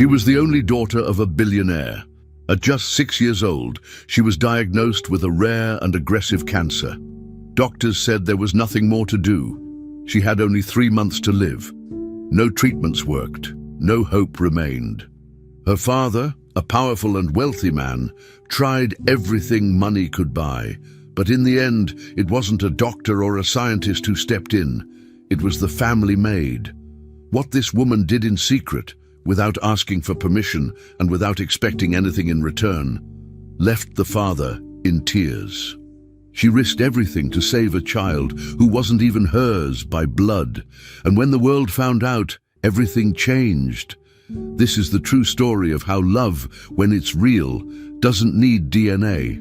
She was the only daughter of a billionaire. At just 6 years old, she was diagnosed with a rare and aggressive cancer. Doctors said there was nothing more to do. She had only 3 months to live. No treatments worked. No hope remained. Her father, a powerful and wealthy man, tried everything money could buy, but in the end, it wasn't a doctor or a scientist who stepped in. It was the family maid. What this woman did in secret, without asking for permission and without expecting anything in return, left the father in tears. She risked everything to save a child who wasn't even hers by blood, and when the world found out, everything changed. This is the true story of how love, when it's real, doesn't need DNA,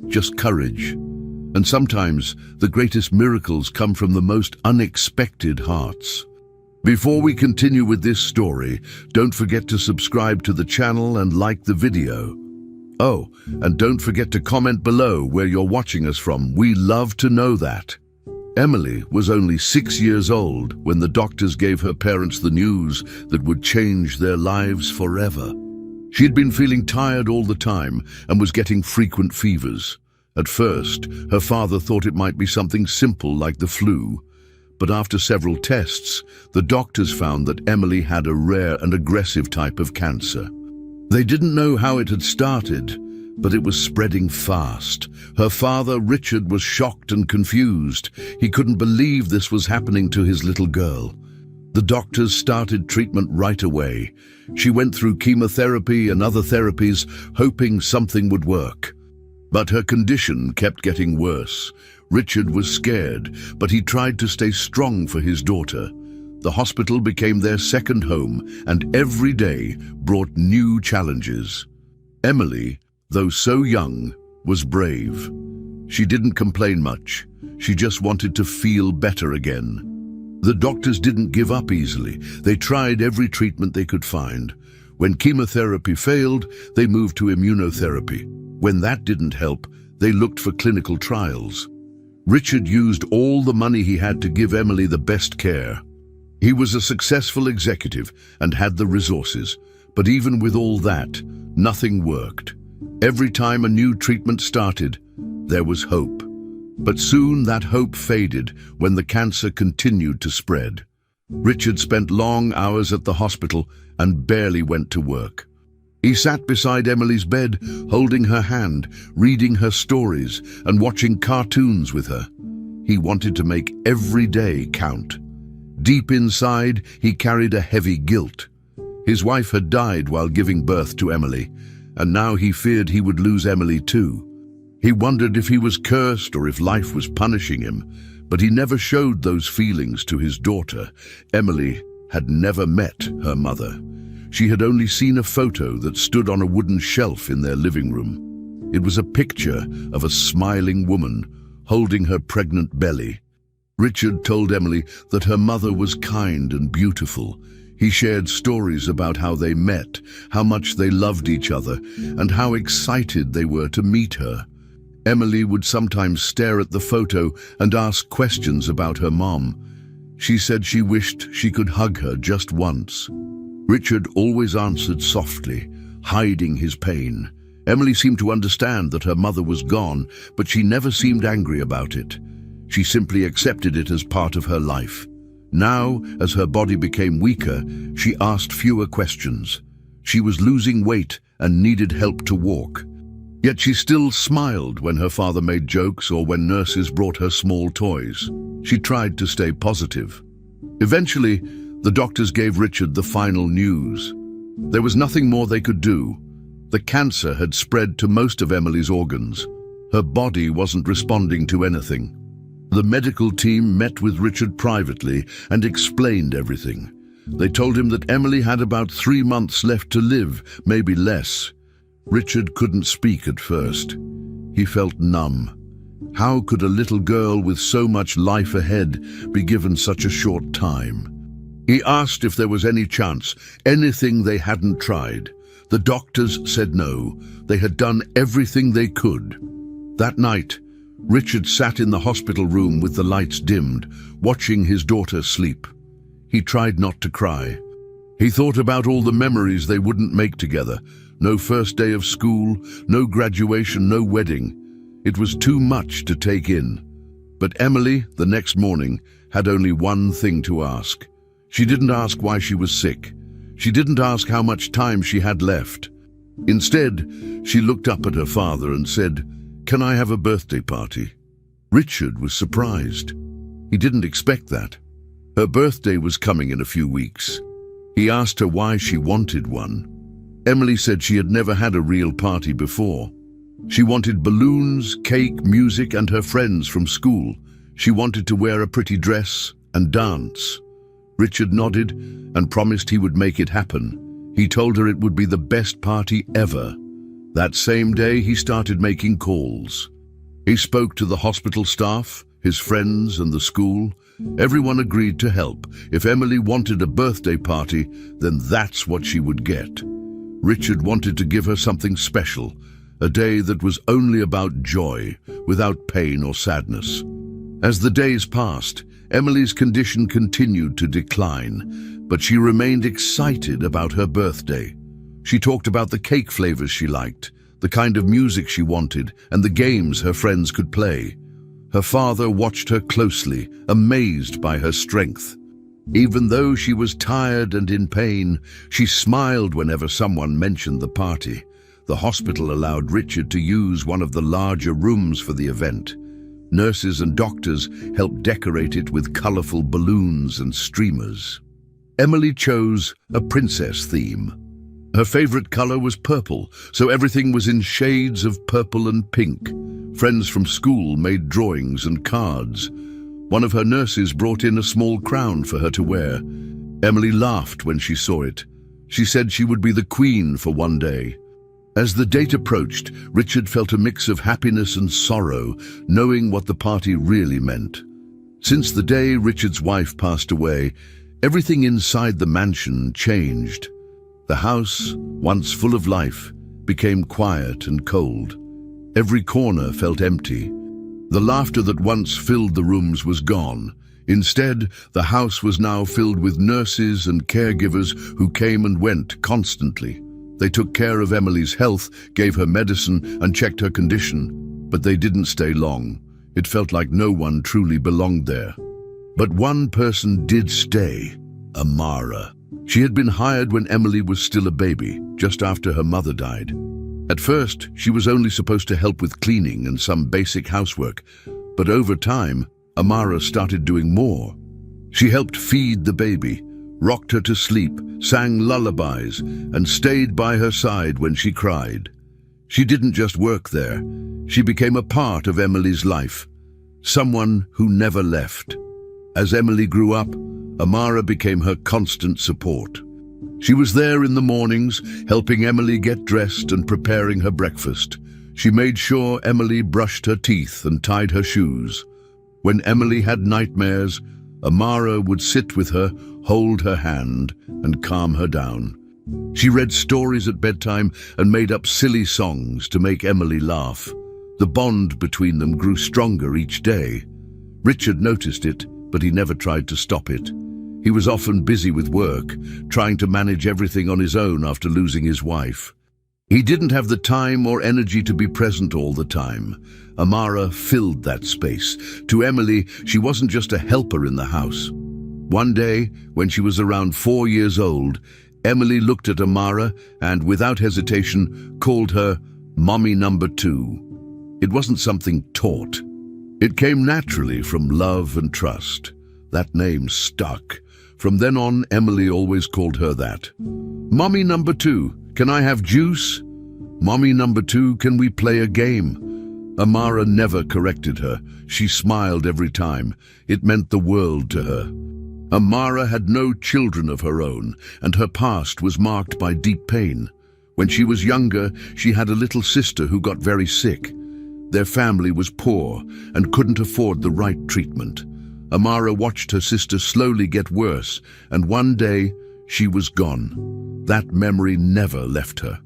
just courage. And sometimes the greatest miracles come from the most unexpected hearts. Before we continue with this story, don't forget to subscribe to the channel and like the video. Oh, and don't forget to comment below where you're watching us from. We love to know that. Emily was only 6 years old when the doctors gave her parents the news that would change their lives forever. She'd been feeling tired all the time and was getting frequent fevers. At first, her father thought it might be something simple like the flu. But after several tests, the doctors found that Emily had a rare and aggressive type of cancer. They didn't know how it had started, but it was spreading fast. Her father, Richard, was shocked and confused. He couldn't believe this was happening to his little girl. The doctors started treatment right away. She went through chemotherapy and other therapies, hoping something would work. But her condition kept getting worse. Richard was scared, but he tried to stay strong for his daughter. The hospital became their second home, and every day brought new challenges. Emily, though so young, was brave. She didn't complain much. She just wanted to feel better again. The doctors didn't give up easily. They tried every treatment they could find. When chemotherapy failed, they moved to immunotherapy. When that didn't help, they looked for clinical trials. Richard used all the money he had to give Emily the best care. He was a successful executive and had the resources, but even with all that, nothing worked. Every time a new treatment started, there was hope. But soon that hope faded when the cancer continued to spread. Richard spent long hours at the hospital and barely went to work. He sat beside Emily's bed, holding her hand, reading her stories, and watching cartoons with her. He wanted to make every day count. Deep inside, he carried a heavy guilt. His wife had died while giving birth to Emily, and now he feared he would lose Emily too. He wondered if he was cursed or if life was punishing him, but he never showed those feelings to his daughter. Emily had never met her mother. She had only seen a photo that stood on a wooden shelf in their living room. It was a picture of a smiling woman holding her pregnant belly. Richard told Emily that her mother was kind and beautiful. He shared stories about how they met, how much they loved each other, and how excited they were to meet her. Emily would sometimes stare at the photo and ask questions about her mom. She said she wished she could hug her just once. Richard always answered softly, hiding his pain. Emily seemed to understand that her mother was gone, but she never seemed angry about it. She simply accepted it as part of her life. Now, as her body became weaker, she asked fewer questions. She was losing weight and needed help to walk. Yet she still smiled when her father made jokes or when nurses brought her small toys. She tried to stay positive. Eventually, the doctors gave Richard the final news. There was nothing more they could do. The cancer had spread to most of Emily's organs. Her body wasn't responding to anything. The medical team met with Richard privately and explained everything. They told him that Emily had about 3 months left to live, maybe less. Richard couldn't speak at first. He felt numb. How could a little girl with so much life ahead be given such a short time? He asked if there was any chance, anything they hadn't tried. The doctors said no. They had done everything they could. That night, Richard sat in the hospital room with the lights dimmed, watching his daughter sleep. He tried not to cry. He thought about all the memories they wouldn't make together. No first day of school, no graduation, no wedding. It was too much to take in. But Emily, the next morning, had only one thing to ask. She didn't ask why she was sick. She didn't ask how much time she had left. Instead, she looked up at her father and said, "Can I have a birthday party?" Richard was surprised. He didn't expect that. Her birthday was coming in a few weeks. He asked her why she wanted one. Emily said she had never had a real party before. She wanted balloons, cake, music, and her friends from school. She wanted to wear a pretty dress and dance. Richard nodded and promised he would make it happen. He told her it would be the best party ever. That same day, he started making calls. He spoke to the hospital staff, his friends, and the school. Everyone agreed to help. If Emily wanted a birthday party, then that's what she would get. Richard wanted to give her something special, a day that was only about joy, without pain or sadness. As the days passed, Emily's condition continued to decline, but she remained excited about her birthday. She talked about the cake flavors she liked, the kind of music she wanted, and the games her friends could play. Her father watched her closely, amazed by her strength. Even though she was tired and in pain, she smiled whenever someone mentioned the party. The hospital allowed Richard to use one of the larger rooms for the event. Nurses and doctors helped decorate it with colorful balloons and streamers. Emily chose a princess theme. Her favorite color was purple, so everything was in shades of purple and pink. Friends from school made drawings and cards. One of her nurses brought in a small crown for her to wear. Emily laughed when she saw it. She said she would be the queen for one day. As the date approached, Richard felt a mix of happiness and sorrow, knowing what the party really meant. Since the day Richard's wife passed away, everything inside the mansion changed. The house, once full of life, became quiet and cold. Every corner felt empty. The laughter that once filled the rooms was gone. Instead, the house was now filled with nurses and caregivers who came and went constantly. They took care of Emily's health, gave her medicine, and checked her condition, but they didn't stay long. It felt like no one truly belonged there. But one person did stay, Amara. She had been hired when Emily was still a baby, just after her mother died. At first, she was only supposed to help with cleaning and some basic housework, but over time, Amara started doing more. She helped feed the baby, rocked her to sleep, sang lullabies, and stayed by her side when she cried. She didn't just work there. She became a part of Emily's life, someone who never left. As Emily grew up, Amara became her constant support. She was there in the mornings, helping Emily get dressed and preparing her breakfast. She made sure Emily brushed her teeth and tied her shoes. When Emily had nightmares, Amara would sit with her, hold her hand, and calm her down. She read stories at bedtime and made up silly songs to make Emily laugh. The bond between them grew stronger each day. Richard noticed it, but he never tried to stop it. He was often busy with work, trying to manage everything on his own after losing his wife. He didn't have the time or energy to be present all the time. Amara filled that space. To Emily, she wasn't just a helper in the house. One day, when she was around 4 years old, Emily looked at Amara and, without hesitation, called her Mommy Number 2. It wasn't something taught. It came naturally from love and trust. That name stuck. From then on, Emily always called her that. Mommy Number 2, can I have juice? Mommy Number 2, can we play a game? Amara never corrected her. She smiled every time. It meant the world to her. Amara had no children of her own, and her past was marked by deep pain. When she was younger, she had a little sister who got very sick. Their family was poor and couldn't afford the right treatment. Amara watched her sister slowly get worse, and one day, she was gone. That memory never left her.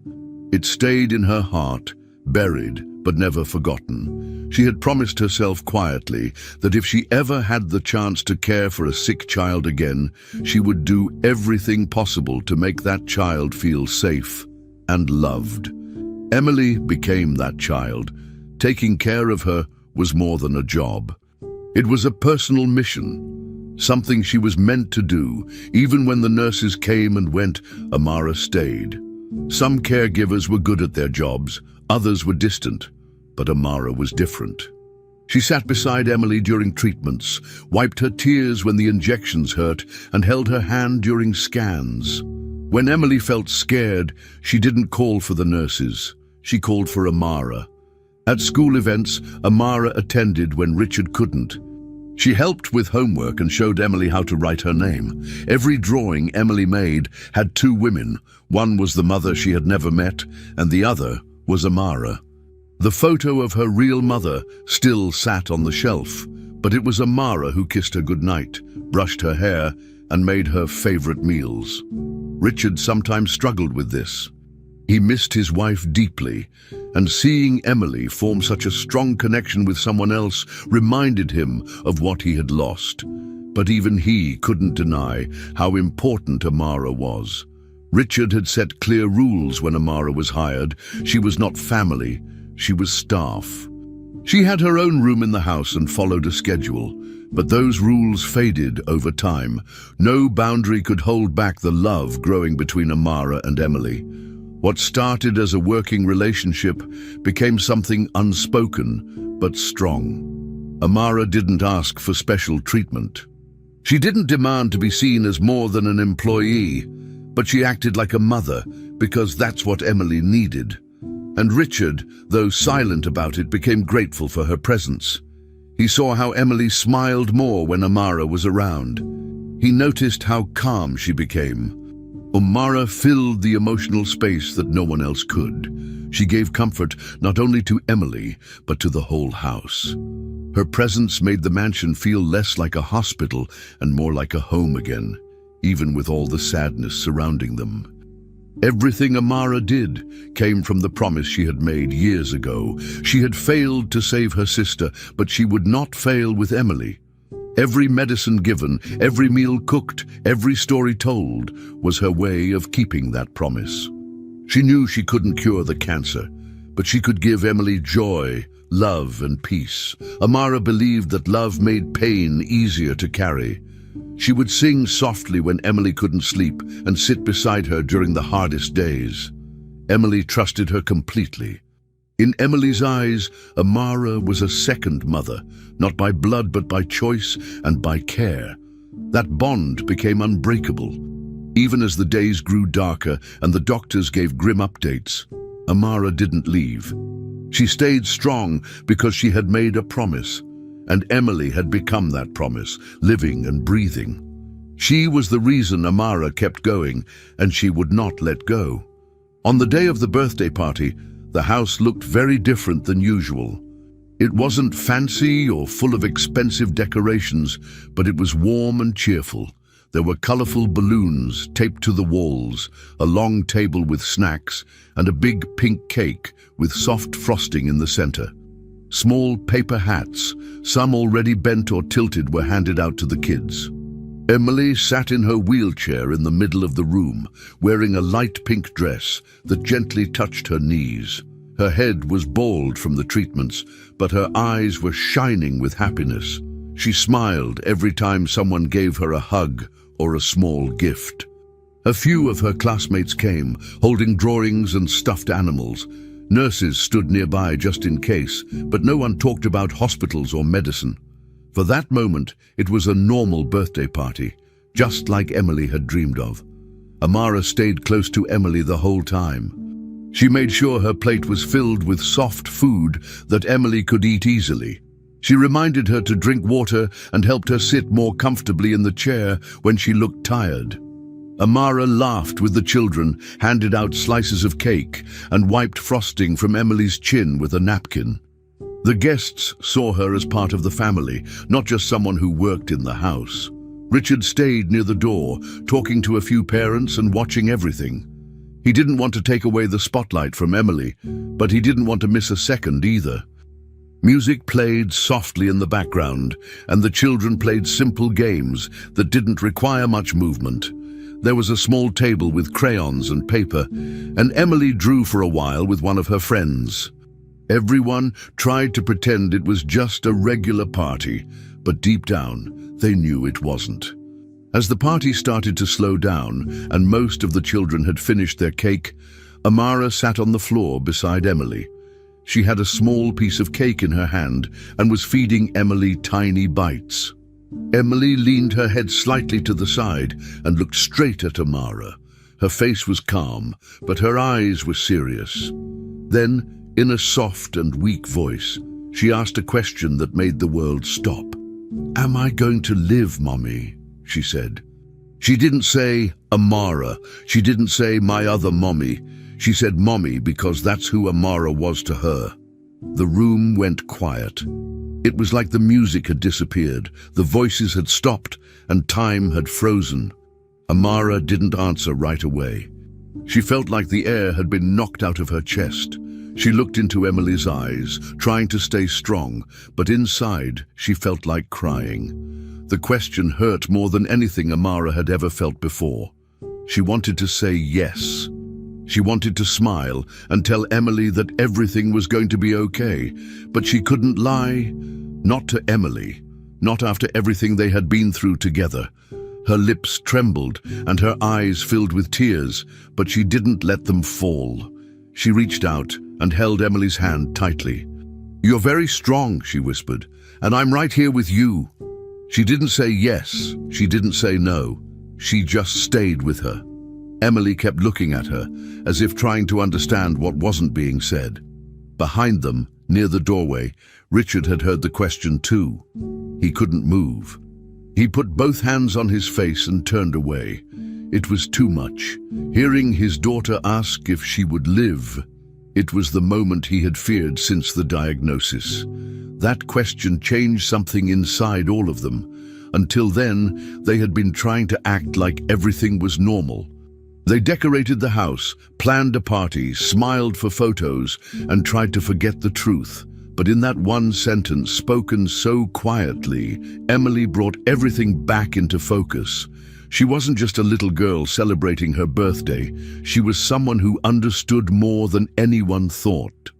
It stayed in her heart, buried but never forgotten. She had promised herself quietly that if she ever had the chance to care for a sick child again, she would do everything possible to make that child feel safe and loved. Emily became that child. Taking care of her was more than a job. It was a personal mission, something she was meant to do. Even when the nurses came and went, Amara stayed. Some caregivers were good at their jobs, others were distant, but Amara was different. She sat beside Emily during treatments, wiped her tears when the injections hurt, and held her hand during scans. When Emily felt scared, she didn't call for the nurses. She called for Amara. At school events, Amara attended when Richard couldn't. She helped with homework and showed Emily how to write her name. Every drawing Emily made had two women. One was the mother she had never met, and the other was Amara. The photo of her real mother still sat on the shelf, but it was Amara who kissed her goodnight, brushed her hair, and made her favorite meals. Richard sometimes struggled with this. He missed his wife deeply, and seeing Emily form such a strong connection with someone else reminded him of what he had lost. But even he couldn't deny how important Amara was. Richard had set clear rules when Amara was hired. She was not family, she was staff. She had her own room in the house and followed a schedule, but those rules faded over time. No boundary could hold back the love growing between Amara and Emily. What started as a working relationship became something unspoken but strong. Amara didn't ask for special treatment. She didn't demand to be seen as more than an employee, but she acted like a mother because that's what Emily needed. And Richard, though silent about it, became grateful for her presence. He saw how Emily smiled more when Amara was around. He noticed how calm she became. Amara filled the emotional space that no one else could. She gave comfort not only to Emily, but to the whole house. Her presence made the mansion feel less like a hospital and more like a home again, even with all the sadness surrounding them. Everything Amara did came from the promise she had made years ago. She had failed to save her sister, but she would not fail with Emily. Every medicine given, every meal cooked, every story told was her way of keeping that promise. She knew she couldn't cure the cancer, but she could give Emily joy, love, and peace. Amara believed that love made pain easier to carry. She would sing softly when Emily couldn't sleep and sit beside her during the hardest days. Emily trusted her completely. In Emily's eyes, Amara was a second mother, not by blood but by choice and by care. That bond became unbreakable. Even as the days grew darker and the doctors gave grim updates, Amara didn't leave. She stayed strong because she had made a promise, and Emily had become that promise, living and breathing. She was the reason Amara kept going, and she would not let go. On the day of the birthday party, the house looked very different than usual. It wasn't fancy or full of expensive decorations, but it was warm and cheerful. There were colorful balloons taped to the walls, a long table with snacks, and a big pink cake with soft frosting in the center. Small paper hats, some already bent or tilted, were handed out to the kids. Emily sat in her wheelchair in the middle of the room, wearing a light pink dress that gently touched her knees. Her head was bald from the treatments, but her eyes were shining with happiness. She smiled every time someone gave her a hug or a small gift. A few of her classmates came, holding drawings and stuffed animals. Nurses stood nearby just in case, but no one talked about hospitals or medicine. For that moment, it was a normal birthday party, just like Emily had dreamed of. Amara stayed close to Emily the whole time. She made sure her plate was filled with soft food that Emily could eat easily. She reminded her to drink water and helped her sit more comfortably in the chair when she looked tired. Amara laughed with the children, handed out slices of cake, and wiped frosting from Emily's chin with a napkin. The guests saw her as part of the family, not just someone who worked in the house. Richard stayed near the door, talking to a few parents and watching everything. He didn't want to take away the spotlight from Emily, but he didn't want to miss a second either. Music played softly in the background, and the children played simple games that didn't require much movement. There was a small table with crayons and paper, and Emily drew for a while with one of her friends. Everyone tried to pretend it was just a regular party, but deep down, they knew it wasn't. As the party started to slow down and most of the children had finished their cake, Amara sat on the floor beside Emily. She had a small piece of cake in her hand and was feeding Emily tiny bites. Emily leaned her head slightly to the side and looked straight at Amara. Her face was calm, but her eyes were serious. Then, in a soft and weak voice, she asked a question that made the world stop. "Am I going to live, Mommy?" she said. She didn't say Amara. She didn't say my other mommy. She said Mommy because that's who Amara was to her. The room went quiet. It was like the music had disappeared, the voices had stopped, and time had frozen. Amara didn't answer right away. She felt like the air had been knocked out of her chest. She looked into Emily's eyes, trying to stay strong, but inside she felt like crying. The question hurt more than anything Amara had ever felt before. She wanted to say yes. She wanted to smile and tell Emily that everything was going to be okay, but she couldn't lie. Not to Emily, not after everything they had been through together. Her lips trembled and her eyes filled with tears, but she didn't let them fall. She reached out and held Emily's hand tightly. "You're very strong," she whispered, "and I'm right here with you." She didn't say yes, she didn't say no. She just stayed with her. Emily kept looking at her, as if trying to understand what wasn't being said. Behind them, near the doorway, Richard had heard the question too. He couldn't move. He put both hands on his face and turned away. It was too much. Hearing his daughter ask if she would live, it was the moment he had feared since the diagnosis. That question changed something inside all of them. Until then, they had been trying to act like everything was normal. They decorated the house, planned a party, smiled for photos, and tried to forget the truth. But in that one sentence, spoken so quietly, Emily brought everything back into focus. She wasn't just a little girl celebrating her birthday. She was someone who understood more than anyone thought.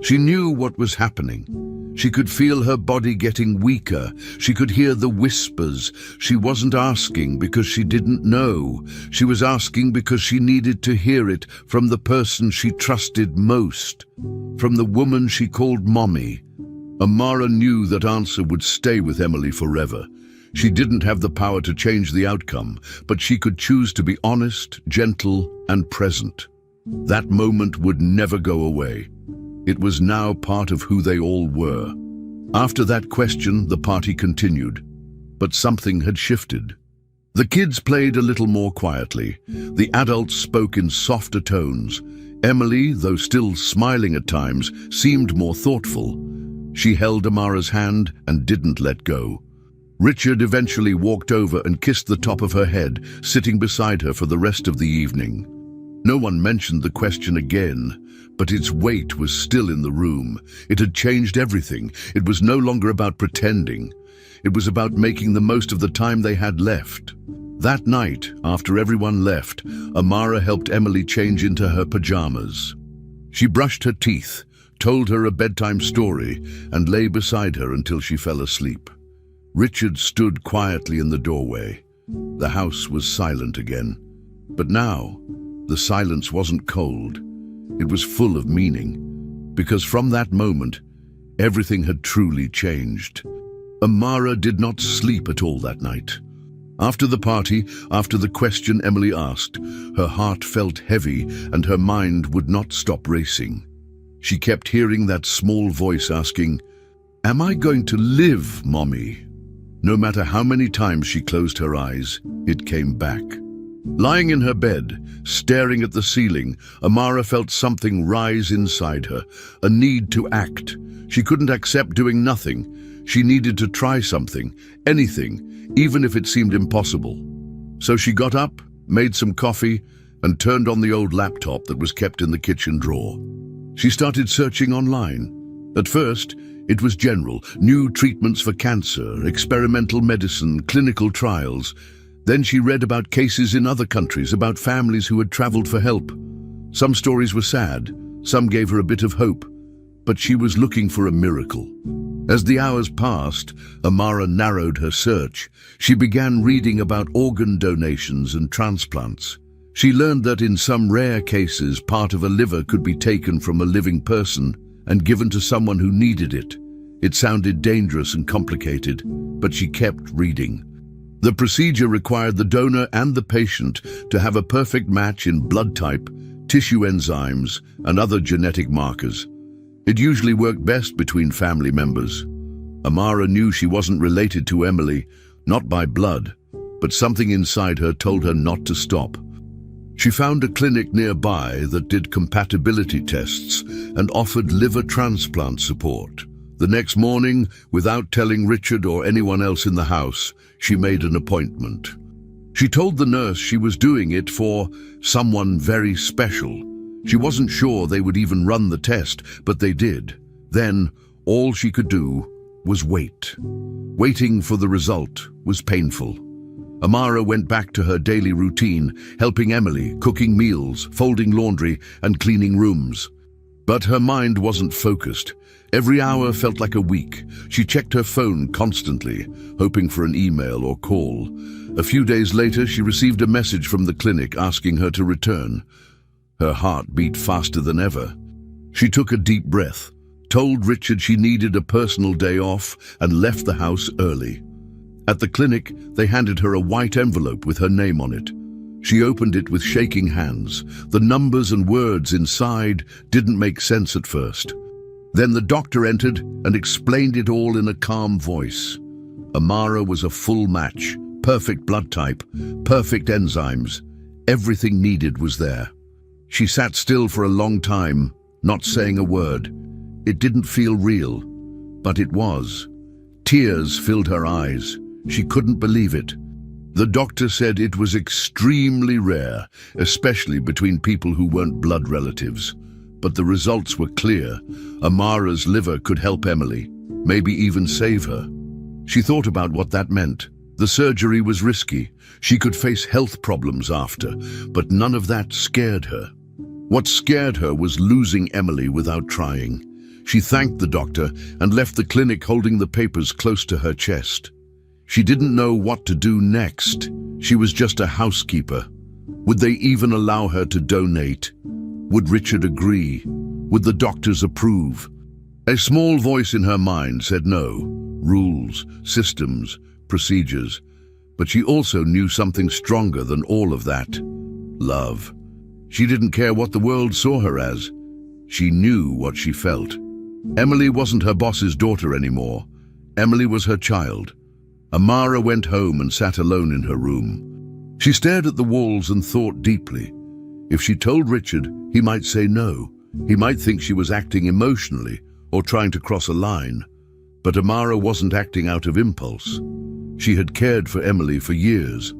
She knew what was happening. She could feel her body getting weaker. She could hear the whispers. She wasn't asking because she didn't know. She was asking because she needed to hear it from the person she trusted most, from the woman she called Mommy. Amara knew that answer would stay with Emily forever. She didn't have the power to change the outcome, but she could choose to be honest, gentle, and present. That moment would never go away. It was now part of who they all were. After that question, the party continued, but something had shifted. The kids played a little more quietly. The adults spoke in softer tones. Emily, though still smiling at times, seemed more thoughtful. She held Amara's hand and didn't let go. Richard eventually walked over and kissed the top of her head, sitting beside her for the rest of the evening. No one mentioned the question again, but its weight was still in the room. It had changed everything. It was no longer about pretending. It was about making the most of the time they had left. That night, after everyone left, Amara helped Emily change into her pajamas. She brushed her teeth, told her a bedtime story, and lay beside her until she fell asleep. Richard stood quietly in the doorway. The house was silent again. But now, the silence wasn't cold. It was full of meaning, because from that moment, everything had truly changed. Amara did not sleep at all that night. After the party, after the question Emily asked, her heart felt heavy and her mind would not stop racing. She kept hearing that small voice asking, "Am I going to live, Mommy?" No matter how many times she closed her eyes, it came back. Lying in her bed, staring at the ceiling, Amara felt something rise inside her, a need to act. She couldn't accept doing nothing. She needed to try something, anything, even if it seemed impossible. So she got up, made some coffee, and turned on the old laptop that was kept in the kitchen drawer. She started searching online. At first, it was general, new treatments for cancer, experimental medicine, clinical trials. Then she read about cases in other countries, about families who had traveled for help. Some stories were sad, some gave her a bit of hope, but she was looking for a miracle. As the hours passed, Amara narrowed her search. She began reading about organ donations and transplants. She learned that in some rare cases, part of a liver could be taken from a living person and given to someone who needed it. It sounded dangerous and complicated, but she kept reading. The procedure required the donor and the patient to have a perfect match in blood type, tissue enzymes, and other genetic markers. It usually worked best between family members. Amara knew she wasn't related to Emily, not by blood, but something inside her told her not to stop. She found a clinic nearby that did compatibility tests and offered liver transplant support. The next morning, without telling Richard or anyone else in the house, she made an appointment. She told the nurse she was doing it for someone very special. She wasn't sure they would even run the test, but they did. Then, all she could do was wait. Waiting for the result was painful. Amara went back to her daily routine, helping Emily, cooking meals, folding laundry, and cleaning rooms. But her mind wasn't focused. Every hour felt like a week. She checked her phone constantly, hoping for an email or call. A few days later, she received a message from the clinic asking her to return. Her heart beat faster than ever. She took a deep breath, told Richard she needed a personal day off, and left the house early. At the clinic, they handed her a white envelope with her name on it. She opened it with shaking hands. The numbers and words inside didn't make sense at first. Then the doctor entered and explained it all in a calm voice. Amara was a full match, perfect blood type, perfect enzymes. Everything needed was there. She sat still for a long time, not saying a word. It didn't feel real, but it was. Tears filled her eyes. She couldn't believe it. The doctor said it was extremely rare, especially between people who weren't blood relatives. But the results were clear. Amara's liver could help Emily, maybe even save her. She thought about what that meant. The surgery was risky. She could face health problems after, but none of that scared her. What scared her was losing Emily without trying. She thanked the doctor and left the clinic holding the papers close to her chest. She didn't know what to do next. She was just a housekeeper. Would they even allow her to donate? Would Richard agree? Would the doctors approve? A small voice in her mind said no. Rules, systems, procedures. But she also knew something stronger than all of that. Love. She didn't care what the world saw her as. She knew what she felt. Emily wasn't her boss's daughter anymore. Emily was her child. Amara went home and sat alone in her room. She stared at the walls and thought deeply. If she told Richard, he might say no. He might think she was acting emotionally or trying to cross a line. But Amara wasn't acting out of impulse. She had cared for Emily for years.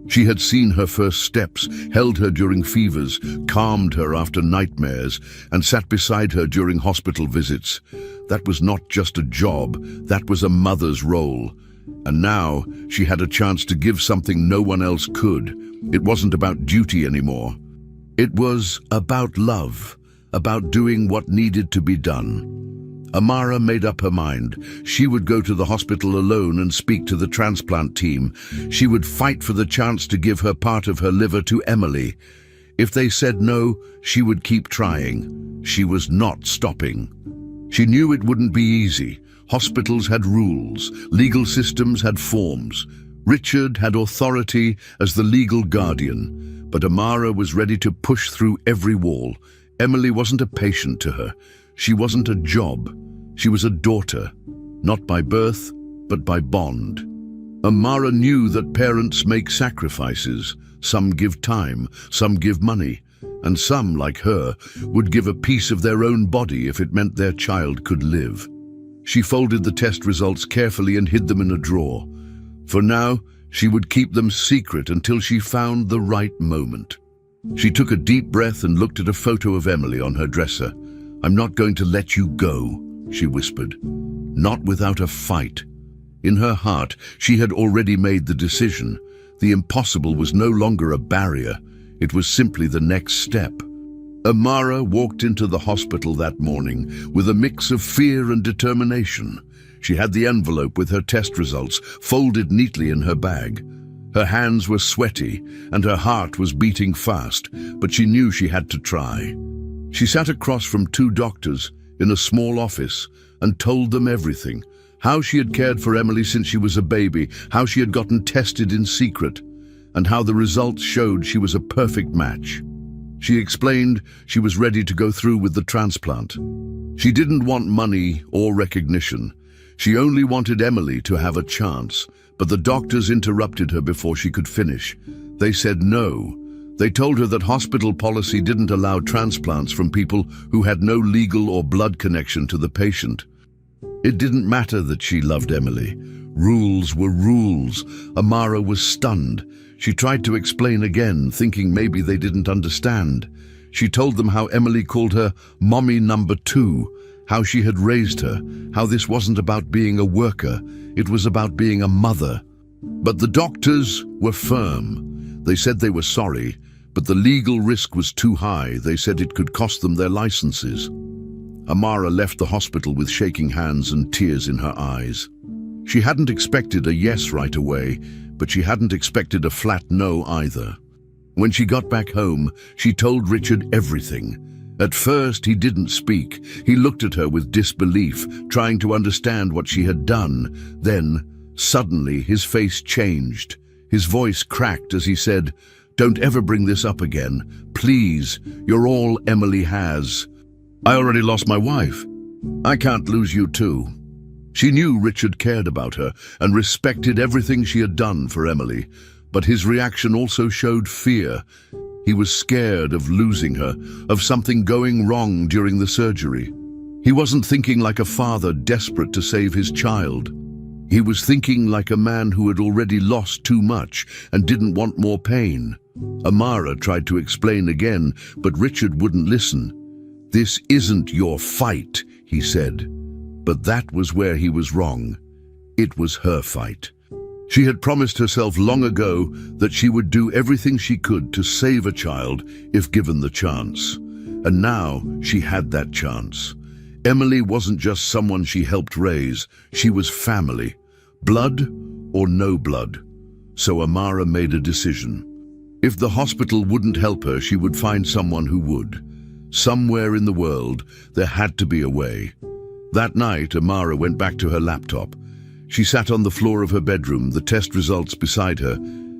She had seen her first steps, held her during fevers, calmed her after nightmares, and sat beside her during hospital visits. That was not just a job, that was a mother's role. And now she had a chance to give something no one else could. It wasn't about duty anymore. It was about love, about doing what needed to be done. Amara made up her mind. She would go to the hospital alone and speak to the transplant team. She would fight for the chance to give her part of her liver to Emily. If they said no, she would keep trying. She was not stopping. She knew it wouldn't be easy. Hospitals had rules, legal systems had forms. Richard had authority as the legal guardian, but Amara was ready to push through every wall. Emily wasn't a patient to her. She wasn't a job. She was a daughter, not by birth, but by bond. Amara knew that parents make sacrifices. Some give time, some give money, and some, like her, would give a piece of their own body if it meant their child could live. She folded the test results carefully and hid them in a drawer. For now, she would keep them secret until she found the right moment. She took a deep breath and looked at a photo of Emily on her dresser. "I'm not going to let you go," she whispered. "Not without a fight." In her heart, she had already made the decision. The impossible was no longer a barrier. It was simply the next step. Amara walked into the hospital that morning with a mix of fear and determination. She had the envelope with her test results folded neatly in her bag. Her hands were sweaty and her heart was beating fast, but she knew she had to try. She sat across from two doctors in a small office and told them everything. How she had cared for Emily since she was a baby, how she had gotten tested in secret, and how the results showed she was a perfect match. She explained she was ready to go through with the transplant. She didn't want money or recognition. She only wanted Emily to have a chance, but the doctors interrupted her before she could finish. They said no. They told her that hospital policy didn't allow transplants from people who had no legal or blood connection to the patient. It didn't matter that she loved Emily. Rules were rules. Amara was stunned. She tried to explain again, thinking maybe they didn't understand. She told them how Emily called her Mommy Number 2, how she had raised her, how this wasn't about being a worker, it was about being a mother. But the doctors were firm. They said they were sorry, but the legal risk was too high. They said it could cost them their licenses. Amara left the hospital with shaking hands and tears in her eyes. She hadn't expected a yes right away, but she hadn't expected a flat no either. When she got back home, she told Richard everything. At first, he didn't speak. He looked at her with disbelief, trying to understand what she had done. Then, suddenly, his face changed. His voice cracked as he said, "Don't ever bring this up again. Please, you're all Emily has. I already lost my wife. I can't lose you too." She knew Richard cared about her and respected everything she had done for Emily, but his reaction also showed fear. He was scared of losing her, of something going wrong during the surgery. He wasn't thinking like a father desperate to save his child. He was thinking like a man who had already lost too much and didn't want more pain. Amara tried to explain again, but Richard wouldn't listen. "This isn't your fight," he said. But that was where he was wrong. It was her fight. She had promised herself long ago that she would do everything she could to save a child if given the chance. And now she had that chance. Emily wasn't just someone she helped raise, she was family. Blood or no blood. So Amara made a decision. If the hospital wouldn't help her, she would find someone who would. Somewhere in the world, there had to be a way. That night, Amara went back to her laptop. She sat on the floor of her bedroom, the test results beside her,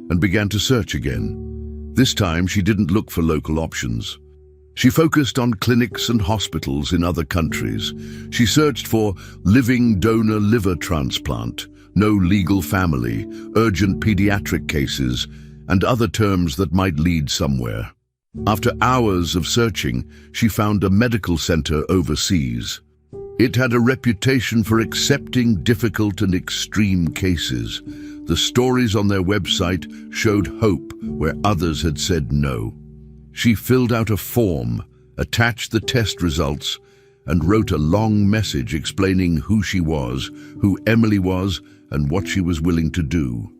and began to search again. This time, she didn't look for local options. She focused on clinics and hospitals in other countries. She searched for living donor liver transplant, no legal family, urgent pediatric cases, and other terms that might lead somewhere. After hours of searching, she found a medical center overseas. It had a reputation for accepting difficult and extreme cases. The stories on their website showed hope where others had said no. She filled out a form, attached the test results, and wrote a long message explaining who she was, who Emily was, and what she was willing to do.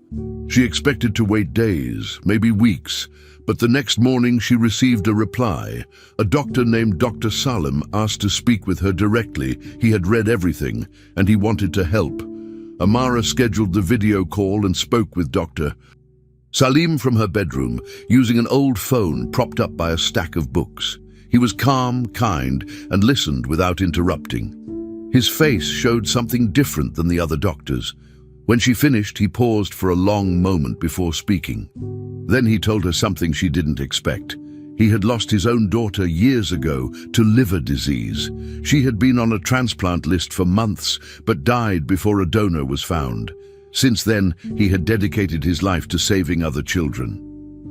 She expected to wait days, maybe weeks, but the next morning she received a reply. A doctor named Dr. Salim asked to speak with her directly. He had read everything, and he wanted to help. Amara scheduled the video call and spoke with Dr. Salim from her bedroom, using an old phone propped up by a stack of books. He was calm, kind, and listened without interrupting. His face showed something different than the other doctors. When she finished, he paused for a long moment before speaking. Then he told her something she didn't expect. He had lost his own daughter years ago to liver disease. She had been on a transplant list for months, but died before a donor was found. Since then, he had dedicated his life to saving other children.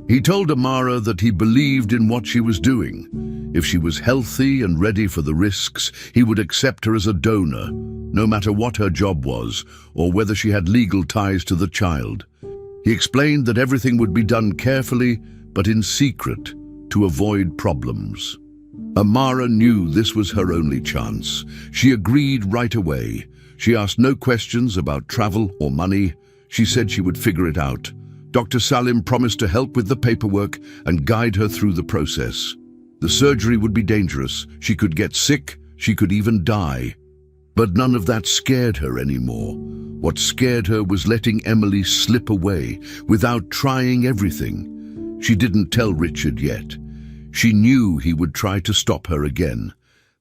He told Amara that he believed in what she was doing. If she was healthy and ready for the risks, he would accept her as a donor, no matter what her job was, or whether she had legal ties to the child. He explained that everything would be done carefully, but in secret, to avoid problems. Amara knew this was her only chance. She agreed right away. She asked no questions about travel or money. She said she would figure it out. Dr. Salim promised to help with the paperwork and guide her through the process. The surgery would be dangerous. She could get sick. She could even die. But none of that scared her anymore. What scared her was letting Emily slip away without trying everything. She didn't tell Richard yet. She knew he would try to stop her again.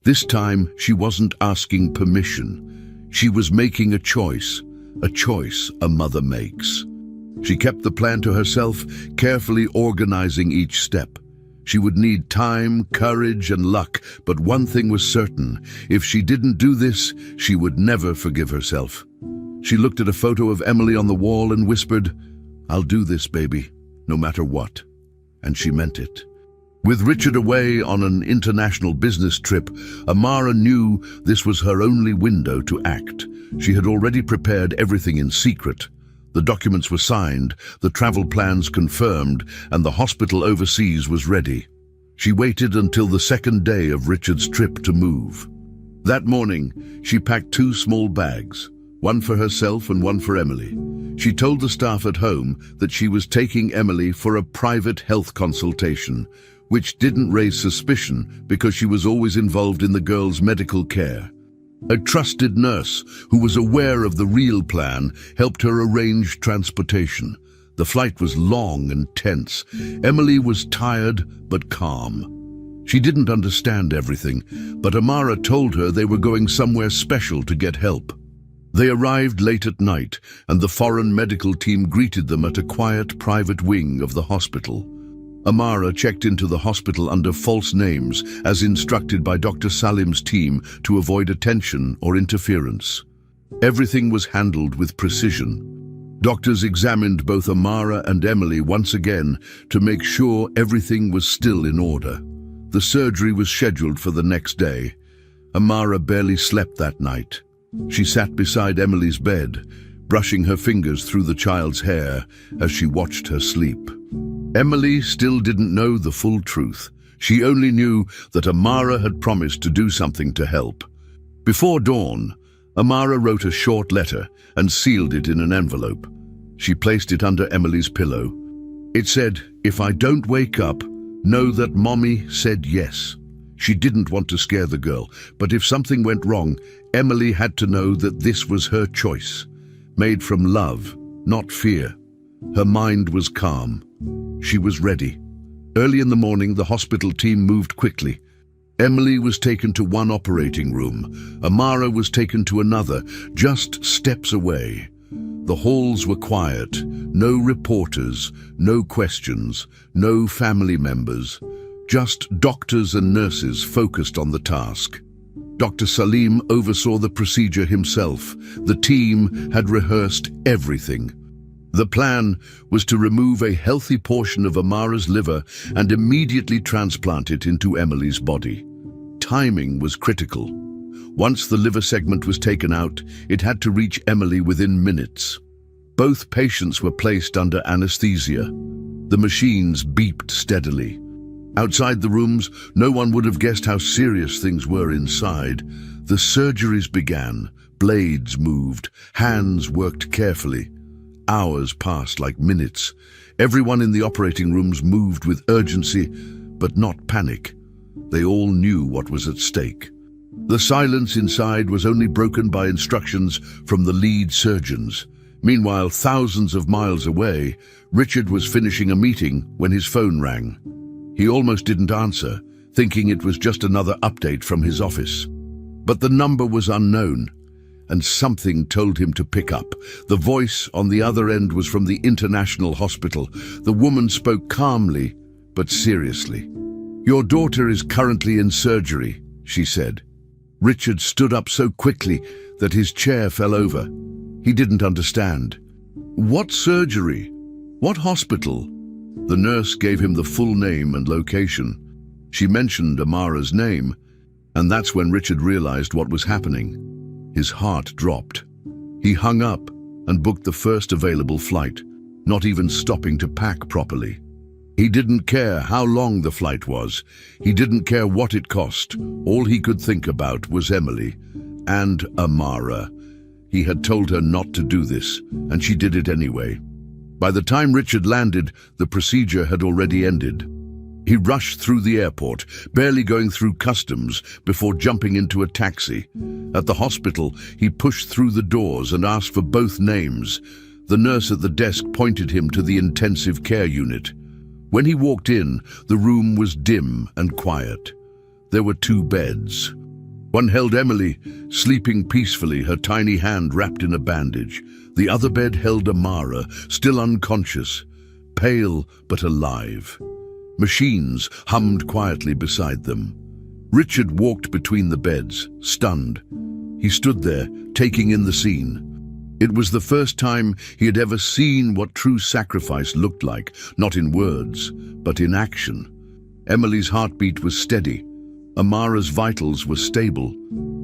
This time, she wasn't asking permission. She was making a choice a mother makes. She kept the plan to herself, carefully organizing each step. She would need time, courage, and luck, but one thing was certain. If she didn't do this, she would never forgive herself. She looked at a photo of Emily on the wall and whispered, "I'll do this, baby, no matter what." And she meant it. With Richard away on an international business trip, Amara knew this was her only window to act. She had already prepared everything in secret. The documents were signed, the travel plans confirmed, and the hospital overseas was ready. She waited until the second day of Richard's trip to move. That morning, she packed 2 small bags, one for herself and one for Emily. She told the staff at home that she was taking Emily for a private health consultation, which didn't raise suspicion because she was always involved in the girl's medical care. A trusted nurse who was aware of the real plan helped her arrange transportation. The flight was long and tense. Emily was tired but calm. She didn't understand everything, but Amara told her they were going somewhere special to get help. They arrived late at night, and the foreign medical team greeted them at a quiet private wing of the hospital. Amara checked into the hospital under false names, as instructed by Dr. Salim's team, to avoid attention or interference. Everything was handled with precision. Doctors examined both Amara and Emily once again to make sure everything was still in order. The surgery was scheduled for the next day. Amara barely slept that night. She sat beside Emily's bed, brushing her fingers through the child's hair as she watched her sleep. Emily still didn't know the full truth. She only knew that Amara had promised to do something to help. Before dawn, Amara wrote a short letter and sealed it in an envelope. She placed it under Emily's pillow. It said, "If I don't wake up, know that Mommy said yes." She didn't want to scare the girl, but if something went wrong, Emily had to know that this was her choice, made from love, not fear. Her mind was calm. She was ready. Early in the morning, the hospital team moved quickly. Emily was taken to one operating room. Amara was taken to another, just steps away. The halls were quiet. No reporters, no questions, no family members. Just doctors and nurses focused on the task. Dr. Salim oversaw the procedure himself. The team had rehearsed everything. The plan was to remove a healthy portion of Amara's liver and immediately transplant it into Emily's body. Timing was critical. Once the liver segment was taken out, it had to reach Emily within minutes. Both patients were placed under anesthesia. The machines beeped steadily. Outside the rooms, no one would have guessed how serious things were inside. The surgeries began. Blades moved. Hands worked carefully. Hours passed like minutes. Everyone in the operating rooms moved with urgency, but not panic. They all knew what was at stake. The silence inside was only broken by instructions from the lead surgeons. Meanwhile, thousands of miles away, Richard was finishing a meeting when his phone rang. He almost didn't answer, thinking it was just another update from his office. But the number was unknown, and something told him to pick up. The voice on the other end was from the international hospital. The woman spoke calmly, but seriously. "Your daughter is currently in surgery," she said. Richard stood up so quickly that his chair fell over. He didn't understand. "What surgery? What hospital?" The nurse gave him the full name and location. She mentioned Amara's name, and that's when Richard realized what was happening. His heart dropped. He hung up and booked the first available flight, not even stopping to pack properly. He didn't care how long the flight was. He didn't care what it cost. All he could think about was Emily and Amara. He had told her not to do this, and she did it anyway. By the time Richard landed, the procedure had already ended. He rushed through the airport, barely going through customs before jumping into a taxi. At the hospital, he pushed through the doors and asked for both names. The nurse at the desk pointed him to the intensive care unit. When he walked in, the room was dim and quiet. There were 2 beds. One held Emily, sleeping peacefully, her tiny hand wrapped in a bandage. The other bed held Amara, still unconscious, pale but alive. Machines hummed quietly beside them. Richard walked between the beds, stunned. He stood there, taking in the scene. It was the first time he had ever seen what true sacrifice looked like, not in words, but in action. Emily's heartbeat was steady. Amara's vitals were stable.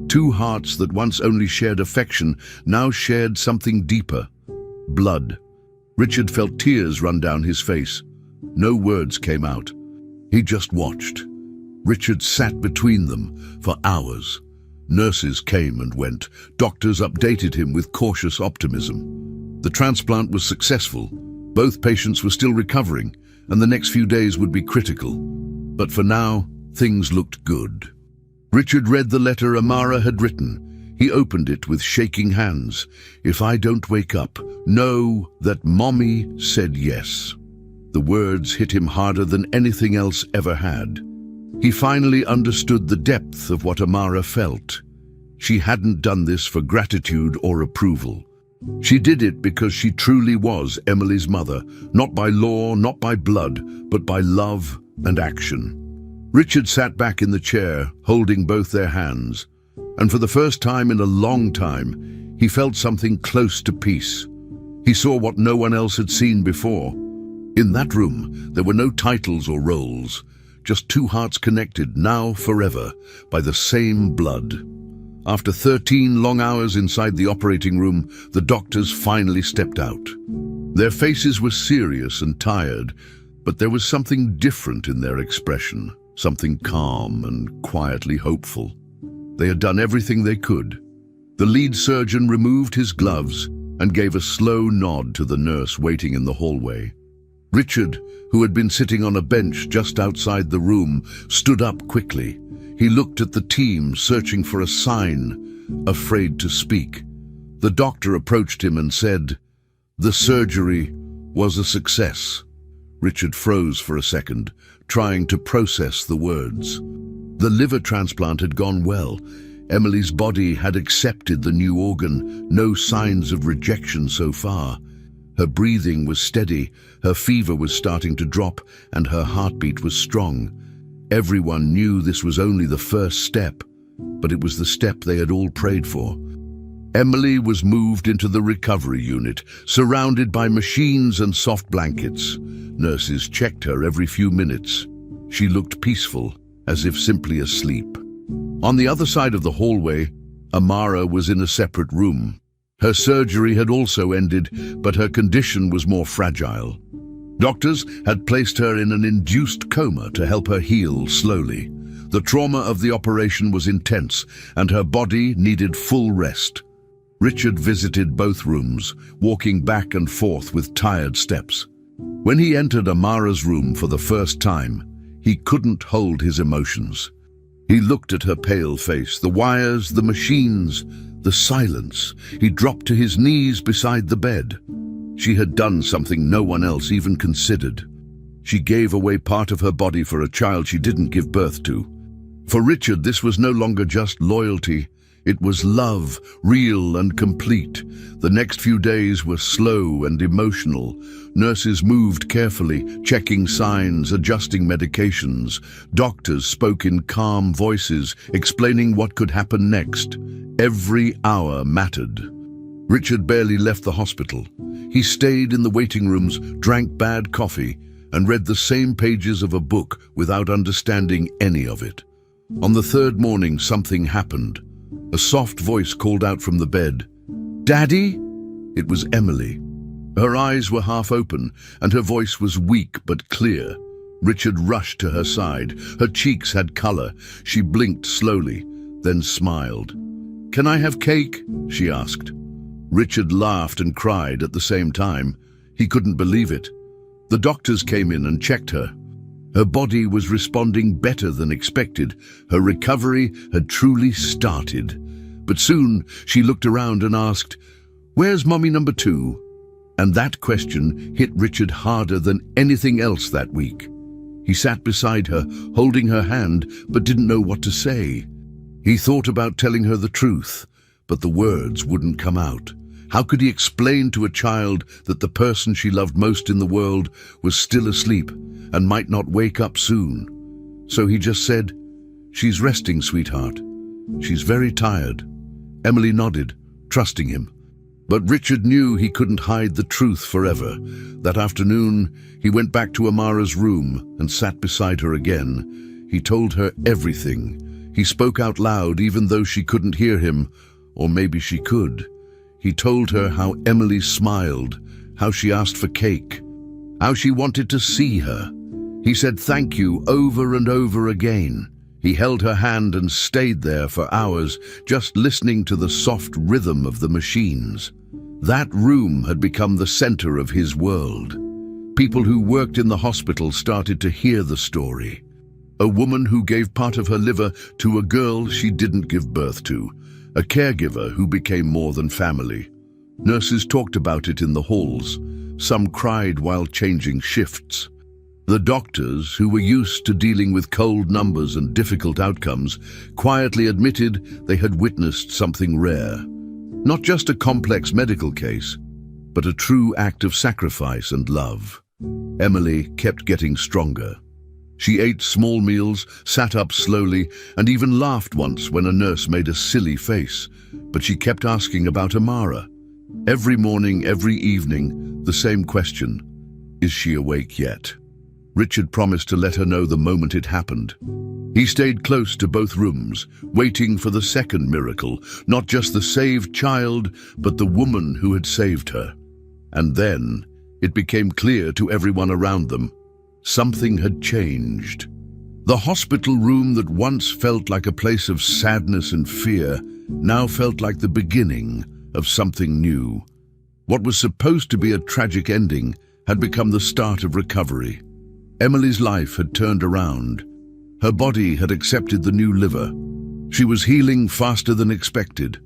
2 hearts that once only shared affection now shared something deeper. Blood. Richard felt tears run down his face. No words came out. He just watched. Richard sat between them for hours. Nurses came and went. Doctors updated him with cautious optimism. The transplant was successful. Both patients were still recovering, and the next few days would be critical. But for now, things looked good. Richard read the letter Amara had written. He opened it with shaking hands. "If I don't wake up, know that Mommy said yes." The words hit him harder than anything else ever had. He finally understood the depth of what Amara felt. She hadn't done this for gratitude or approval. She did it because she truly was Emily's mother, not by law, not by blood, but by love and action. Richard sat back in the chair, holding both their hands, and for the first time in a long time, he felt something close to peace. He saw what no one else had seen before. In that room, there were no titles or roles, just 2 hearts connected, now forever, by the same blood. After 13 long hours inside the operating room, the doctors finally stepped out. Their faces were serious and tired, but there was something different in their expression, something calm and quietly hopeful. They had done everything they could. The lead surgeon removed his gloves and gave a slow nod to the nurse waiting in the hallway. Richard, who had been sitting on a bench just outside the room, stood up quickly. He looked at the team, searching for a sign, afraid to speak. The doctor approached him and said, "The surgery was a success." Richard froze for a second, trying to process the words. The liver transplant had gone well. Emily's body had accepted the new organ, no signs of rejection so far. Her breathing was steady, her fever was starting to drop, and her heartbeat was strong. Everyone knew this was only the first step, but it was the step they had all prayed for. Emily was moved into the recovery unit, surrounded by machines and soft blankets. Nurses checked her every few minutes. She looked peaceful, as if simply asleep. On the other side of the hallway, Amara was in a separate room. Her surgery had also ended, but her condition was more fragile. Doctors had placed her in an induced coma to help her heal slowly. The trauma of the operation was intense, and her body needed full rest. Richard visited both rooms, walking back and forth with tired steps. When he entered Amara's room for the first time, he couldn't hold his emotions. He looked at her pale face, the wires, the machines, the silence. He dropped to his knees beside the bed. She had done something no one else even considered. She gave away part of her body for a child she didn't give birth to. For Richard, this was no longer just loyalty. It was love, real and complete. The next few days were slow and emotional. Nurses moved carefully, checking signs, adjusting medications. Doctors spoke in calm voices, explaining what could happen next. Every hour mattered. Richard barely left the hospital. He stayed in the waiting rooms, drank bad coffee, and read the same pages of a book without understanding any of it. On the third morning, something happened. A soft voice called out from the bed, "Daddy?" It was Emily. Her eyes were half open, and her voice was weak but clear. Richard rushed to her side. Her cheeks had color. She blinked slowly, then smiled. "Can I have cake?" she asked. Richard laughed and cried at the same time. He couldn't believe it. The doctors came in and checked her. Her body was responding better than expected. Her recovery had truly started. But soon she looked around and asked, "Where's mommy number 2? And that question hit Richard harder than anything else that week. He sat beside her, holding her hand, but didn't know what to say. He thought about telling her the truth, but the words wouldn't come out. How could he explain to a child that the person she loved most in the world was still asleep and might not wake up soon? So he just said, "She's resting, sweetheart. She's very tired." Emily nodded, trusting him. But Richard knew he couldn't hide the truth forever. That afternoon, he went back to Amara's room and sat beside her again. He told her everything. He spoke out loud even though she couldn't hear him, or maybe she could. He told her how Emily smiled, how she asked for cake, how she wanted to see her. He said thank you over and over again. He held her hand and stayed there for hours, just listening to the soft rhythm of the machines. That room had become the center of his world. People who worked in the hospital started to hear the story. A woman who gave part of her liver to a girl she didn't give birth to. A caregiver who became more than family. Nurses talked about it in the halls. Some cried while changing shifts. The doctors, who were used to dealing with cold numbers and difficult outcomes, quietly admitted they had witnessed something rare. Not just a complex medical case, but a true act of sacrifice and love. Emily kept getting stronger. She ate small meals, sat up slowly, and even laughed once when a nurse made a silly face. But she kept asking about Amara. Every morning, every evening, the same question: is she awake yet? Richard promised to let her know the moment it happened. He stayed close to both rooms, waiting for the second miracle, not just the saved child, but the woman who had saved her. And then it became clear to everyone around them. Something had changed. The hospital room that once felt like a place of sadness and fear now felt like the beginning of something new. What was supposed to be a tragic ending had become the start of recovery. Emily's life had turned around. Her body had accepted the new liver. She was healing faster than expected.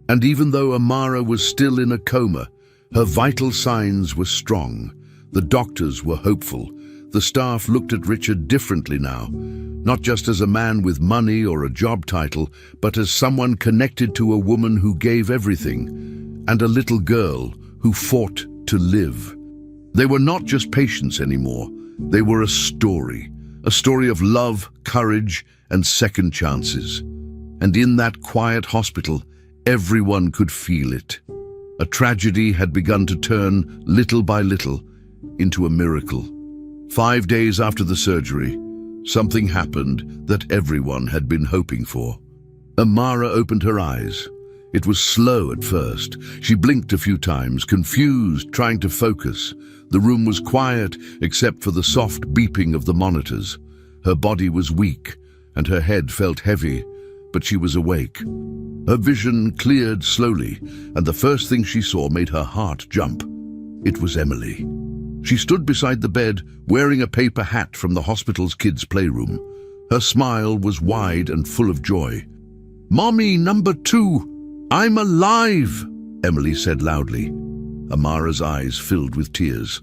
And even though Amara was still in a coma, her vital signs were strong. The doctors were hopeful. The staff looked at Richard differently now, not just as a man with money or a job title, but as someone connected to a woman who gave everything, and a little girl who fought to live. They were not just patients anymore. They were a story of love, courage, and second chances. And in that quiet hospital, everyone could feel it. A tragedy had begun to turn, little by little, into a miracle. 5 days after the surgery, something happened that everyone had been hoping for. Amara opened her eyes. It was slow at first. She blinked a few times, confused, trying to focus. The room was quiet, except for the soft beeping of the monitors. Her body was weak, and her head felt heavy, but she was awake. Her vision cleared slowly, and the first thing she saw made her heart jump. It was Emily. She stood beside the bed, wearing a paper hat from the hospital's kids' playroom. Her smile was wide and full of joy. "Mommy, number 2, I'm alive," Emily said loudly. Amara's eyes filled with tears.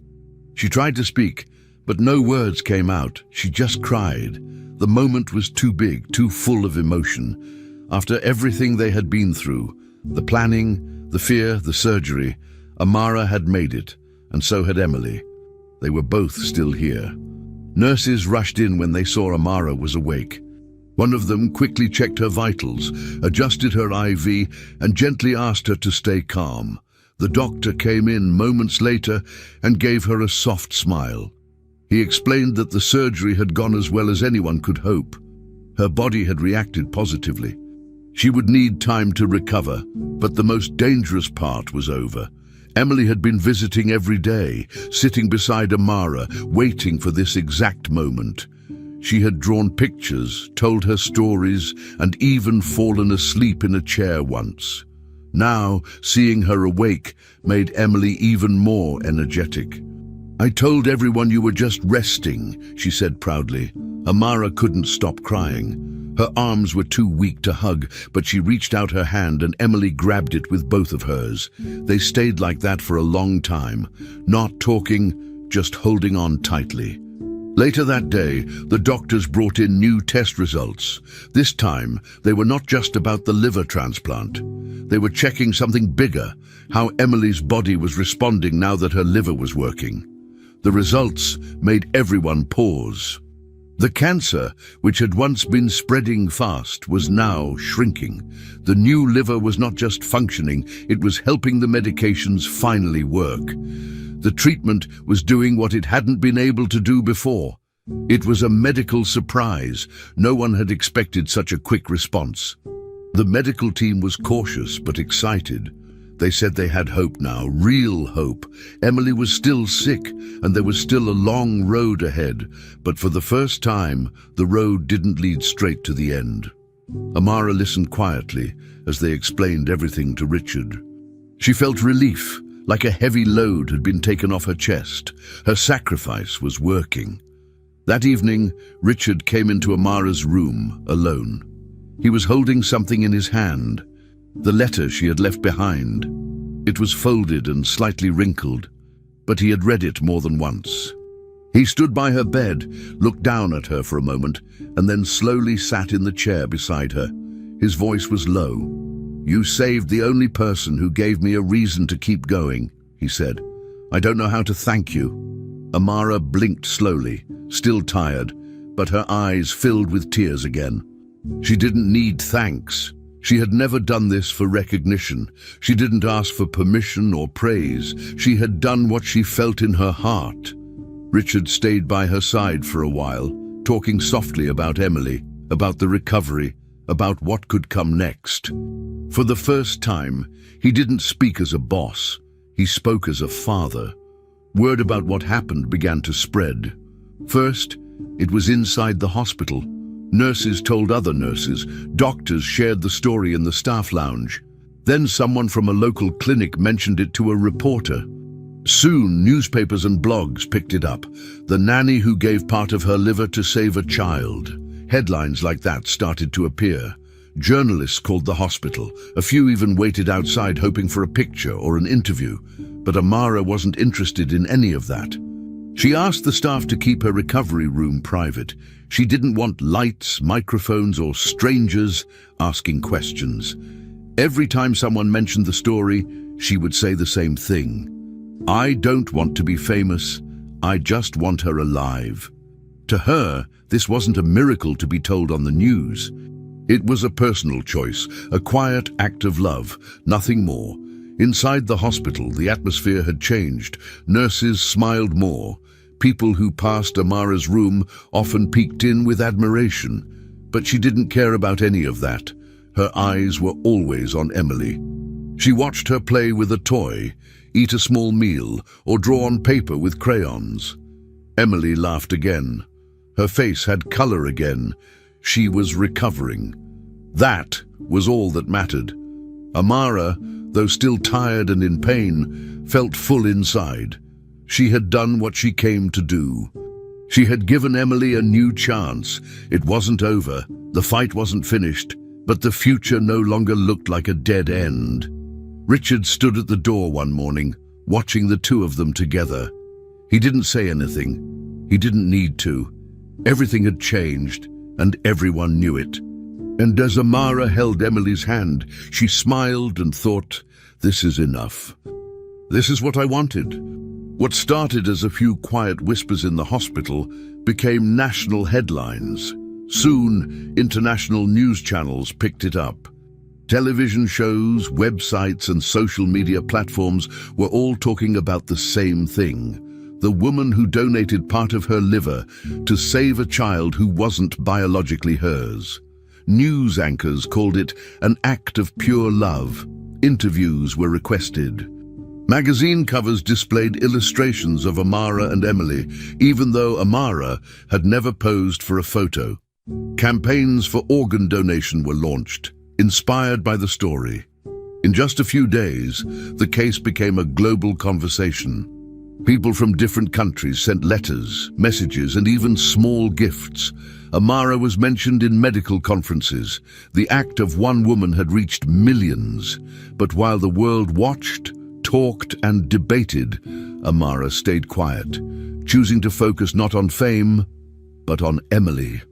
She tried to speak, but no words came out. She just cried. The moment was too big, too full of emotion. After everything they had been through, the planning, the fear, the surgery, Amara had made it, and so had Emily. They were both still here. Nurses rushed in when they saw Amara was awake. One of them quickly checked her vitals, adjusted her IV, and gently asked her to stay calm. The doctor came in moments later and gave her a soft smile. He explained that the surgery had gone as well as anyone could hope. Her body had reacted positively. She would need time to recover, but the most dangerous part was over. Emily had been visiting every day, sitting beside Amara, waiting for this exact moment. She had drawn pictures, told her stories, and even fallen asleep in a chair once. Now, seeing her awake made Emily even more energetic. "I told everyone you were just resting," she said proudly. Amara couldn't stop crying. Her arms were too weak to hug, but she reached out her hand and Emily grabbed it with both of hers. They stayed like that for a long time, not talking, just holding on tightly. Later that day, the doctors brought in new test results. This time, they were not just about the liver transplant. They were checking something bigger, how Emily's body was responding now that her liver was working. The results made everyone pause. The cancer, which had once been spreading fast, was now shrinking. The new liver was not just functioning, it was helping the medications finally work. The treatment was doing what it hadn't been able to do before. It was a medical surprise. No one had expected such a quick response. The medical team was cautious but excited. They said they had hope now, real hope. Emily was still sick, and there was still a long road ahead. But for the first time, the road didn't lead straight to the end. Amara listened quietly as they explained everything to Richard. She felt relief, like a heavy load had been taken off her chest. Her sacrifice was working. That evening, Richard came into Amara's room, alone. He was holding something in his hand. The letter she had left behind. It was folded and slightly wrinkled, but he had read it more than once. He stood by her bed, looked down at her for a moment, and then slowly sat in the chair beside her. His voice was low. "You saved the only person who gave me a reason to keep going," he said. "I don't know how to thank you." Amara blinked slowly, still tired, but her eyes filled with tears again. She didn't need thanks. She had never done this for recognition. She didn't ask for permission or praise. She had done what she felt in her heart. Richard stayed by her side for a while, talking softly about Emily, about the recovery, about what could come next. For the first time, he didn't speak as a boss. He spoke as a father. Word about what happened began to spread. First, it was inside the hospital. Nurses told other nurses. Doctors shared the story in the staff lounge. Then someone from a local clinic mentioned it to a reporter. Soon, newspapers and blogs picked it up. The nanny who gave part of her liver to save a child. Headlines like that started to appear. Journalists called the hospital. A few even waited outside hoping for a picture or an interview. But Amara wasn't interested in any of that. She asked the staff to keep her recovery room private. She didn't want lights, microphones, or strangers asking questions. Every time someone mentioned the story, she would say the same thing. "I don't want to be famous. I just want her alive." To her, this wasn't a miracle to be told on the news. It was a personal choice, a quiet act of love, nothing more. Inside the hospital, the atmosphere had changed. Nurses smiled more. People who passed Amara's room often peeked in with admiration. But she didn't care about any of that. Her eyes were always on Emily. She watched her play with a toy, eat a small meal, or draw on paper with crayons. Emily laughed again. Her face had color again. She was recovering. That was all that mattered. Amara, though still tired and in pain, felt full inside. She had done what she came to do. She had given Emily a new chance. It wasn't over, the fight wasn't finished, but the future no longer looked like a dead end. Richard stood at the door one morning, watching the two of them together. He didn't say anything. He didn't need to. Everything had changed, and everyone knew it. And as Amara held Emily's hand, she smiled and thought, "This is enough. This is what I wanted." What started as a few quiet whispers in the hospital became national headlines. Soon, international news channels picked it up. Television shows, websites, and social media platforms were all talking about the same thing. The woman who donated part of her liver to save a child who wasn't biologically hers. News anchors called it an act of pure love. Interviews were requested. Magazine covers displayed illustrations of Amara and Emily, even though Amara had never posed for a photo. Campaigns for organ donation were launched, inspired by the story. In just a few days, the case became a global conversation. People from different countries sent letters, messages, and even small gifts. Amara was mentioned in medical conferences. The act of one woman had reached millions. But while the world watched, talked, and debated, Amara stayed quiet, choosing to focus not on fame, but on Emily.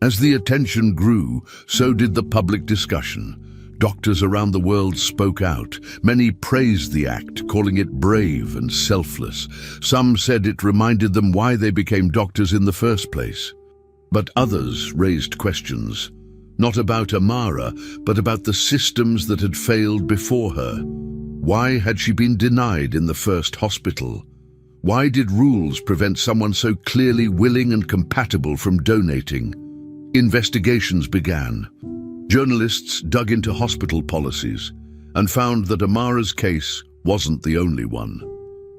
As the attention grew, so did the public discussion. Doctors around the world spoke out. Many praised the act, calling it brave and selfless. Some said it reminded them why they became doctors in the first place. But others raised questions, not about Amara, but about the systems that had failed before her. Why had she been denied in the first hospital? Why did rules prevent someone so clearly willing and compatible from donating? Investigations began. Journalists dug into hospital policies and found that Amara's case wasn't the only one.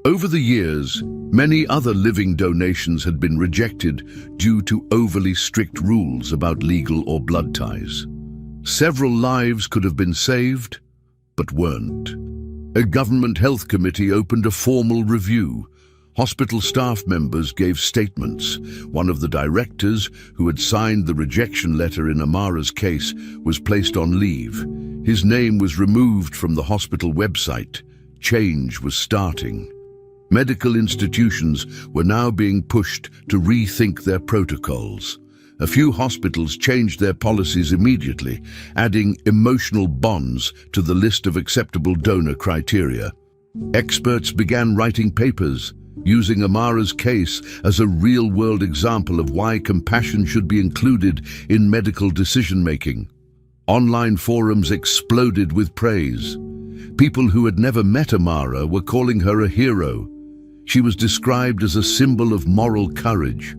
Over the years, many other living donations had been rejected due to overly strict rules about legal or blood ties. Several lives could have been saved, but weren't. A government health committee opened a formal review. Hospital staff members gave statements. One of the directors, who had signed the rejection letter in Amara's case, was placed on leave. His name was removed from the hospital website. Change was starting. Medical institutions were now being pushed to rethink their protocols. A few hospitals changed their policies immediately, adding emotional bonds to the list of acceptable donor criteria. Experts began writing papers, using Amara's case as a real-world example of why compassion should be included in medical decision-making. Online forums exploded with praise. People who had never met Amara were calling her a hero. She was described as a symbol of moral courage.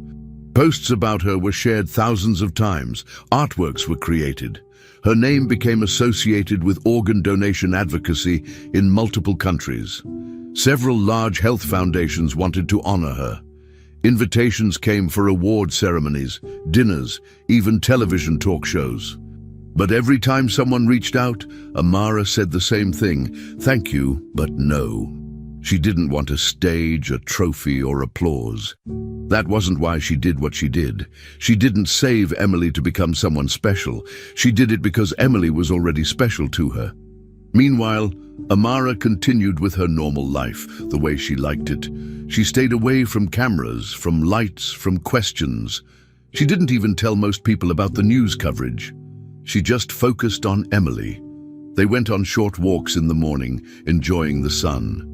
Posts about her were shared thousands of times. Artworks were created. Her name became associated with organ donation advocacy in multiple countries. Several large health foundations wanted to honor her. Invitations came for award ceremonies, dinners, even television talk shows. But every time someone reached out, Amara said the same thing: "Thank you, but no." She didn't want a stage, a trophy, or applause. That wasn't why she did what she did. She didn't save Emily to become someone special. She did it because Emily was already special to her. Meanwhile, Amara continued with her normal life, the way she liked it. She stayed away from cameras, from lights, from questions. She didn't even tell most people about the news coverage. She just focused on Emily. They went on short walks in the morning, enjoying the sun.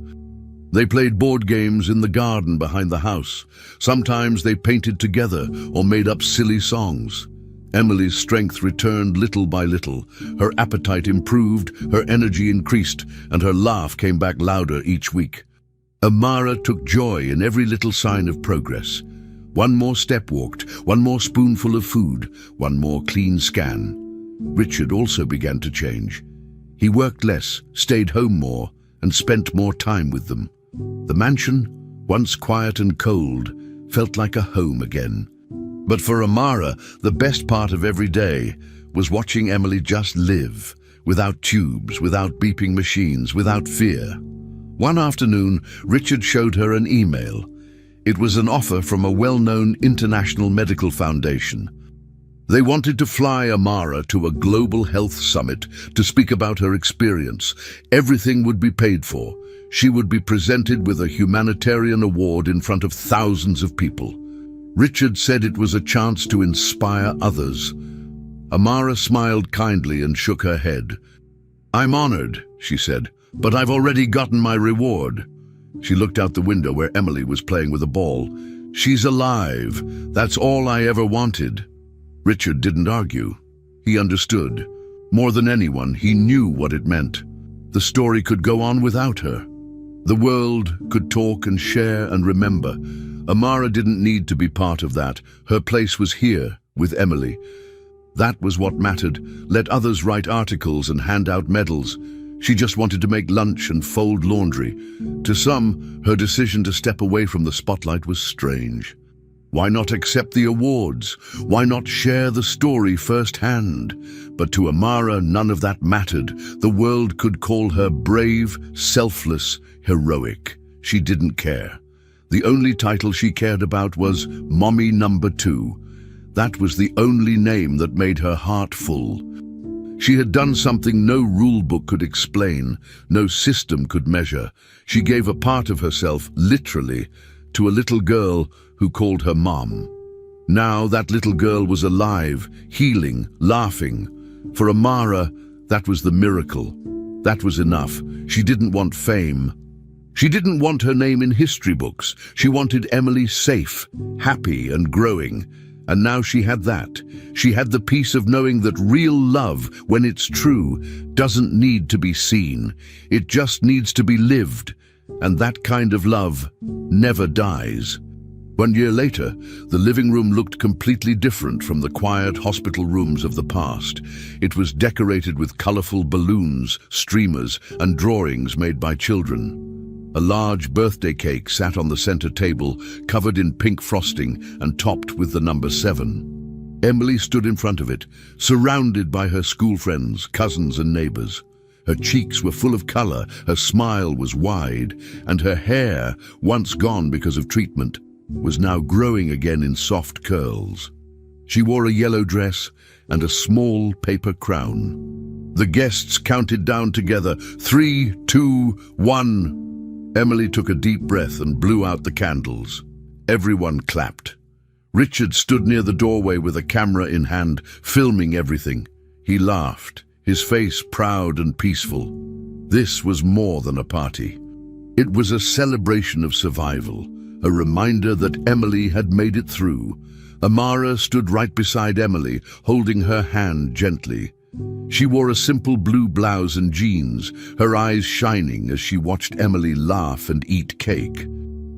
They played board games in the garden behind the house. Sometimes they painted together or made up silly songs. Emily's strength returned little by little. Her appetite improved, her energy increased, and her laugh came back louder each week. Amara took joy in every little sign of progress. One more step walked, one more spoonful of food, one more clean scan. Richard also began to change. He worked less, stayed home more, and spent more time with them. The mansion, once quiet and cold, felt like a home again. But for Amara, the best part of every day was watching Emily just live, without tubes, without beeping machines, without fear. One afternoon, Richard showed her an email. It was an offer from a well-known international medical foundation. They wanted to fly Amara to a global health summit to speak about her experience. Everything would be paid for. She would be presented with a humanitarian award in front of thousands of people. Richard said it was a chance to inspire others. Amara smiled kindly and shook her head. "I'm honored," she said, "but I've already gotten my reward." She looked out the window where Emily was playing with a ball. "She's alive. That's all I ever wanted." Richard didn't argue. He understood. More than anyone, he knew what it meant. The story could go on without her. The world could talk and share and remember. Amara didn't need to be part of that. Her place was here, with Emily. That was what mattered. Let others write articles and hand out medals. She just wanted to make lunch and fold laundry. To some, her decision to step away from the spotlight was strange. Why not accept the awards? Why not share the story firsthand? But to Amara, none of that mattered. The world could call her brave, selfless, heroic. She didn't care. The only title she cared about was Mommy Number 2. That was the only name that made her heart full. She had done something no rule book could explain, no system could measure. She gave a part of herself, literally, to a little girl who called her Mom. Now that little girl was alive, healing, laughing. For Amara, that was the miracle. That was enough. She didn't want fame. She didn't want her name in history books. She wanted Emily safe, happy and growing. And now she had that. She had the peace of knowing that real love, when it's true, doesn't need to be seen. It just needs to be lived. And that kind of love never dies. 1 year later, the living room looked completely different from the quiet hospital rooms of the past. It was decorated with colorful balloons, streamers, and drawings made by children. A large birthday cake sat on the center table, covered in pink frosting and topped with the number 7. Emily stood in front of it, surrounded by her school friends, cousins, and neighbors. Her cheeks were full of color, her smile was wide, and her hair, once gone because of treatment, was now growing again in soft curls. She wore a yellow dress and a small paper crown. The guests counted down together, 3, 2, 1. Emily took a deep breath and blew out the candles. Everyone clapped. Richard stood near the doorway with a camera in hand, filming everything. He laughed, his face proud and peaceful. This was more than a party. It was a celebration of survival, a reminder that Emily had made it through. Amara stood right beside Emily, holding her hand gently. She wore a simple blue blouse and jeans, her eyes shining as she watched Emily laugh and eat cake.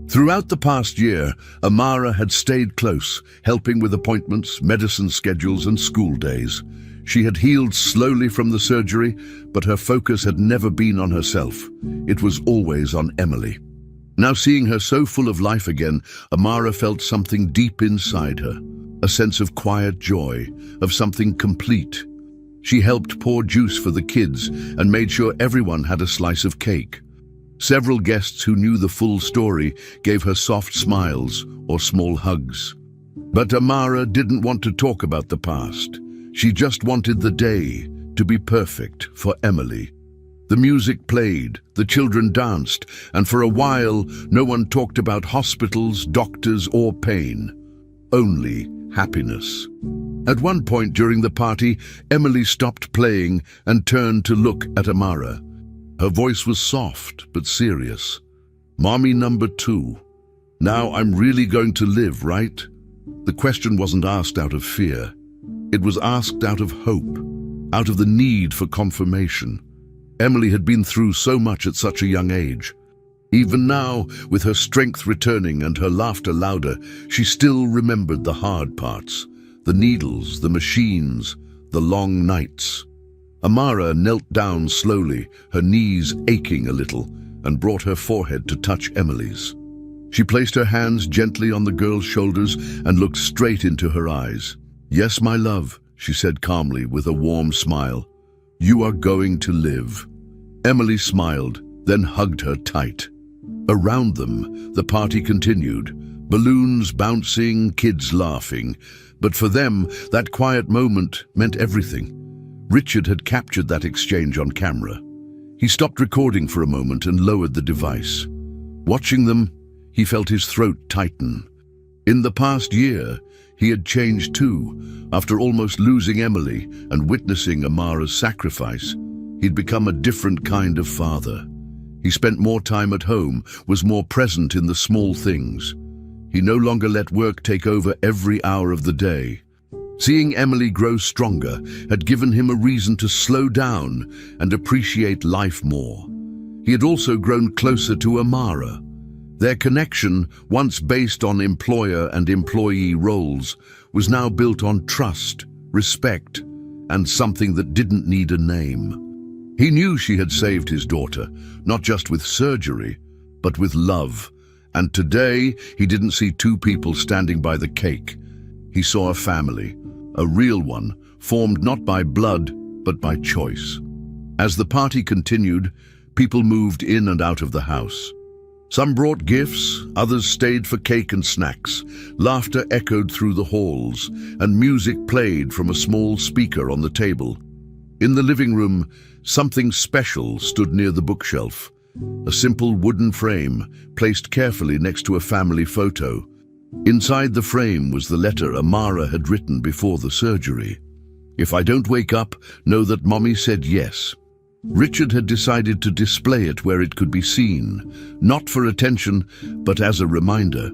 Throughout the past year, Amara had stayed close, helping with appointments, medicine schedules, and school days. She had healed slowly from the surgery, but her focus had never been on herself. It was always on Emily. Now seeing her so full of life again, Amara felt something deep inside her, a sense of quiet joy, of something complete. She helped pour juice for the kids and made sure everyone had a slice of cake. Several guests who knew the full story gave her soft smiles or small hugs. But Amara didn't want to talk about the past. She just wanted the day to be perfect for Emily. The music played, the children danced, and for a while, no one talked about hospitals, doctors, or pain. Only happiness. At one point during the party, Emily stopped playing and turned to look at Amara. Her voice was soft but serious. "Mommy number 2. Now I'm really going to live, right?" The question wasn't asked out of fear. It was asked out of hope, out of the need for confirmation. Emily had been through so much at such a young age. Even now, with her strength returning and her laughter louder, she still remembered the hard parts, the needles, the machines, the long nights. Amara knelt down slowly, her knees aching a little, and brought her forehead to touch Emily's. She placed her hands gently on the girl's shoulders and looked straight into her eyes. "Yes, my love," she said calmly with a warm smile. "You are going to live." Emily smiled, then hugged her tight. Around them, the party continued, balloons bouncing, kids laughing. But for them, that quiet moment meant everything. Richard had captured that exchange on camera. He stopped recording for a moment and lowered the device. Watching them, he felt his throat tighten. In the past year, he had changed too. After almost losing Emily and witnessing Amara's sacrifice, he'd become a different kind of father. He spent more time at home, was more present in the small things. He no longer let work take over every hour of the day. Seeing Emily grow stronger had given him a reason to slow down and appreciate life more. He had also grown closer to Amara. Their connection, once based on employer and employee roles, was now built on trust, respect, and something that didn't need a name. He knew she had saved his daughter, not just with surgery, but with love. And today, he didn't see two people standing by the cake. He saw a family, a real one, formed not by blood, but by choice. As the party continued, people moved in and out of the house. Some brought gifts, others stayed for cake and snacks. Laughter echoed through the halls, and music played from a small speaker on the table. In the living room, something special stood near the bookshelf. A simple wooden frame, placed carefully next to a family photo. Inside the frame was the letter Amara had written before the surgery. "If I don't wake up, know that Mommy said yes." Richard had decided to display it where it could be seen, not for attention, but as a reminder.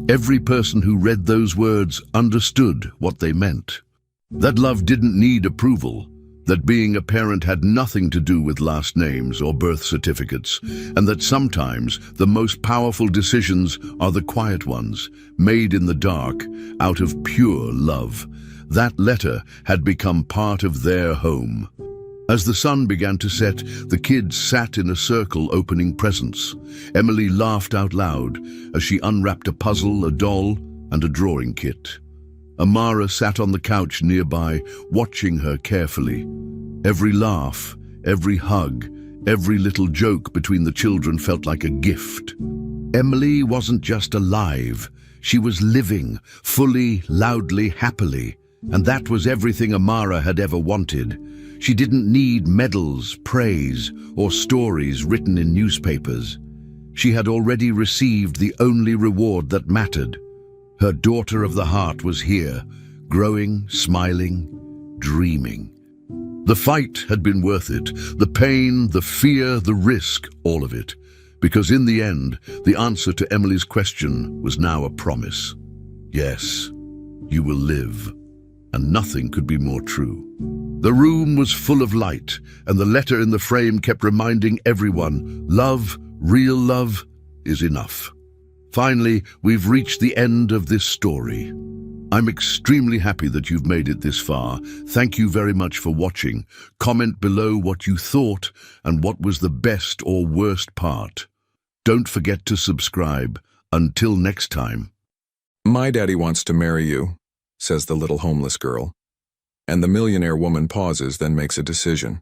Every person who read those words understood what they meant. That love didn't need approval, that being a parent had nothing to do with last names or birth certificates, and that sometimes the most powerful decisions are the quiet ones, made in the dark, out of pure love. That letter had become part of their home. As the sun began to set, the kids sat in a circle opening presents. Emily laughed out loud as she unwrapped a puzzle, a doll, and a drawing kit. Amara sat on the couch nearby, watching her carefully. Every laugh, every hug, every little joke between the children felt like a gift. Emily wasn't just alive, she was living, fully, loudly, happily. And that was everything Amara had ever wanted. She didn't need medals, praise, or stories written in newspapers. She had already received the only reward that mattered. Her daughter of the heart was here, growing, smiling, dreaming. The fight had been worth it, the pain, the fear, the risk, all of it. Because in the end, the answer to Emily's question was now a promise. Yes, you will live. And nothing could be more true. The room was full of light, and the letter in the frame kept reminding everyone, love, real love, is enough. Finally, we've reached the end of this story. I'm extremely happy that you've made it this far. Thank you very much for watching. Comment below what you thought and what was the best or worst part. Don't forget to subscribe. Until next time. "My daddy wants to marry you," says the little homeless girl. And the millionaire woman pauses, then makes a decision.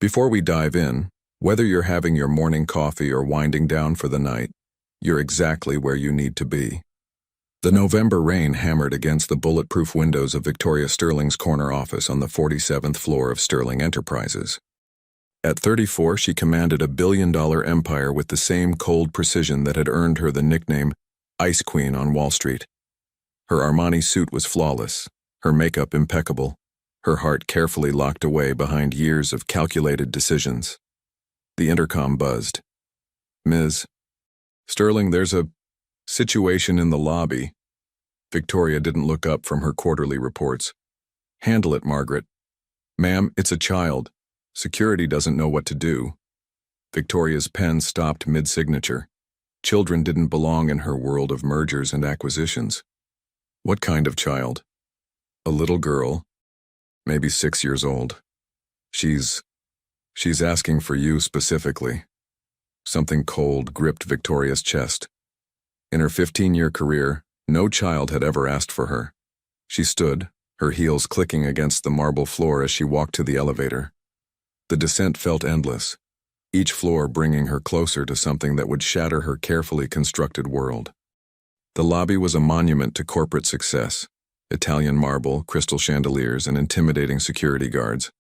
Before we dive in, whether you're having your morning coffee or winding down for the night, you're exactly where you need to be. The November rain hammered against the bulletproof windows of Victoria Sterling's corner office on the 47th floor of Sterling Enterprises. At 34, she commanded a billion-dollar empire with the same cold precision that had earned her the nickname Ice Queen on Wall Street. Her Armani suit was flawless, her makeup impeccable, her heart carefully locked away behind years of calculated decisions. The intercom buzzed. "Ms. Sterling, there's a situation in the lobby." Victoria didn't look up from her quarterly reports. "Handle it, Margaret." "Ma'am, it's a child. Security doesn't know what to do." Victoria's pen stopped mid-signature. Children didn't belong in her world of mergers and acquisitions. "What kind of child?" "A little girl, maybe 6 years old. She's asking for you specifically." Something cold gripped Victoria's chest. In her 15-year career, no child had ever asked for her. She stood, her heels clicking against the marble floor as she walked to the elevator. The descent felt endless, each floor bringing her closer to something that would shatter her carefully constructed world. The lobby was a monument to corporate success. Italian marble, crystal chandeliers, and intimidating security guards.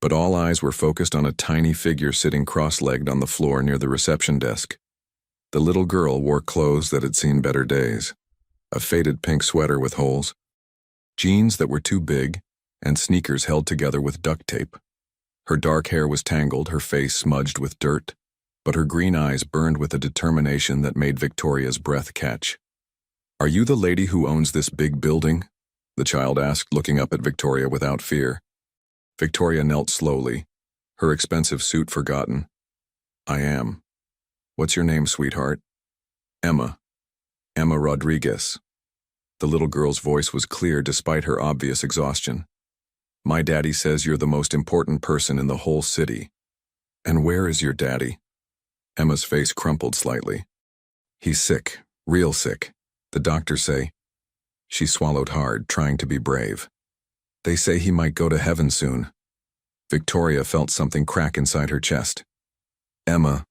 But all eyes were focused on a tiny figure sitting cross-legged on the floor near the reception desk. The little girl wore clothes that had seen better days. A faded pink sweater with holes, jeans that were too big, and sneakers held together with duct tape. Her dark hair was tangled, her face smudged with dirt, but her green eyes burned with a determination that made Victoria's breath catch. "Are you the lady who owns this big building?" the child asked, looking up at Victoria without fear. Victoria knelt slowly, her expensive suit forgotten. "I am. What's your name, sweetheart?" "Emma. Emma Rodriguez." The little girl's voice was clear despite her obvious exhaustion. "My daddy says you're the most important person in the whole city. And where is your daddy? Emma's face crumpled slightly. He's sick, real sick, the doctors say. She swallowed hard, trying to be brave. They say he might go to heaven soon. Victoria felt something crack inside her chest. Emma,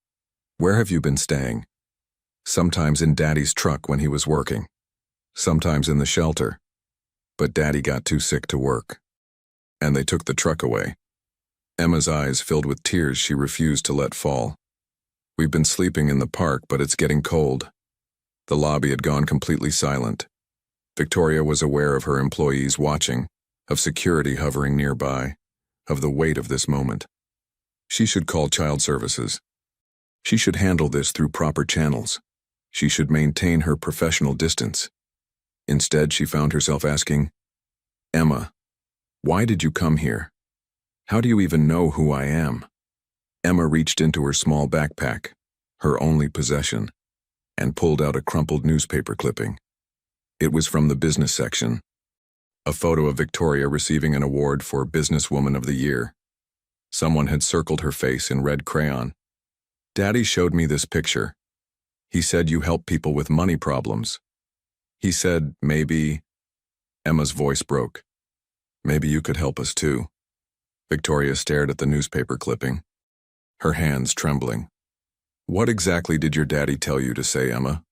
where have you been staying? Sometimes in Daddy's truck when he was working. Sometimes in the shelter. But Daddy got too sick to work. And they took the truck away. Emma's eyes filled with tears she refused to let fall. We've been sleeping in the park, but it's getting cold. The lobby had gone completely silent. Victoria was aware of her employees watching, of security hovering nearby, of the weight of this moment. She should call child services. She should handle this through proper channels. She should maintain her professional distance. Instead, she found herself asking, Emma, why did you come here? How do you even know who I am? Emma reached into her small backpack, her only possession, and pulled out a crumpled newspaper clipping. It was from the business section. A photo of Victoria receiving an award for Businesswoman of the Year. Someone had circled her face in red crayon. Daddy showed me this picture. He said you help people with money problems. He said, maybe... Emma's voice broke. Maybe you could help us too. Victoria stared at the newspaper clipping, her hands trembling. What exactly did your daddy tell you to say, Emma?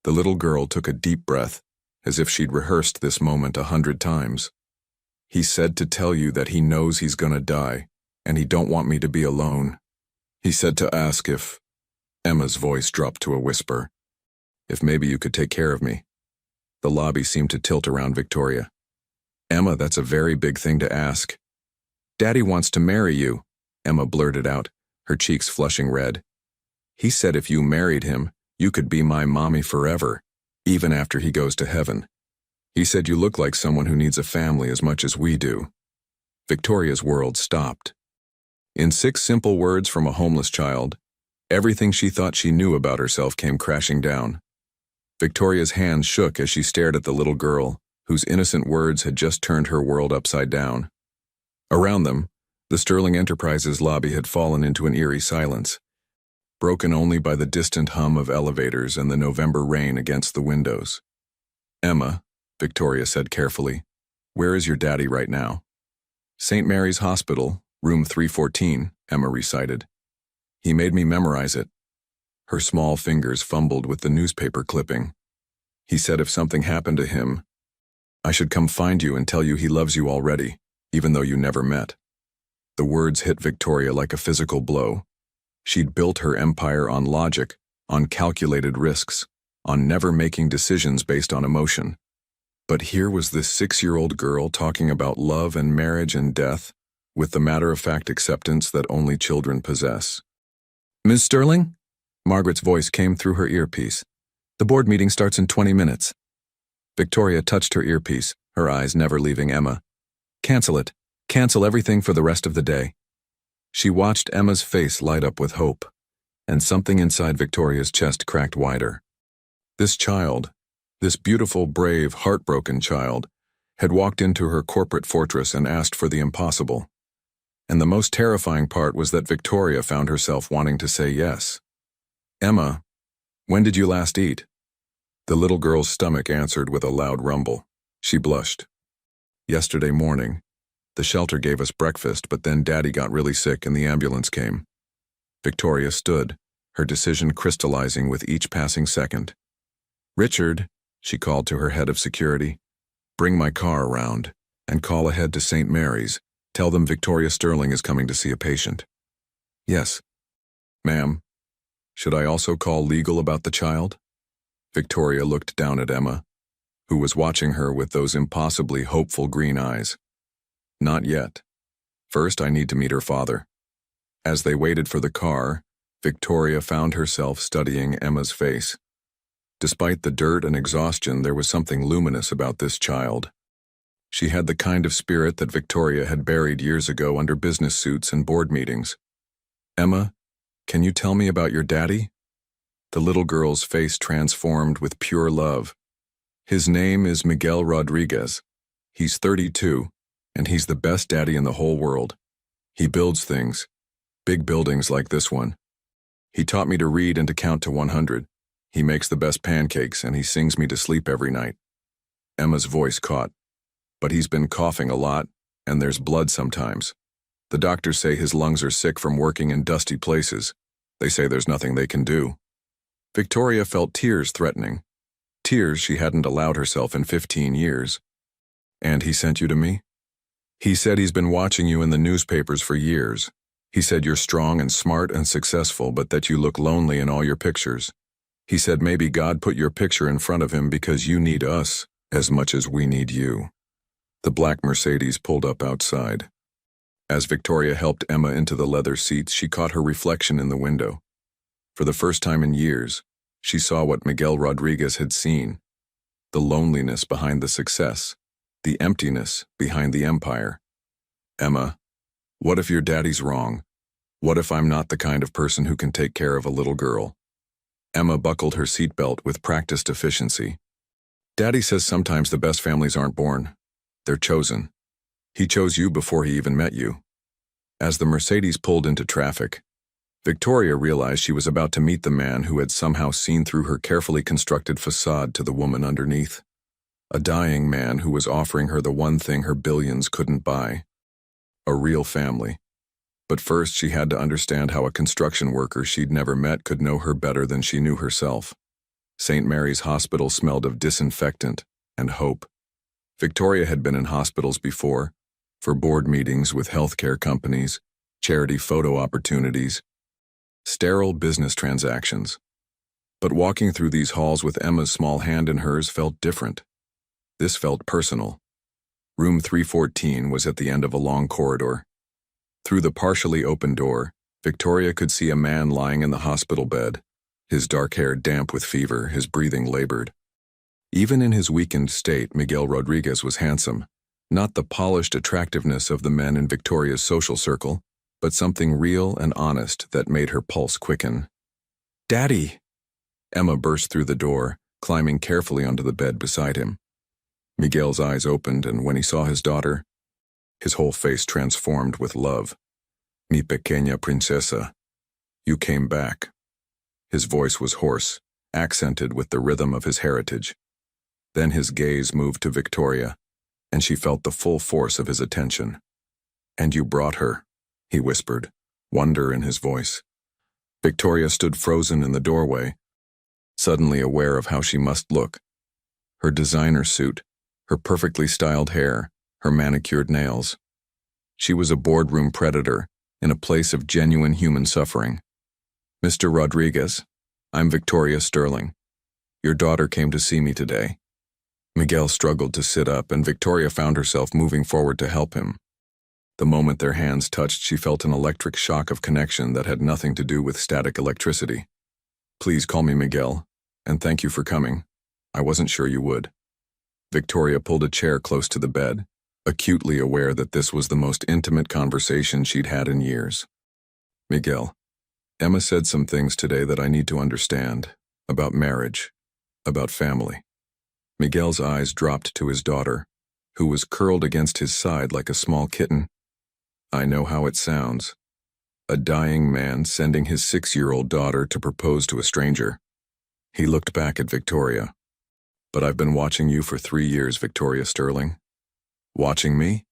The little girl took a deep breath, as if she'd rehearsed this moment 100 times. He said to tell you that he knows he's gonna die, and he don't want me to be alone. He said to ask if... Emma's voice dropped to a whisper. If maybe you could take care of me. The lobby seemed to tilt around Victoria. Emma, that's a very big thing to ask. Daddy wants to marry you, Emma blurted out, her cheeks flushing red. He said if you married him, you could be my mommy forever, even after he goes to heaven. He said you look like someone who needs a family as much as we do. Victoria's world stopped. In 6 simple words from a homeless child, everything she thought she knew about herself came crashing down. Victoria's hands shook as she stared at the little girl, whose innocent words had just turned her world upside down. Around them, the Sterling Enterprises lobby had fallen into an eerie silence, broken only by the distant hum of elevators and the November rain against the windows. Emma, Victoria said carefully, where is your daddy right now? St. Mary's Hospital, room 314, Emma recited. He made me memorize it. Her small fingers fumbled with the newspaper clipping. He said if something happened to him, I should come find you and tell you he loves you already, even though you never met. The words hit Victoria like a physical blow. She'd built her empire on logic, on calculated risks, on never making decisions based on emotion. But here was this 6-year-old girl talking about love and marriage and death, with the matter-of-fact acceptance that only children possess. Ms. Sterling? Margaret's voice came through her earpiece. The board meeting starts in 20 minutes. Victoria touched her earpiece, her eyes never leaving Emma. Cancel it. Cancel everything for the rest of the day. She watched Emma's face light up with hope, and something inside Victoria's chest cracked wider. This child, this beautiful, brave, heartbroken child, had walked into her corporate fortress and asked for the impossible. And the most terrifying part was that Victoria found herself wanting to say yes. Emma, when did you last eat? The little girl's stomach answered with a loud rumble. She blushed. Yesterday morning. The shelter gave us breakfast, but then Daddy got really sick and the ambulance came. Victoria stood, her decision crystallizing with each passing second. Richard, she called to her head of security, bring my car around and call ahead to St. Mary's. Tell them Victoria Sterling is coming to see a patient. Yes. Ma'am, should I also call legal about the child? Victoria looked down at Emma, who was watching her with those impossibly hopeful green eyes. Not yet. First, I need to meet her father. As they waited for the car, Victoria found herself studying Emma's face. Despite the dirt and exhaustion, there was something luminous about this child. She had the kind of spirit that Victoria had buried years ago under business suits and board meetings. Emma, can you tell me about your daddy? The little girl's face transformed with pure love. His name is Miguel Rodriguez. He's 32. And he's the best daddy in the whole world. He builds things. Big buildings like this one. He taught me to read and to count to 100. He makes the best pancakes and he sings me to sleep every night. Emma's voice caught. But he's been coughing a lot, and there's blood sometimes. The doctors say his lungs are sick from working in dusty places. They say there's nothing they can do. Victoria felt tears threatening. Tears she hadn't allowed herself in 15 years. And he sent you to me? He said he's been watching you in the newspapers for years. He said you're strong and smart and successful, but that you look lonely in all your pictures. He said maybe God put your picture in front of him because you need us as much as we need you. The black Mercedes pulled up outside. As Victoria helped Emma into the leather seats, she caught her reflection in the window. For the first time in years, she saw what Miguel Rodriguez had seen: the loneliness behind the success, the emptiness behind the empire. Emma, what if your daddy's wrong? What if I'm not the kind of person who can take care of a little girl? Emma buckled her seatbelt with practiced efficiency. Daddy says sometimes the best families aren't born. They're chosen. He chose you before he even met you. As the Mercedes pulled into traffic, Victoria realized she was about to meet the man who had somehow seen through her carefully constructed facade to the woman underneath. A dying man who was offering her the one thing her billions couldn't buy: a real family. But first she had to understand how a construction worker she'd never met could know her better than she knew herself. St. Mary's Hospital smelled of disinfectant and hope. Victoria had been in hospitals before, for board meetings with healthcare companies, charity photo opportunities, sterile business transactions. But walking through these halls with Emma's small hand in hers felt different. This felt personal. Room 314 was at the end of a long corridor. Through the partially open door, Victoria could see a man lying in the hospital bed, his dark hair damp with fever, his breathing labored. Even in his weakened state, Miguel Rodriguez was handsome, not the polished attractiveness of the men in Victoria's social circle, but something real and honest that made her pulse quicken. "Daddy!" Emma burst through the door, climbing carefully onto the bed beside him. Miguel's eyes opened, and when he saw his daughter, his whole face transformed with love. "Mi pequeña princesa, you came back." His voice was hoarse, accented with the rhythm of his heritage. Then his gaze moved to Victoria, and she felt the full force of his attention. "And you brought her," he whispered, wonder in his voice. Victoria stood frozen in the doorway, suddenly aware of how she must look. Her designer suit, her perfectly styled hair, her manicured nails. She was a boardroom predator in a place of genuine human suffering. "Mr. Rodriguez, I'm Victoria Sterling. Your daughter came to see me today." Miguel struggled to sit up, and Victoria found herself moving forward to help him. The moment their hands touched, she felt an electric shock of connection that had nothing to do with static electricity. "Please call me Miguel, and thank you for coming. I wasn't sure you would." Victoria pulled a chair close to the bed, acutely aware that this was the most intimate conversation she'd had in years. "Miguel, Emma said some things today that I need to understand, about marriage, about family." Miguel's eyes dropped to his daughter, who was curled against his side like a small kitten. "I know how it sounds. A dying man sending his 6-year-old daughter to propose to a stranger." He looked back at Victoria. "But I've been watching you for 3 years, Victoria Sterling." "Watching me?"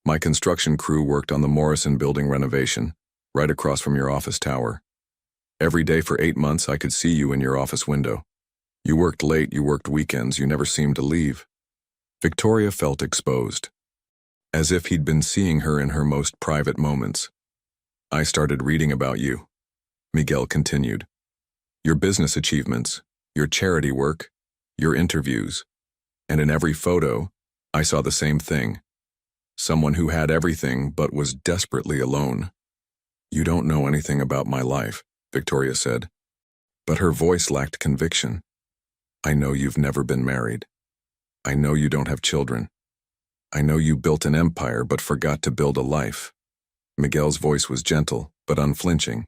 "My construction crew worked on the Morrison building renovation, right across from your office tower. Every day for 8 months I could see you in your office window. You worked late, you worked weekends, you never seemed to leave." Victoria felt exposed, as if he'd been seeing her in her most private moments. "I started reading about you," Miguel continued. "Your business achievements, your charity work, your interviews. And in every photo, I saw the same thing. Someone who had everything but was desperately alone." "You don't know anything about my life," Victoria said. But her voice lacked conviction. "I know you've never been married. I know you don't have children. I know you built an empire but forgot to build a life." Miguel's voice was gentle but unflinching.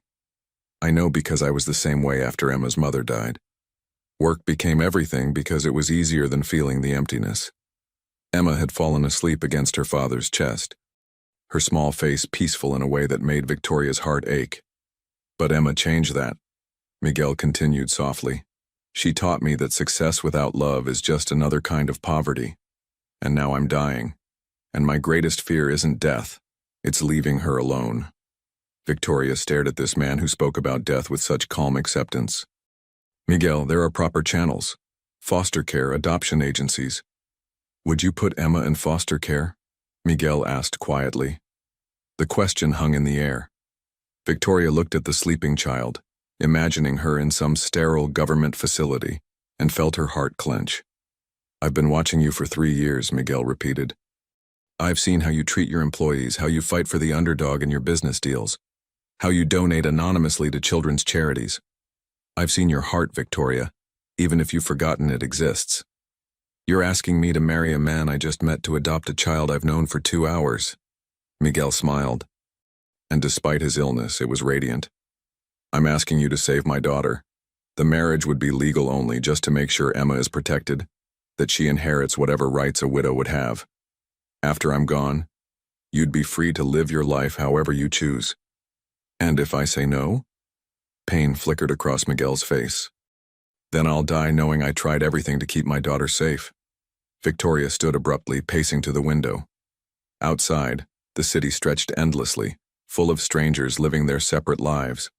"I know because I was the same way after Emma's mother died. Work became everything because it was easier than feeling the emptiness." Emma had fallen asleep against her father's chest. her small face peaceful in a way that made Victoria's heart ache. But Emma changed that, Miguel continued softly. She taught me that success without love is just another kind of poverty. And now I'm dying. And my greatest fear isn't death, it's leaving her alone. Victoria stared at this man who spoke about death with such calm acceptance. Miguel, there are proper channels. Foster care, adoption agencies. Would you put Emma in foster care? Miguel asked quietly. The question hung in the air. Victoria looked at the sleeping child, imagining her in some sterile government facility, and felt her heart clench. I've been watching you for 3 years, Miguel repeated. I've seen how you treat your employees, how you fight for the underdog in your business deals, how you donate anonymously to children's charities. I've seen your heart, Victoria, even if you've forgotten it exists. You're asking me to marry a man I just met to adopt a child I've known for 2 hours. Miguel smiled. And despite his illness, it was radiant. I'm asking you to save my daughter. The marriage would be legal only just to make sure Emma is protected, that she inherits whatever rights a widow would have. After I'm gone, you'd be free to live your life however you choose. And if I say no? Pain flickered across Miguel's face. Then I'll die knowing I tried everything to keep my daughter safe. Victoria stood abruptly, pacing to the window. Outside, the city stretched endlessly, full of strangers living their separate lives.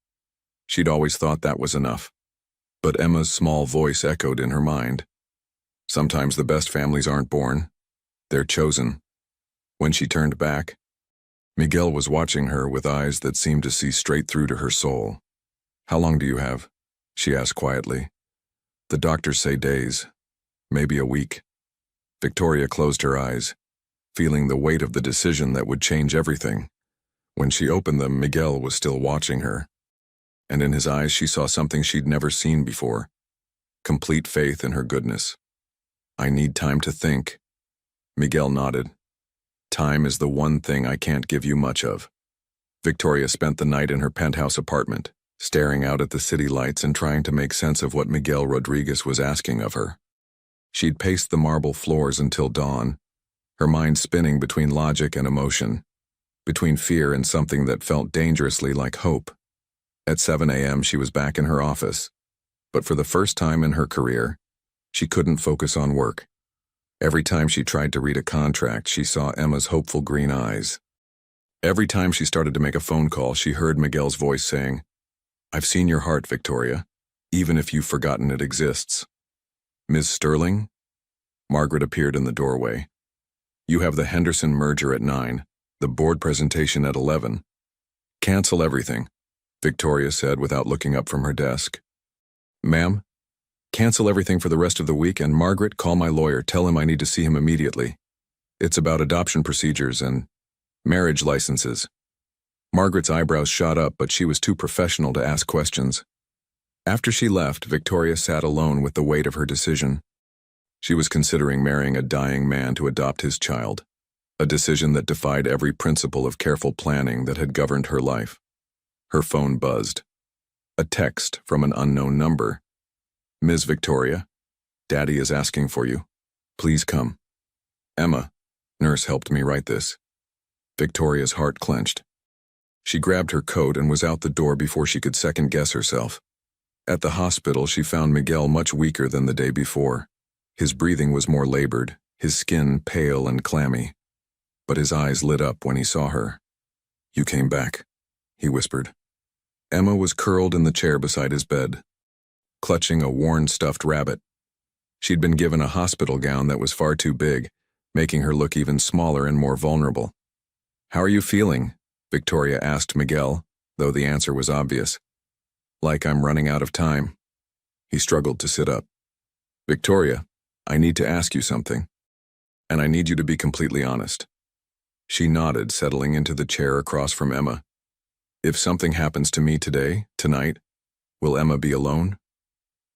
She'd always thought that was enough. But Emma's small voice echoed in her mind. Sometimes the best families aren't born, they're chosen. When she turned back, Miguel was watching her with eyes that seemed to see straight through to her soul. How long do you have? She asked quietly. The doctors say days, maybe a week. Victoria closed her eyes, feeling the weight of the decision that would change everything. When she opened them, Miguel was still watching her. And in his eyes she saw something she'd never seen before. Complete faith in her goodness. I need time to think. Miguel nodded. Time is the one thing I can't give you much of. Victoria spent the night in her penthouse apartment, staring out at the city lights and trying to make sense of what Miguel Rodriguez was asking of her. She'd paced the marble floors until dawn, her mind spinning between logic and emotion, between fear and something that felt dangerously like hope. At 7 a.m. she was back in her office, but for the first time in her career, she couldn't focus on work. Every time she tried to read a contract, she saw Emma's hopeful green eyes. Every time she started to make a phone call, she heard Miguel's voice saying, I've seen your heart, Victoria, even if you've forgotten it exists. Ms. Sterling? Margaret appeared in the doorway. You have the Henderson merger at 9, the board presentation at 11. Cancel everything, Victoria said without looking up from her desk. Ma'am? Cancel everything for the rest of the week, and Margaret, call my lawyer, tell him I need to see him immediately. It's about adoption procedures and marriage licenses. Margaret's eyebrows shot up, but she was too professional to ask questions. After she left, Victoria sat alone with the weight of her decision. She was considering marrying a dying man to adopt his child, a decision that defied every principle of careful planning that had governed her life. Her phone buzzed. A text from an unknown number. Ms. Victoria, Daddy is asking for you. Please come. Emma, nurse helped me write this. Victoria's heart clenched. She grabbed her coat and was out the door before she could second-guess herself. At the hospital, she found Miguel much weaker than the day before. His breathing was more labored, his skin pale and clammy. But his eyes lit up when he saw her. You came back, he whispered. Emma was curled in the chair beside his bed, clutching a worn stuffed rabbit. She'd been given a hospital gown that was far too big, making her look even smaller and more vulnerable. How are you feeling? Victoria asked Miguel, though the answer was obvious. Like I'm running out of time. He struggled to sit up. Victoria, I need to ask you something. And I need you to be completely honest. She nodded, settling into the chair across from Emma. If something happens to me today, tonight, will Emma be alone?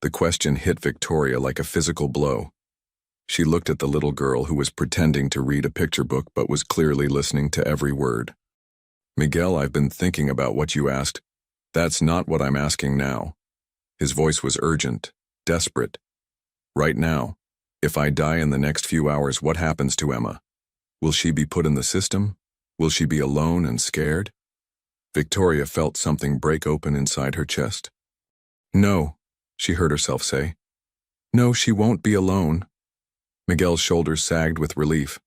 The question hit Victoria like a physical blow. She looked at the little girl who was pretending to read a picture book but was clearly listening to every word. Miguel, I've been thinking about what you asked. That's not what I'm asking now. His voice was urgent, desperate. Right now, if I die in the next few hours, what happens to Emma? Will she be put in the system? Will she be alone and scared? Victoria felt something break open inside her chest. No, she heard herself say. No, she won't be alone. Miguel's shoulders sagged with relief.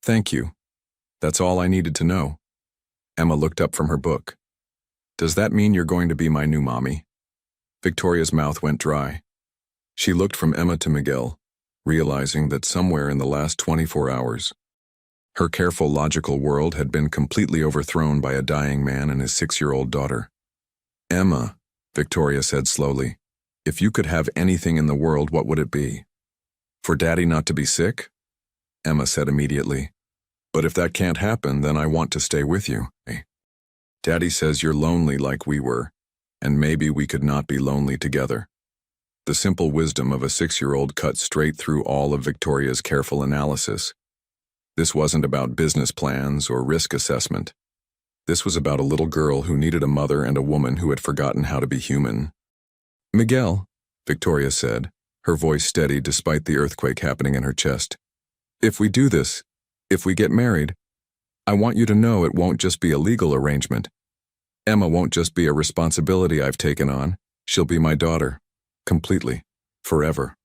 Thank you. That's all I needed to know. Emma looked up from her book. Does that mean you're going to be my new mommy? Victoria's mouth went dry. She looked from Emma to Miguel, realizing that somewhere in the last 24 hours, her careful, logical world had been completely overthrown by a dying man and his 6-year-old daughter. Emma, Victoria said slowly, if you could have anything in the world, what would it be? For Daddy not to be sick? Emma said immediately. But if that can't happen, then I want to stay with you. Daddy says you're lonely like we were, and maybe we could not be lonely together. The simple wisdom of a 6-year-old cut straight through all of Victoria's careful analysis. This wasn't about business plans or risk assessment. This was about a little girl who needed a mother and a woman who had forgotten how to be human. Miguel, Victoria said, her voice steady despite the earthquake happening in her chest. If we do this, if we get married, I want you to know it won't just be a legal arrangement. Emma won't just be a responsibility I've taken on. She'll be my daughter. Completely. Forever.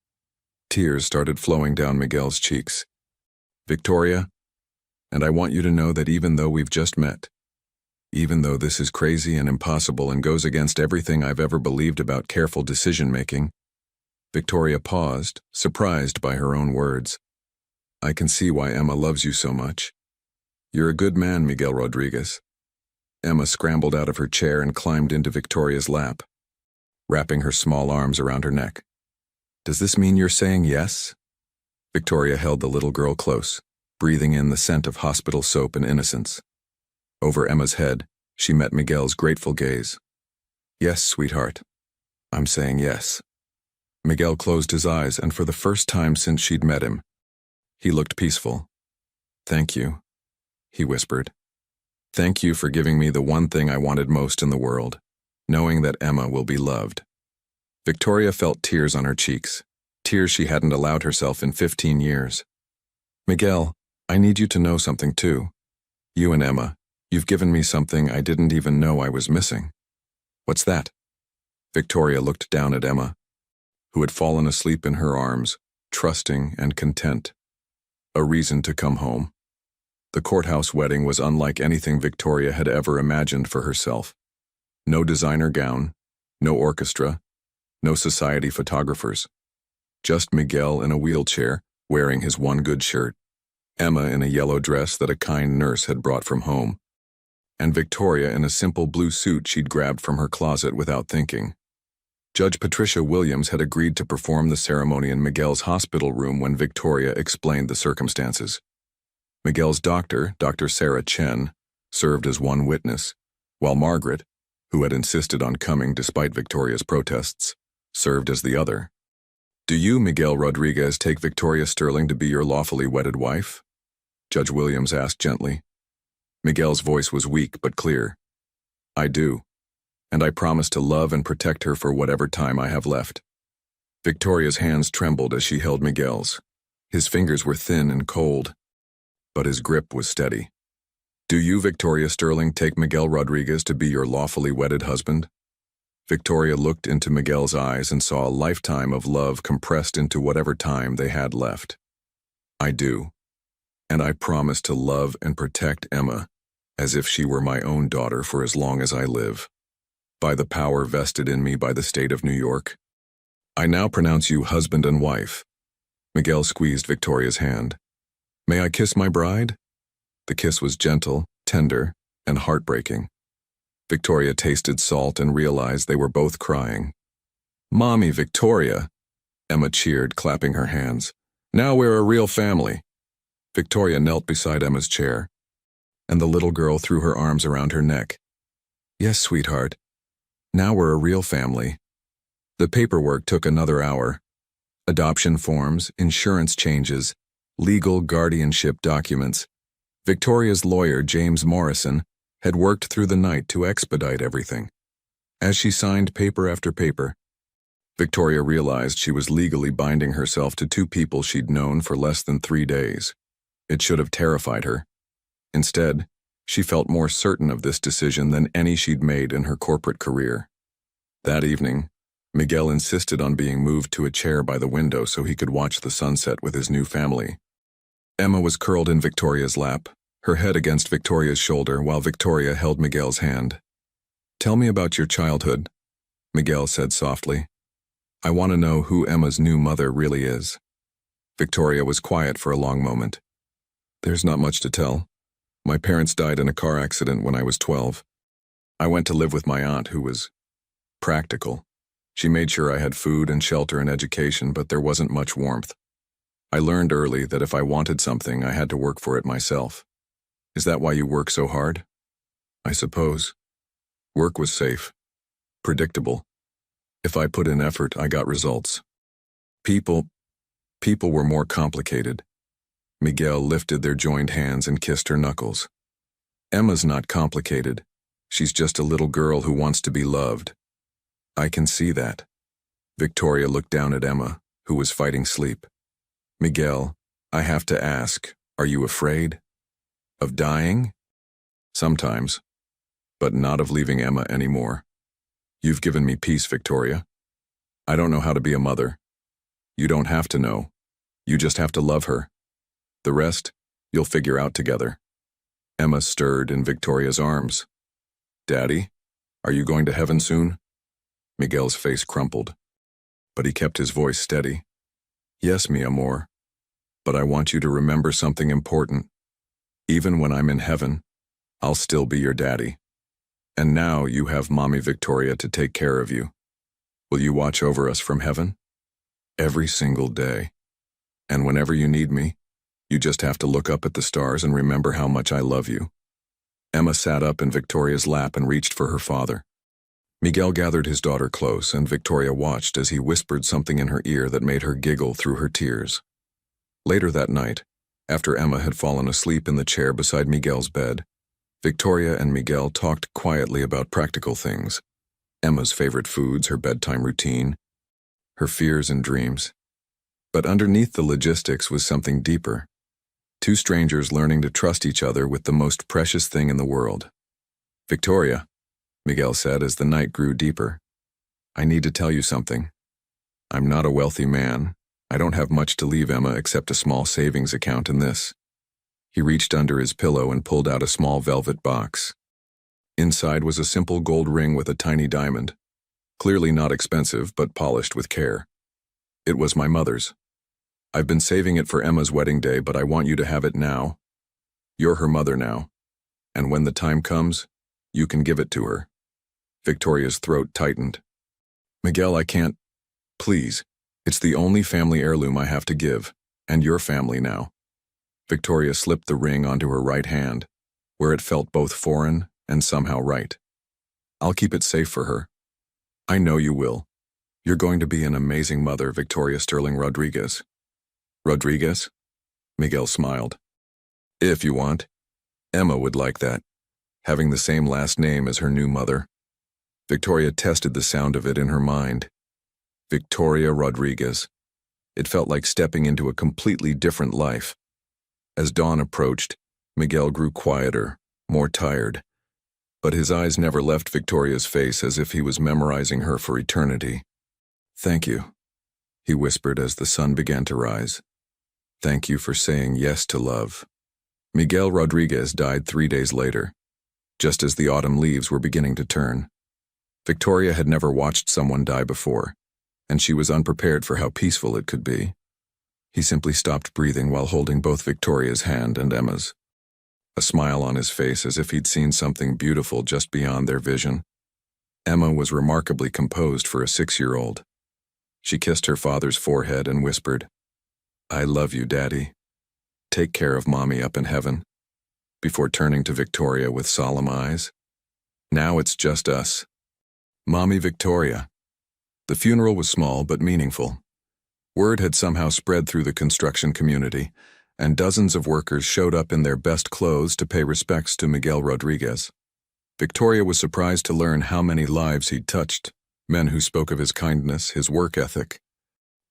Tears started flowing down Miguel's cheeks. Victoria, and I want you to know that even though we've just met, even though this is crazy and impossible and goes against everything I've ever believed about careful decision-making, Victoria paused, surprised by her own words. I can see why Emma loves you so much. You're a good man, Miguel Rodriguez. Emma scrambled out of her chair and climbed into Victoria's lap, wrapping her small arms around her neck. Does this mean you're saying yes? Victoria held the little girl close, breathing in the scent of hospital soap and innocence. Over Emma's head, she met Miguel's grateful gaze. Yes, sweetheart. I'm saying yes. Miguel closed his eyes, and for the first time since she'd met him, he looked peaceful. Thank you, he whispered. Thank you for giving me the one thing I wanted most in the world, knowing that Emma will be loved. Victoria felt tears on her cheeks, tears she hadn't allowed herself in 15 years. Miguel, I need you to know something too. You and Emma, you've given me something I didn't even know I was missing. What's that? Victoria looked down at Emma, who had fallen asleep in her arms, trusting and content. A reason to come home. The courthouse wedding was unlike anything Victoria had ever imagined for herself. No designer gown, no orchestra, no society photographers. Just Miguel in a wheelchair, wearing his one good shirt. Emma in a yellow dress that a kind nurse had brought from home. And Victoria in a simple blue suit she'd grabbed from her closet without thinking. Judge Patricia Williams had agreed to perform the ceremony in Miguel's hospital room when Victoria explained the circumstances. Miguel's doctor, Dr. Sarah Chen, served as one witness, while Margaret, who had insisted on coming despite Victoria's protests, served as the other. Do you, Miguel Rodriguez, take Victoria Sterling to be your lawfully wedded wife? Judge Williams asked gently. Miguel's voice was weak but clear. I do, and I promise to love and protect her for whatever time I have left. Victoria's hands trembled as she held Miguel's. His fingers were thin and cold, but his grip was steady. Do you, Victoria Sterling, take Miguel Rodriguez to be your lawfully wedded husband? Victoria looked into Miguel's eyes and saw a lifetime of love compressed into whatever time they had left. I do, and I promise to love and protect Emma as if she were my own daughter for as long as I live. By the power vested in me by the state of New York, I now pronounce you husband and wife. Miguel squeezed Victoria's hand. May I kiss my bride? The kiss was gentle, tender, and heartbreaking. Victoria tasted salt and realized they were both crying. Mommy, Victoria! Emma cheered, clapping her hands. Now we're a real family. Victoria knelt beside Emma's chair, and the little girl threw her arms around her neck. Yes, sweetheart. Now we're a real family. The paperwork took another hour. Adoption forms, insurance changes, legal guardianship documents. Victoria's lawyer, James Morrison, had worked through the night to expedite everything. As she signed paper after paper, Victoria realized she was legally binding herself to two people she'd known for less than 3 days. It should have terrified her. Instead, She felt more certain of this decision than any she'd made in her corporate career. That evening, Miguel insisted on being moved to a chair by the window so he could watch the sunset with his new family. Emma was curled in Victoria's lap, her head against Victoria's shoulder while Victoria held Miguel's hand. "Tell me about your childhood," Miguel said softly. "I want to know who Emma's new mother really is." Victoria was quiet for a long moment. "There's not much to tell. My parents died in a car accident when I was 12. I went to live with my aunt, who was practical. She made sure I had food and shelter and education, but there wasn't much warmth. I learned early that if I wanted something, I had to work for it myself. Is that why you work so hard?" "I suppose. Work was safe, predictable. If I put in effort, I got results. People were more complicated." Miguel lifted their joined hands and kissed her knuckles. "Emma's not complicated. She's just a little girl who wants to be loved." "I can see that." Victoria looked down at Emma, who was fighting sleep. "Miguel, I have to ask, are you afraid? Of dying?" "Sometimes, but not of leaving Emma anymore. You've given me peace, Victoria. I don't know how to be a mother. You don't have to know. You just have to love her. The rest, you'll figure out together." Emma stirred in Victoria's arms. "Daddy, are you going to heaven soon?" Miguel's face crumpled, but he kept his voice steady. "Yes, mi amor. But I want you to remember something important. Even when I'm in heaven, I'll still be your daddy. And now you have Mommy Victoria to take care of you. Will you watch over us from heaven? Every single day. And whenever you need me, you just have to look up at the stars and remember how much I love you." Emma sat up in Victoria's lap and reached for her father. Miguel gathered his daughter close, and Victoria watched as he whispered something in her ear that made her giggle through her tears. Later that night, after Emma had fallen asleep in the chair beside Miguel's bed, Victoria and Miguel talked quietly about practical things: Emma's favorite foods, her bedtime routine, her fears and dreams. But underneath the logistics was something deeper. Two strangers learning to trust each other with the most precious thing in the world. "Victoria," Miguel said as the night grew deeper, "I need to tell you something. I'm not a wealthy man. I don't have much to leave Emma except a small savings account in this." He reached under his pillow and pulled out a small velvet box. Inside was a simple gold ring with a tiny diamond, clearly not expensive but polished with care. "It was my mother's. I've been saving it for Emma's wedding day, but I want you to have it now. You're her mother now, and when the time comes, you can give it to her." Victoria's throat tightened. "Miguel, I can't. Please. It's the only family heirloom I have to give, and your family now." Victoria slipped the ring onto her right hand, where it felt both foreign and somehow right. "I'll keep it safe for her." "I know you will. You're going to be an amazing mother, Victoria Sterling Rodriguez." "Rodriguez?" Miguel smiled. "If you want. Emma would like that, having the same last name as her new mother." Victoria tested the sound of it in her mind. Victoria Rodriguez. It felt like stepping into a completely different life. As dawn approached, Miguel grew quieter, more tired. But his eyes never left Victoria's face, as if he was memorizing her for eternity. "Thank you," he whispered as the sun began to rise. "Thank you for saying yes to love." Miguel Rodriguez died 3 days later, just as the autumn leaves were beginning to turn. Victoria had never watched someone die before, and she was unprepared for how peaceful it could be. He simply stopped breathing while holding both Victoria's hand and Emma's, a smile on his face as if he'd seen something beautiful just beyond their vision. Emma was remarkably composed for a 6-year-old. She kissed her father's forehead and whispered, "I love you, Daddy. Take care of Mommy up in heaven," before turning to Victoria with solemn eyes. "Now it's just us. Mommy Victoria." The funeral was small but meaningful. Word had somehow spread through the construction community, and dozens of workers showed up in their best clothes to pay respects to Miguel Rodriguez. Victoria was surprised to learn how many lives he'd touched, men who spoke of his kindness, his work ethic,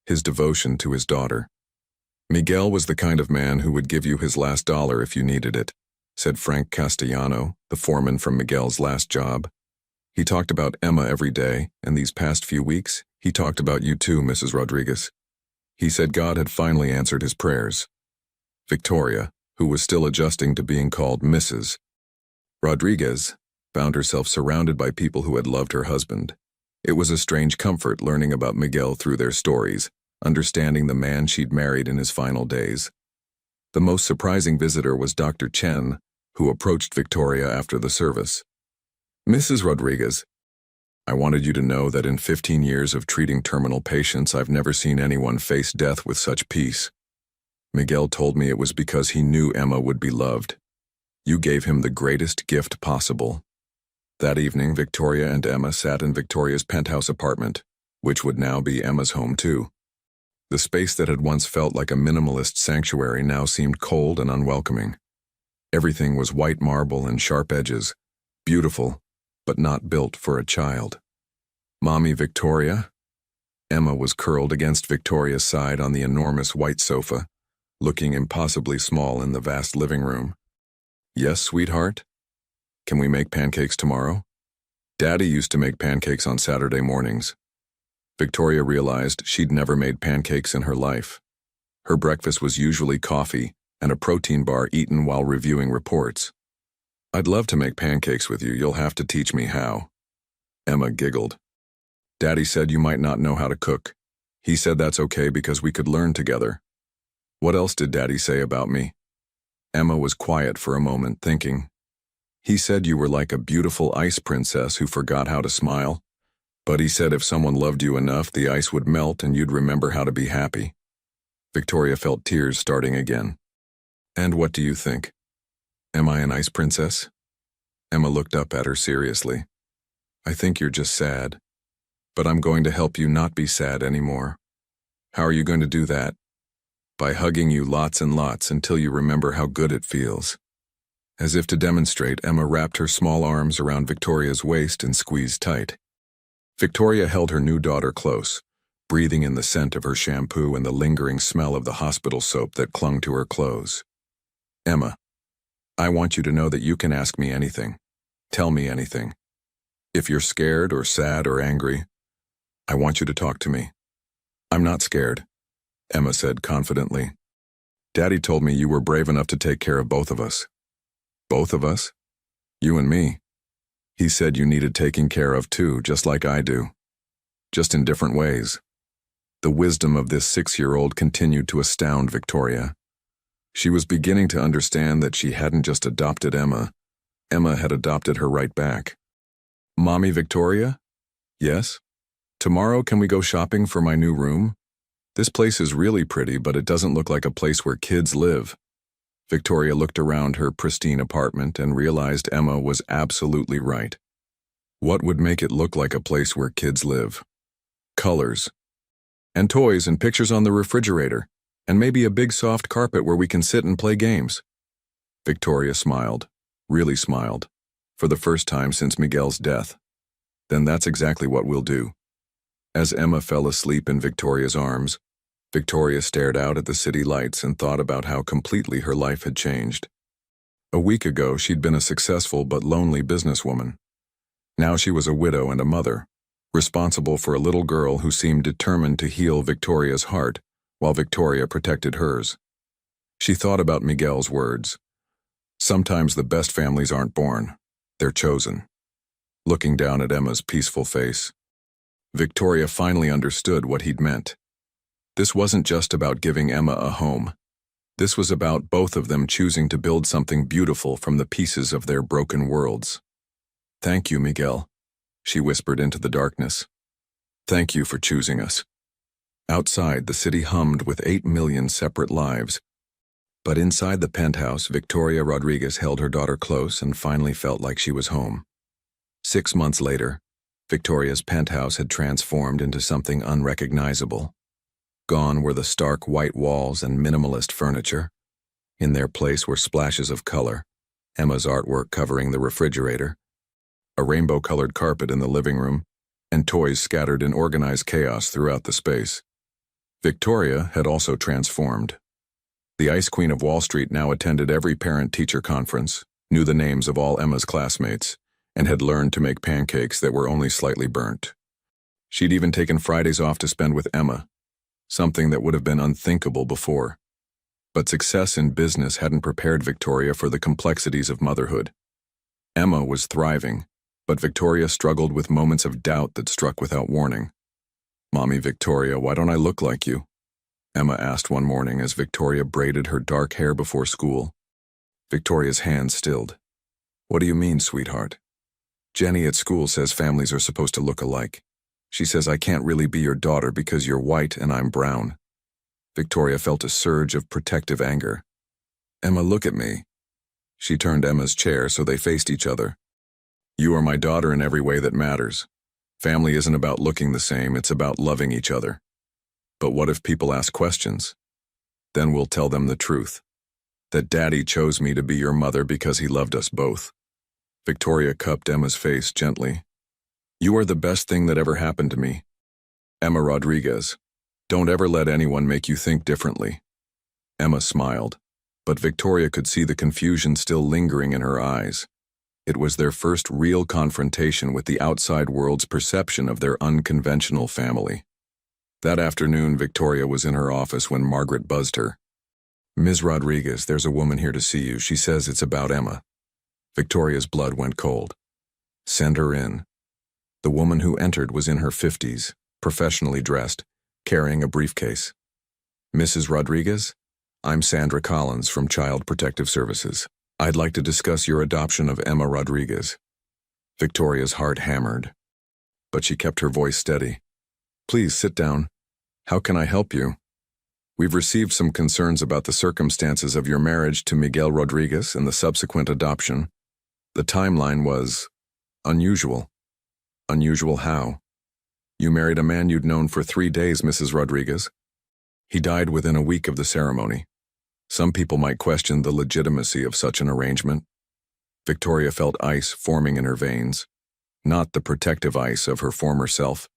his devotion to his daughter. Miguel was the kind of man who would give you his last dollar if you needed it. said Frank Castellano, the foreman from Miguel's last job. He talked about Emma every day, and these past few weeks, he talked about you too, Mrs. Rodriguez. He said God had finally answered his prayers. Victoria, who was still adjusting to being called Mrs. Rodriguez, found herself surrounded by people who had loved her husband. It was a strange comfort learning about Miguel through their stories, understanding the man she'd married in his final days. The most surprising visitor was Dr. Chen, who approached Victoria after the service. Mrs. Rodriguez, I wanted you to know that in 15 years of treating terminal patients, I've never seen anyone face death with such peace. Miguel told me it was because he knew Emma would be loved. You gave him the greatest gift possible. That evening, Victoria and Emma sat in Victoria's penthouse apartment, which would now be Emma's home too. The space that had once felt like a minimalist sanctuary now seemed cold and unwelcoming. Everything was white marble and sharp edges, beautiful, but not built for a child. Mommy Victoria? Emma was curled against Victoria's side on the enormous white sofa, looking impossibly small in the vast living room. Yes, sweetheart? Can we make pancakes tomorrow? Daddy used to make pancakes on Saturday mornings. Victoria realized she'd never made pancakes in her life. Her breakfast was usually coffee and a protein bar eaten while reviewing reports. I'd love to make pancakes with you. You'll have to teach me how. Emma giggled. Daddy said you might not know how to cook. He said that's okay because we could learn together. What else did Daddy say about me? Emma was quiet for a moment, thinking. He said you were like a beautiful ice princess who forgot how to smile. But he said if someone loved you enough, the ice would melt and you'd remember how to be happy. Victoria felt tears starting again. And what do you think? Am I an ice princess? Emma looked up at her seriously. I think you're just sad. But I'm going to help you not be sad anymore. How are you going to do that? By hugging you lots and lots until you remember how good it feels. As if to demonstrate, Emma wrapped her small arms around Victoria's waist and squeezed tight. Victoria held her new daughter close, breathing in the scent of her shampoo and the lingering smell of the hospital soap that clung to her clothes. Emma, I want you to know that you can ask me anything. Tell me anything. If you're scared or sad or angry, I want you to talk to me. I'm not scared, Emma said confidently. Daddy told me you were brave enough to take care of both of us. Both of us? You and me. He said you needed taking care of too, just like I do. Just in different ways. The wisdom of this 6-year-old continued to astound Victoria. She was beginning to understand that she hadn't just adopted Emma. Emma had adopted her right back. Mommy Victoria? Yes? Tomorrow can we go shopping for my new room? This place is really pretty, but it doesn't look like a place where kids live. Victoria looked around her pristine apartment and realized Emma was absolutely right. What would make it look like a place where kids live? Colors. And toys and pictures on the refrigerator. And maybe a big soft carpet where we can sit and play games. Victoria smiled, really smiled, for the first time since Miguel's death. Then that's exactly what we'll do. As Emma fell asleep in Victoria's arms, Victoria stared out at the city lights and thought about how completely her life had changed. A week ago, she'd been a successful but lonely businesswoman. Now she was a widow and a mother, responsible for a little girl who seemed determined to heal Victoria's heart, while Victoria protected hers. She thought about Miguel's words. Sometimes the best families aren't born, they're chosen. Looking down at Emma's peaceful face, Victoria finally understood what he'd meant. This wasn't just about giving Emma a home. This was about both of them choosing to build something beautiful from the pieces of their broken worlds. Thank you, Miguel, she whispered into the darkness. Thank you for choosing us. Outside, the city hummed with 8 million separate lives. But inside the penthouse, Victoria Rodriguez held her daughter close and finally felt like she was home. 6 months later, Victoria's penthouse had transformed into something unrecognizable. Gone were the stark white walls and minimalist furniture. In their place were splashes of color, Emma's artwork covering the refrigerator, a rainbow-colored carpet in the living room, and toys scattered in organized chaos throughout the space. Victoria had also transformed. The Ice Queen of Wall Street now attended every parent-teacher conference, knew the names of all Emma's classmates, and had learned to make pancakes that were only slightly burnt. She'd even taken Fridays off to spend with Emma, something that would have been unthinkable before. But success in business hadn't prepared Victoria for the complexities of motherhood. Emma was thriving, but Victoria struggled with moments of doubt that struck without warning. "Mommy Victoria, why don't I look like you?" Emma asked one morning as Victoria braided her dark hair before school. Victoria's hand stilled. "What do you mean, sweetheart?" "Jenny at school says families are supposed to look alike. She says I can't really be your daughter because you're white and I'm brown." Victoria felt a surge of protective anger. "Emma, look at me." She turned Emma's chair so they faced each other. "You are my daughter in every way that matters. Family isn't about looking the same, it's about loving each other. But what if people ask questions? Then we'll tell them the truth. That Daddy chose me to be your mother because he loved us both." Victoria cupped Emma's face gently. "You are the best thing that ever happened to me. Emma Rodriguez, don't ever let anyone make you think differently." Emma smiled, but Victoria could see the confusion still lingering in her eyes. It was their first real confrontation with the outside world's perception of their unconventional family. That afternoon, Victoria was in her office when Margaret buzzed her. "Ms. Rodriguez, there's a woman here to see you. She says it's about Emma." Victoria's blood went cold. "Send her in." The woman who entered was in her 50s, professionally dressed, carrying a briefcase. "Mrs. Rodriguez, I'm Sandra Collins from Child Protective Services. I'd like to discuss your adoption of Emma Rodriguez." Victoria's heart hammered, but she kept her voice steady. "Please sit down. How can I help you? We've received some concerns about the circumstances of your marriage to Miguel Rodriguez and the subsequent adoption. The timeline was unusual." "Unusual how?" "You married a man you'd known for 3 days, Mrs. Rodriguez. He died within a week of the ceremony. Some people might question the legitimacy of such an arrangement." Victoria felt ice forming in her veins, not the protective ice of her former self,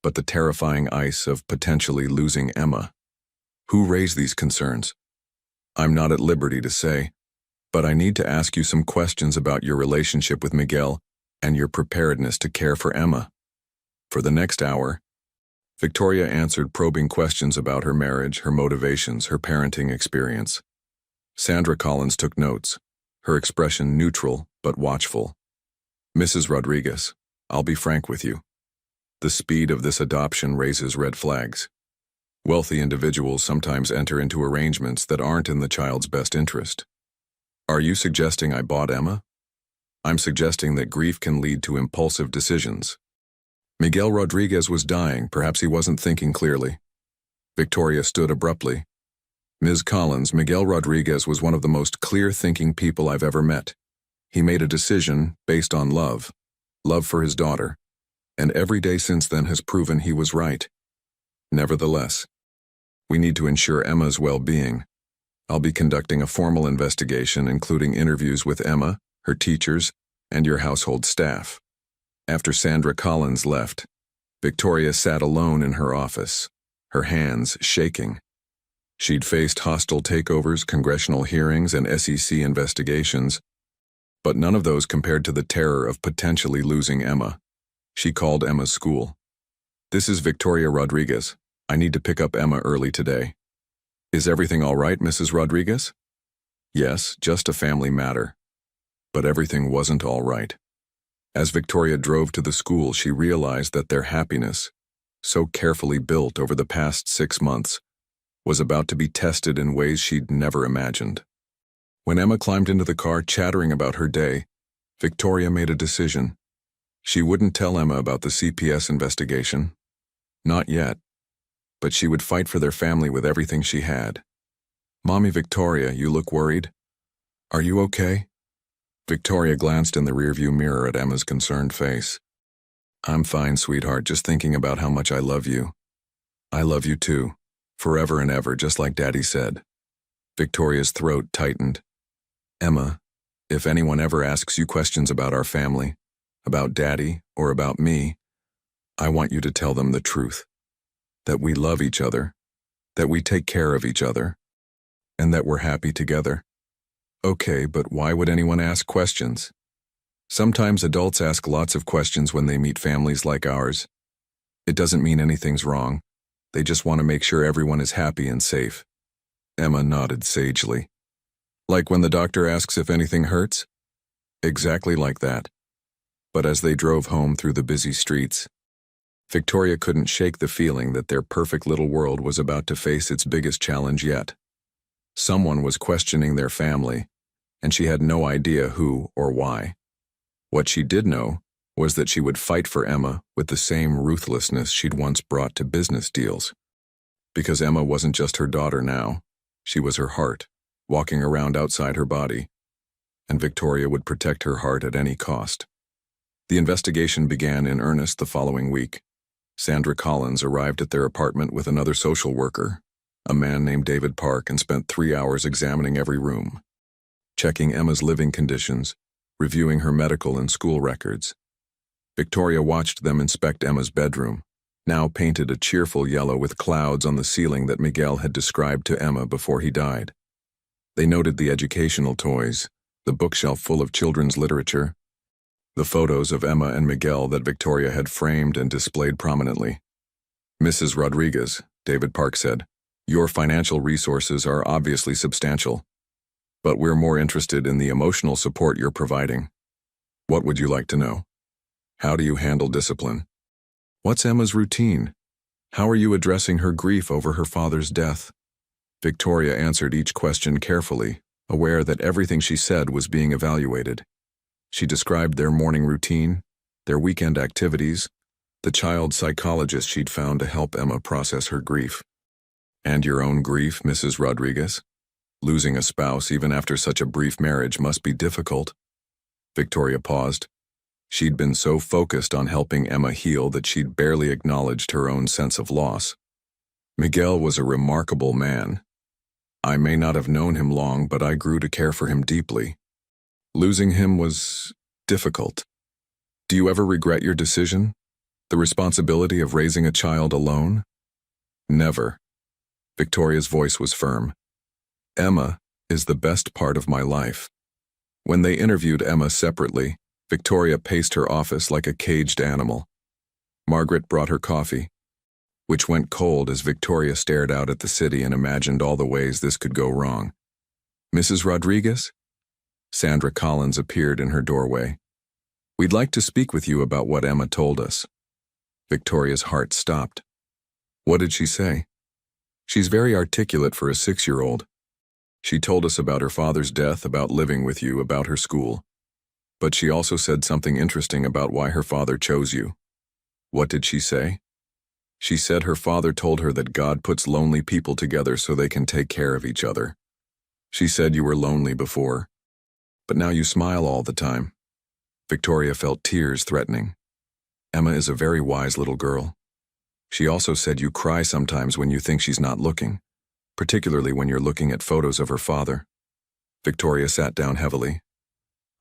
but the terrifying ice of potentially losing Emma. "Who raised these concerns?" "I'm not at liberty to say, but I need to ask you some questions about your relationship with Miguel and your preparedness to care for Emma." For the next hour, Victoria answered probing questions about her marriage, her motivations, her parenting experience. Sandra Collins took notes, her expression neutral but watchful. "Mrs. Rodriguez, I'll be frank with you. The speed of this adoption raises red flags. Wealthy individuals sometimes enter into arrangements that aren't in the child's best interest. Are you suggesting I bought Emma? I'm suggesting that grief can lead to impulsive decisions. Miguel Rodriguez was dying, perhaps he wasn't thinking clearly." Victoria stood abruptly. "Ms. Collins, Miguel Rodriguez was one of the most clear-thinking people I've ever met. He made a decision based on love for his daughter, and every day since then has proven he was right. Nevertheless, we need to ensure Emma's well-being. I'll be conducting a formal investigation, including interviews with Emma, her teachers, and your household staff." After Sandra Collins left, Victoria sat alone in her office, her hands shaking. She'd faced hostile takeovers, congressional hearings, and SEC investigations, but none of those compared to the terror of potentially losing Emma. She called Emma's school. "This is Victoria Rodriguez. I need to pick up Emma early today." "Is everything all right, Mrs. Rodriguez?" "Yes, just a family matter." But everything wasn't all right. As Victoria drove to the school, she realized that their happiness, so carefully built over the past 6 months, was about to be tested in ways she'd never imagined. When Emma climbed into the car chattering about her day, Victoria made a decision. She wouldn't tell Emma about the CPS investigation. Not yet. But she would fight for their family with everything she had. "Mommy Victoria, you look worried. Are you okay?" Victoria glanced in the rearview mirror at Emma's concerned face. "I'm fine, sweetheart, just thinking about how much I love you." "I love you too. Forever and ever, just like Daddy said." Victoria's throat tightened. "Emma, if anyone ever asks you questions about our family, about Daddy, or about me, I want you to tell them the truth. That we love each other. That we take care of each other. and that we're happy together. Okay, but why would anyone ask questions? Sometimes adults ask lots of questions when they meet families like ours. It doesn't mean anything's wrong. They just want to make sure everyone is happy and safe. Emma nodded sagely. Like when the doctor asks if anything hurts? Exactly like that. But as they drove home through the busy streets, Victoria couldn't shake the feeling that their perfect little world was about to face its biggest challenge yet. Someone was questioning their family, and she had no idea who or why. What she did know was that she would fight for Emma with the same ruthlessness she'd once brought to business deals. Because Emma wasn't just her daughter now, she was her heart, walking around outside her body, and Victoria would protect her heart at any cost. The investigation began in earnest the following week. Sandra Collins arrived at their apartment with another social worker, a man named David Park, and spent 3 hours examining every room, checking Emma's living conditions, reviewing her medical and school records. Victoria watched them inspect Emma's bedroom, now painted a cheerful yellow with clouds on the ceiling that Miguel had described to Emma before he died. They noted the educational toys, the bookshelf full of children's literature, the photos of Emma and Miguel that Victoria had framed and displayed prominently. "Mrs. Rodriguez," David Park said, "your financial resources are obviously substantial, but we're more interested in the emotional support you're providing. What would you like to know? How do you handle discipline? What's Emma's routine? How are you addressing her grief over her father's death?" Victoria answered each question carefully, aware that everything she said was being evaluated. She described their morning routine, their weekend activities, the child psychologist she'd found to help Emma process her grief. "And your own grief, Mrs. Rodriguez? Losing a spouse even after such a brief marriage must be difficult." Victoria paused. She'd been so focused on helping Emma heal that she'd barely acknowledged her own sense of loss. "Miguel was a remarkable man. I may not have known him long, but I grew to care for him deeply. Losing him was difficult. Do you ever regret your decision? The responsibility of raising a child alone?" "Never." Victoria's voice was firm. "Emma is the best part of my life." When they interviewed Emma separately, Victoria paced her office like a caged animal. Margaret brought her coffee, which went cold as Victoria stared out at the city and imagined all the ways this could go wrong. "Mrs. Rodriguez?" Sandra Collins appeared in her doorway. "We'd like to speak with you about what Emma told us." Victoria's heart stopped. "What did she say?" "She's very articulate for a 6-year-old. She told us about her father's death, about living with you, about her school. But she also said something interesting about why her father chose you." "What did she say?" "She said her father told her that God puts lonely people together so they can take care of each other. She said you were lonely before, but now you smile all the time." Victoria felt tears threatening. "Emma is a very wise little girl. She also said you cry sometimes when you think she's not looking, particularly when you're looking at photos of her father." Victoria sat down heavily.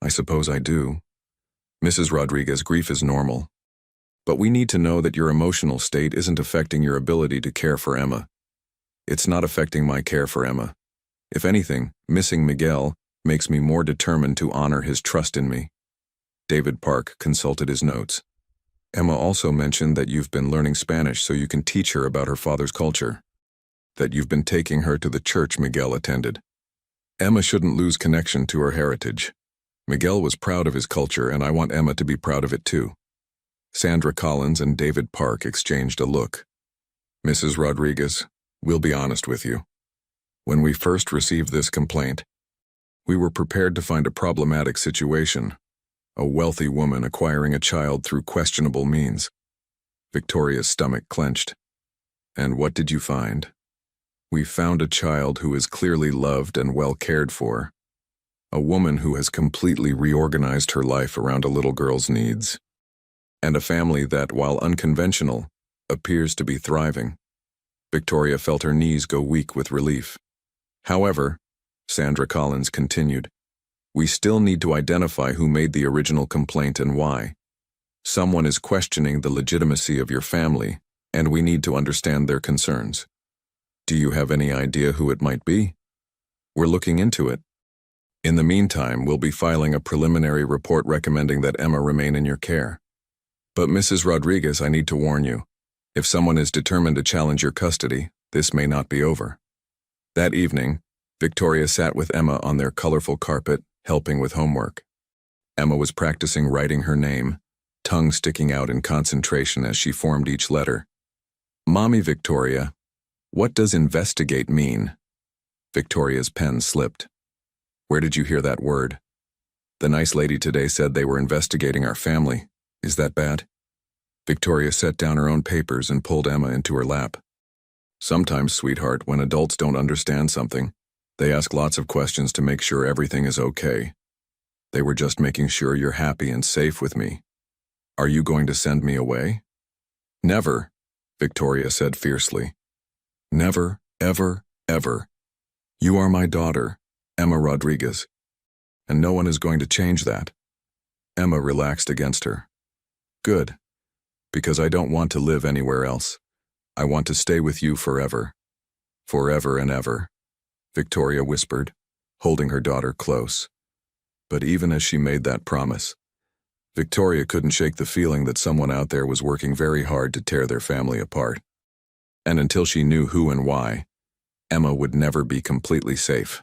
"I suppose I do. Mrs. Rodriguez, grief is normal. But we need to know that your emotional state isn't affecting your ability to care for Emma. It's not affecting my care for Emma. If anything, missing Miguel makes me more determined to honor his trust in me." David Park consulted his notes. "Emma also mentioned that you've been learning Spanish so you can teach her about her father's culture. That you've been taking her to the church Miguel attended. Emma shouldn't lose connection to her heritage. Miguel was proud of his culture, and I want Emma to be proud of it too." Sandra Collins and David Park exchanged a look. "Mrs. Rodriguez, we'll be honest with you. When we first received this complaint, we were prepared to find a problematic situation, a wealthy woman acquiring a child through questionable means." Victoria's stomach clenched. "And what did you find?" "We found a child who is clearly loved and well cared for. A woman who has completely reorganized her life around a little girl's needs. And a family that, while unconventional, appears to be thriving." Victoria felt her knees go weak with relief. "However," Sandra Collins continued, "we still need to identify who made the original complaint and why. Someone is questioning the legitimacy of your family, and we need to understand their concerns. Do you have any idea who it might be?" We're looking into it. In the meantime, we'll be filing a preliminary report recommending that Emma remain in your care. But Mrs. Rodriguez, I need to warn you. If someone is determined to challenge your custody, this may not be over. That evening, Victoria sat with Emma on their colorful carpet, helping with homework. Emma was practicing writing her name, tongue sticking out in concentration as she formed each letter. "Mommy Victoria, what does investigate mean?" Victoria's pen slipped. "Where did you hear that word?" "The nice lady today said they were investigating our family. Is that bad?" Victoria set down her own papers and pulled Emma into her lap. "Sometimes, sweetheart, when adults don't understand something, they ask lots of questions to make sure everything is okay. They were just making sure you're happy and safe with me. Are you going to send me away?" "Never," Victoria said fiercely. "Never, ever, ever. You are my daughter, Emma Rodriguez, and no one is going to change that." Emma relaxed against her. "Good, because I don't want to live anywhere else. I want to stay with you forever. Forever and ever," Victoria whispered, holding her daughter close. But even as she made that promise, Victoria couldn't shake the feeling that someone out there was working very hard to tear their family apart. And until she knew who and why, Emma would never be completely safe.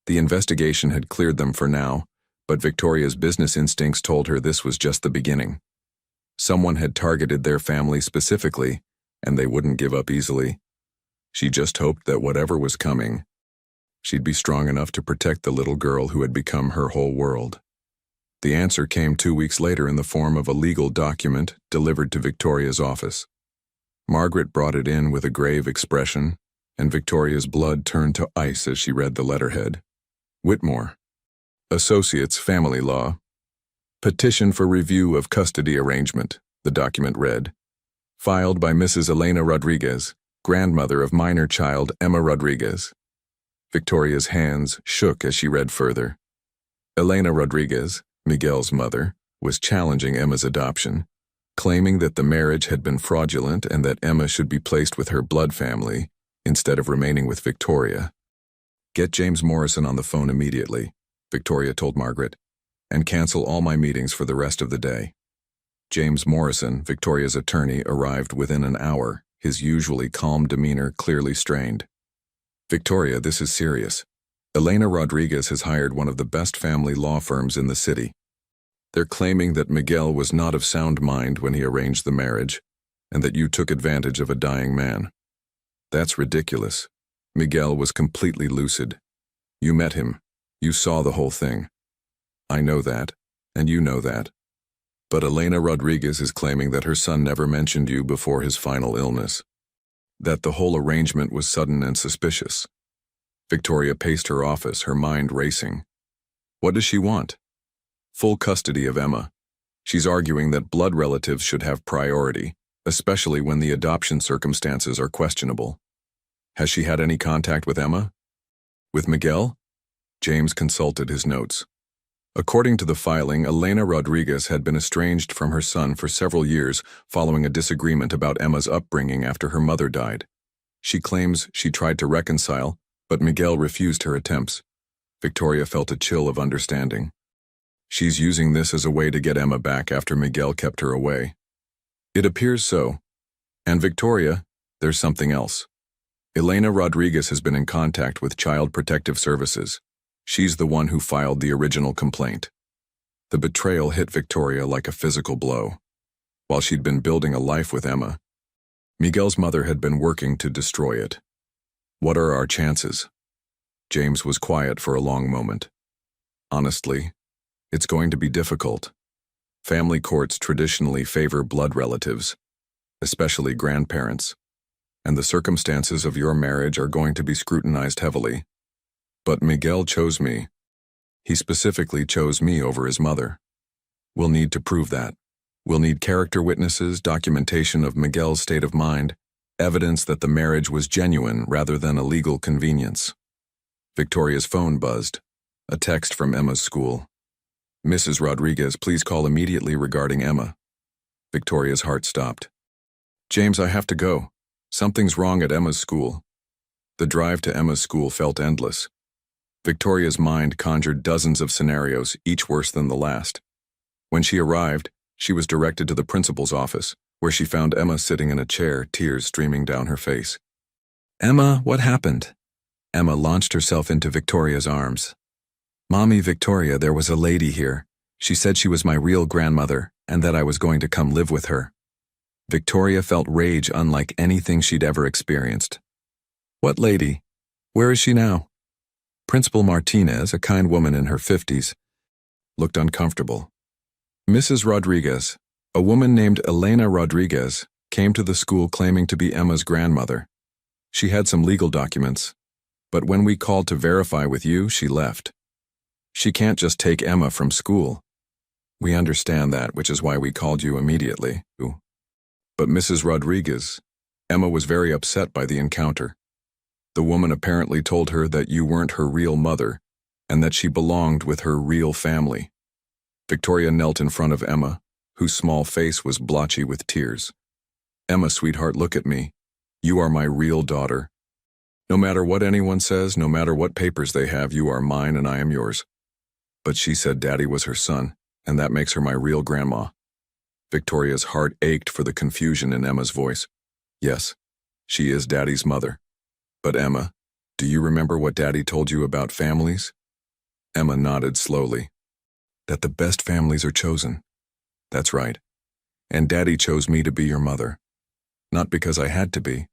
The investigation had cleared them for now, but Victoria's business instincts told her this was just the beginning. Someone had targeted their family specifically, and they wouldn't give up easily. She just hoped that whatever was coming, she'd be strong enough to protect the little girl who had become her whole world. The answer came 2 weeks later in the form of a legal document delivered to Victoria's office. Margaret brought it in with a grave expression, and Victoria's blood turned to ice as she read the letterhead. "Whitmore, Associates, Family Law. Petition for review of custody arrangement," the document read. "Filed by Mrs. Elena Rodriguez, grandmother of minor child Emma Rodriguez." Victoria's hands shook as she read further. Elena Rodriguez, Miguel's mother, was challenging Emma's adoption, claiming that the marriage had been fraudulent and that Emma should be placed with her blood family instead of remaining with Victoria. "Get James Morrison on the phone immediately," Victoria told Margaret, "and cancel all my meetings for the rest of the day." James Morrison, Victoria's attorney, arrived within an hour, his usually calm demeanor clearly strained. "Victoria, this is serious. Elena Rodriguez has hired one of the best family law firms in the city. They're claiming that Miguel was not of sound mind when he arranged the marriage, and that you took advantage of a dying man. That's ridiculous. Miguel was completely lucid. You met him. You saw the whole thing. I know that, and you know that. But Elena Rodriguez is claiming that her son never mentioned you before his final illness. That the whole arrangement was sudden and suspicious." Victoria paced her office, her mind racing. What does she want? Full custody of Emma. She's arguing that blood relatives should have priority, especially when the adoption circumstances are questionable. Has she had any contact with Emma? With Miguel? James consulted his notes. According to the filing, Elena Rodriguez had been estranged from her son for several years following a disagreement about Emma's upbringing after her mother died. She claims she tried to reconcile, but Miguel refused her attempts. Victoria felt a chill of understanding. She's using this as a way to get Emma back after Miguel kept her away. It appears so. And Victoria, there's something else. Elena Rodriguez has been in contact with Child Protective Services. She's the one who filed the original complaint. The betrayal hit Victoria like a physical blow. While she'd been building a life with Emma, Miguel's mother had been working to destroy it. What are our chances? James was quiet for a long moment. Honestly, it's going to be difficult. Family courts traditionally favor blood relatives, especially grandparents, and the circumstances of your marriage are going to be scrutinized heavily. But Miguel chose me. He specifically chose me over his mother. We'll need to prove that. We'll need character witnesses, documentation of Miguel's state of mind, evidence that the marriage was genuine rather than a legal convenience. Victoria's phone buzzed. A text from Emma's school. "Mrs. Rodriguez, please call immediately regarding Emma." Victoria's heart stopped. "James, I have to go. Something's wrong at Emma's school." The drive to Emma's school felt endless. Victoria's mind conjured dozens of scenarios, each worse than the last. When she arrived, she was directed to the principal's office, where she found Emma sitting in a chair, tears streaming down her face. "Emma, what happened?" Emma launched herself into Victoria's arms. "Mommy, Victoria, there was a lady here. She said she was my real grandmother and that I was going to come live with her." Victoria felt rage unlike anything she'd ever experienced. "What lady? Where is she now?" Principal Martinez, a kind woman in her 50s, looked uncomfortable. Mrs. Rodriguez, a woman named Elena Rodriguez, came to the school claiming to be Emma's grandmother. She had some legal documents, but when we called to verify with you, she left. She can't just take Emma from school. We understand that, which is why we called you immediately. But Mrs. Rodriguez, Emma was very upset by the encounter. The woman apparently told her that you weren't her real mother and that she belonged with her real family. Victoria knelt in front of Emma, whose small face was blotchy with tears. "Emma, sweetheart, look at me. You are my real daughter. No matter what anyone says, no matter what papers they have, you are mine and I am yours." But she said Daddy was her son, and that makes her my real grandma. Victoria's heart ached for the confusion in Emma's voice. Yes, she is Daddy's mother. But Emma, do you remember what Daddy told you about families? Emma nodded slowly. That the best families are chosen. That's right. And Daddy chose me to be your mother. Not because I had to be,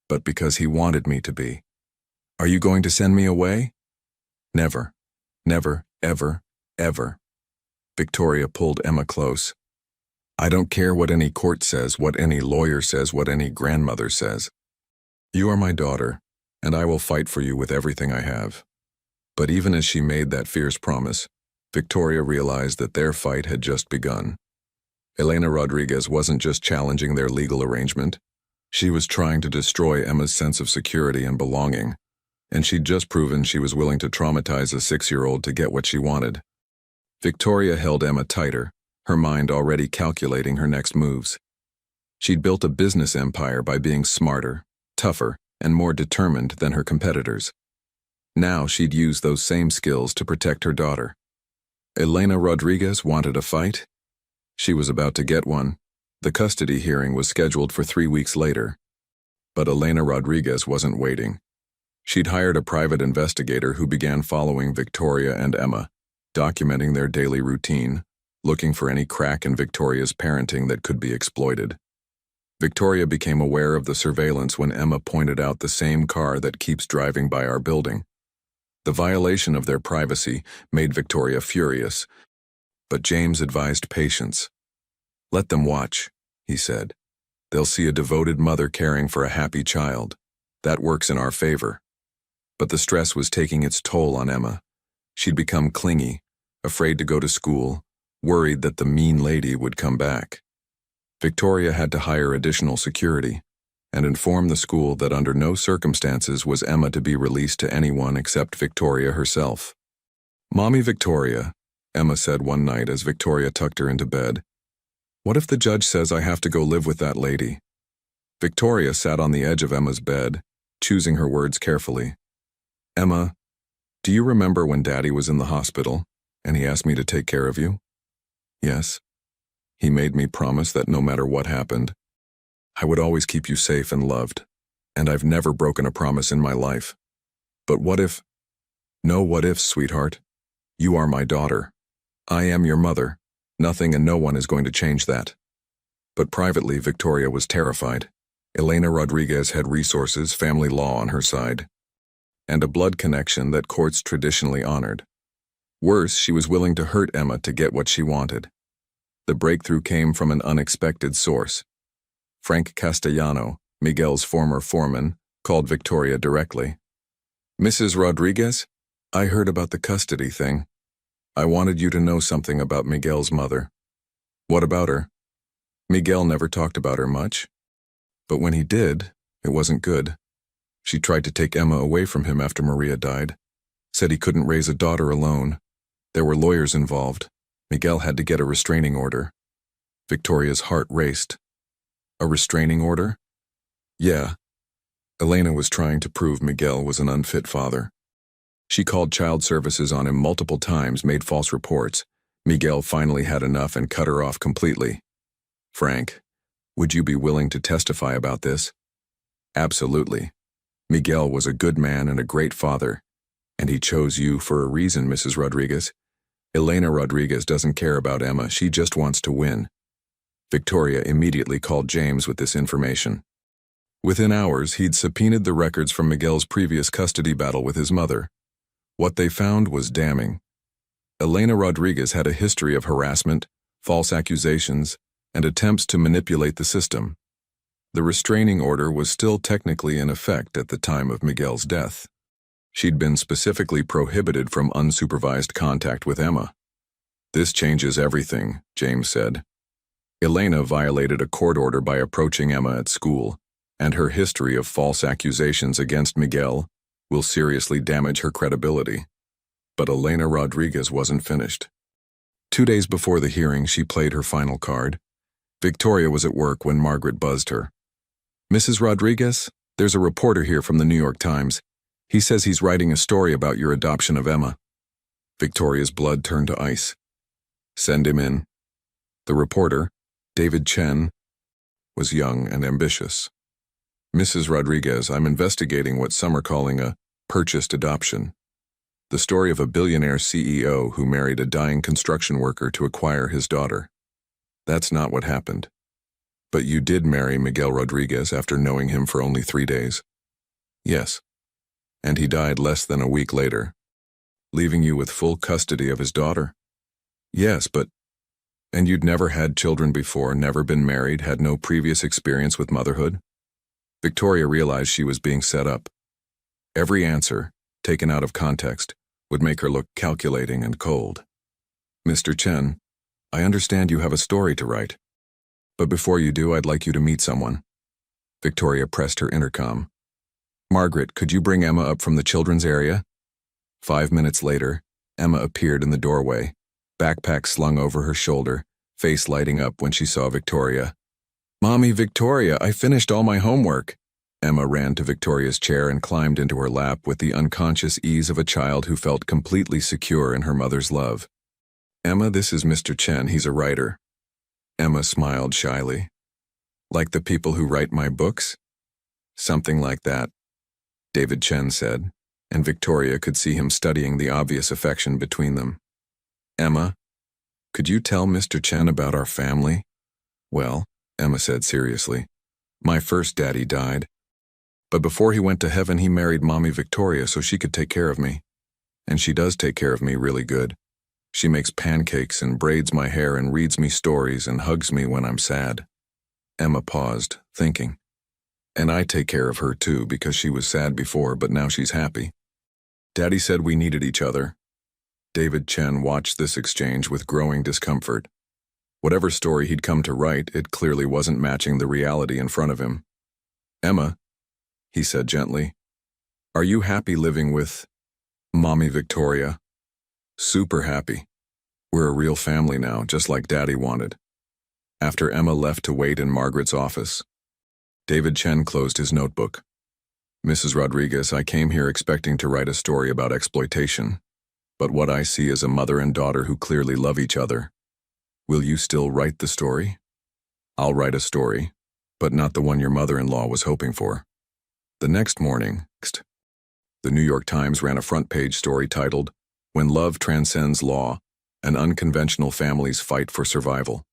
but because he wanted me to be. Are you going to send me away? Never. Never, ever, ever. Victoria pulled Emma close. I don't care what any court says, what any lawyer says, what any grandmother says. You are my daughter, and I will fight for you with everything I have. But even as she made that fierce promise, Victoria realized that their fight had just begun. Elena Rodriguez wasn't just challenging their legal arrangement. She was trying to destroy Emma's sense of security and belonging, and she'd just proven she was willing to traumatize a 6-year-old to get what she wanted. Victoria held Emma tighter, her mind already calculating her next moves. She'd built a business empire by being smarter, tougher, and more determined than her competitors. Now she'd use those same skills to protect her daughter. Elena Rodriguez wanted a fight? She was about to get one. The custody hearing was scheduled for 3 weeks later. But Elena Rodriguez wasn't waiting. She'd hired a private investigator who began following Victoria and Emma, documenting their daily routine, looking for any crack in Victoria's parenting that could be exploited. Victoria became aware of the surveillance when Emma pointed out the same car that keeps driving by our building. The violation of their privacy made Victoria furious, but James advised patience. Let them watch, he said. They'll see a devoted mother caring for a happy child. That works in our favor. But the stress was taking its toll on Emma. She'd become clingy, afraid to go to school, worried that the mean lady would come back. Victoria had to hire additional security and inform the school that under no circumstances was Emma to be released to anyone except Victoria herself. Mommy Victoria, Emma said one night as Victoria tucked her into bed, what if the judge says I have to go live with that lady? Victoria sat on the edge of Emma's bed, choosing her words carefully. Emma, do you remember when Daddy was in the hospital and he asked me to take care of you? Yes. He made me promise that no matter what happened, I would always keep you safe and loved, and I've never broken a promise in my life. But what if? No what ifs, sweetheart. You are my daughter. I am your mother. Nothing and no one is going to change that. But privately, Victoria was terrified. Elena Rodriguez had resources, family law on her side, and a blood connection that courts traditionally honored. Worse, she was willing to hurt Emma to get what she wanted. The breakthrough came from an unexpected source. Frank Castellano, Miguel's former foreman, called Victoria directly. Mrs. Rodriguez, I heard about the custody thing. I wanted you to know something about Miguel's mother. What about her? Miguel never talked about her much. But when he did, it wasn't good. She tried to take Emma away from him after Maria died. Said he couldn't raise a daughter alone. There were lawyers involved. Miguel had to get a restraining order. Victoria's heart raced. A restraining order? Yeah. Elena was trying to prove Miguel was an unfit father. She called child services on him multiple times, made false reports. Miguel finally had enough and cut her off completely. Frank, would you be willing to testify about this? Absolutely. Miguel was a good man and a great father, and he chose you for a reason, Mrs. Rodriguez. Elena Rodriguez doesn't care about Emma, she just wants to win. Victoria immediately called James with this information. Within hours, he'd subpoenaed the records from Miguel's previous custody battle with his mother. What they found was damning. Elena Rodriguez had a history of harassment, false accusations, and attempts to manipulate the system. The restraining order was still technically in effect at the time of Miguel's death. She'd been specifically prohibited from unsupervised contact with Emma. This changes everything, James said. Elena violated a court order by approaching Emma at school, and her history of false accusations against Miguel will seriously damage her credibility. But Elena Rodriguez wasn't finished. 2 days before the hearing, she played her final card. Victoria was at work when Margaret buzzed her. Mrs. Rodriguez, there's a reporter here from the New York Times. He says he's writing a story about your adoption of Emma. Victoria's blood turned to ice. Send him in. The reporter, David Chen, was young and ambitious. Mrs. Rodriguez, I'm investigating what some are calling a purchased adoption. The story of a billionaire CEO who married a dying construction worker to acquire his daughter. That's not what happened. But you did marry Miguel Rodriguez after knowing him for only 3 days. Yes. And he died less than a week later, leaving you with full custody of his daughter. Yes, but... And you'd never had children before, never been married, had no previous experience with motherhood? Victoria realized she was being set up. Every answer, taken out of context, would make her look calculating and cold. Mr. Chen, I understand you have a story to write. But before you do, I'd like you to meet someone. Victoria pressed her intercom. Margaret, could you bring Emma up from the children's area? 5 minutes later, Emma appeared in the doorway, backpack slung over her shoulder, face lighting up when she saw Victoria. Mommy, Victoria, I finished all my homework. Emma ran to Victoria's chair and climbed into her lap with the unconscious ease of a child who felt completely secure in her mother's love. Emma, this is Mr. Chen, he's a writer. Emma smiled shyly. Like the people who write my books? Something like that, David Chen said, and Victoria could see him studying the obvious affection between them. Emma, could you tell Mr. Chen about our family? Well, Emma said seriously, my first daddy died. But before he went to heaven, he married Mommy Victoria so she could take care of me. And she does take care of me really good. She makes pancakes and braids my hair and reads me stories and hugs me when I'm sad. Emma paused, thinking. And I take care of her too because she was sad before, but now she's happy. Daddy said we needed each other. David Chen watched this exchange with growing discomfort. Whatever story he'd come to write, it clearly wasn't matching the reality in front of him. Emma, he said gently, are you happy living with Mommy Victoria? Super happy. We're a real family now, just like Daddy wanted. After Emma left to wait in Margaret's office, David Chen closed his notebook. Mrs. Rodriguez, I came here expecting to write a story about exploitation, but what I see is a mother and daughter who clearly love each other. Will you still write the story? I'll write a story, but not the one your mother-in-law was hoping for. The next morning, the New York Times ran a front-page story titled, When Love Transcends Law, An Unconventional Family's Fight for Survival.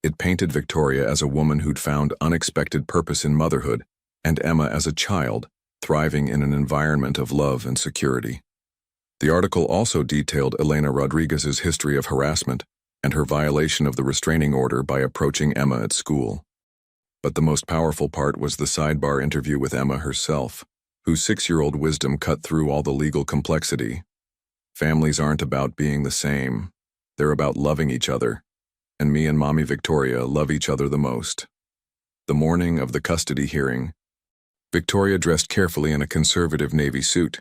It painted Victoria as a woman who'd found unexpected purpose in motherhood, and Emma as a child, thriving in an environment of love and security. The article also detailed Elena Rodriguez's history of harassment and her violation of the restraining order by approaching Emma at school. But the most powerful part was the sidebar interview with Emma herself, whose 6-year-old wisdom cut through all the legal complexity. Families aren't about being the same. They're about loving each other. And me and Mommy Victoria love each other the most. The morning of the custody hearing, Victoria dressed carefully in a conservative navy suit.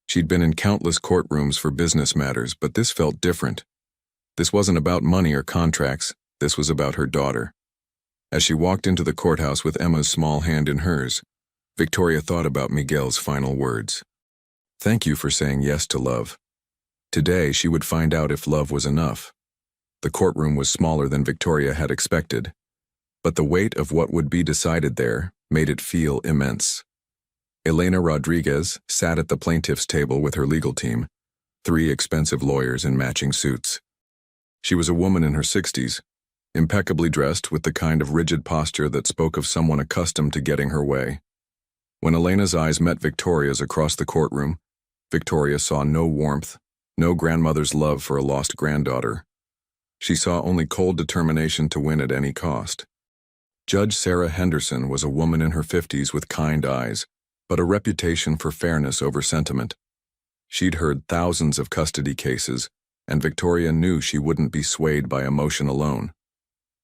She'd been in countless courtrooms for business matters, but this felt different. This wasn't about money or contracts. This was about her daughter. As she walked into the courthouse with Emma's small hand in hers, Victoria thought about Miguel's final words. Thank you for saying yes to love. Today, she would find out if love was enough. The courtroom was smaller than Victoria had expected, but the weight of what would be decided there made it feel immense. Elena Rodriguez sat at the plaintiff's table with her legal team, 3 expensive lawyers in matching suits. She was a woman in her 60s, impeccably dressed with the kind of rigid posture that spoke of someone accustomed to getting her way. When Elena's eyes met Victoria's across the courtroom, Victoria saw no warmth, no grandmother's love for a lost granddaughter. She saw only cold determination to win at any cost. Judge Sarah Henderson was a woman in her 50s with kind eyes, but a reputation for fairness over sentiment. She'd heard thousands of custody cases, and Victoria knew she wouldn't be swayed by emotion alone.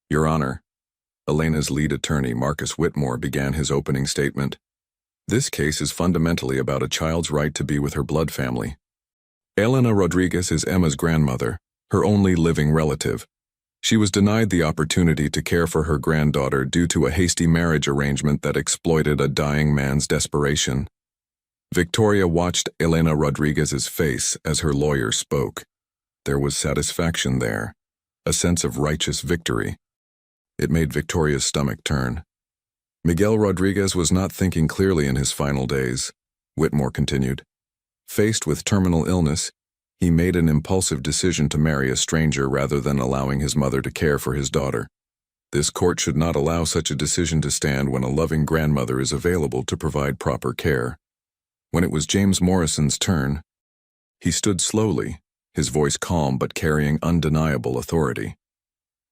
Your Honor, Elena's lead attorney, Marcus Whitmore, began his opening statement. This case is fundamentally about a child's right to be with her blood family. Elena Rodriguez is Emma's grandmother, her only living relative. She was denied the opportunity to care for her granddaughter due to a hasty marriage arrangement that exploited a dying man's desperation. Victoria watched Elena Rodriguez's face as her lawyer spoke. There was satisfaction there, a sense of righteous victory. It made Victoria's stomach turn. Miguel Rodriguez was not thinking clearly in his final days, Whitmore continued. Faced with terminal illness, he made an impulsive decision to marry a stranger rather than allowing his mother to care for his daughter. This court should not allow such a decision to stand when a loving grandmother is available to provide proper care. When it was James Morrison's turn, he stood slowly, his voice calm but carrying undeniable authority.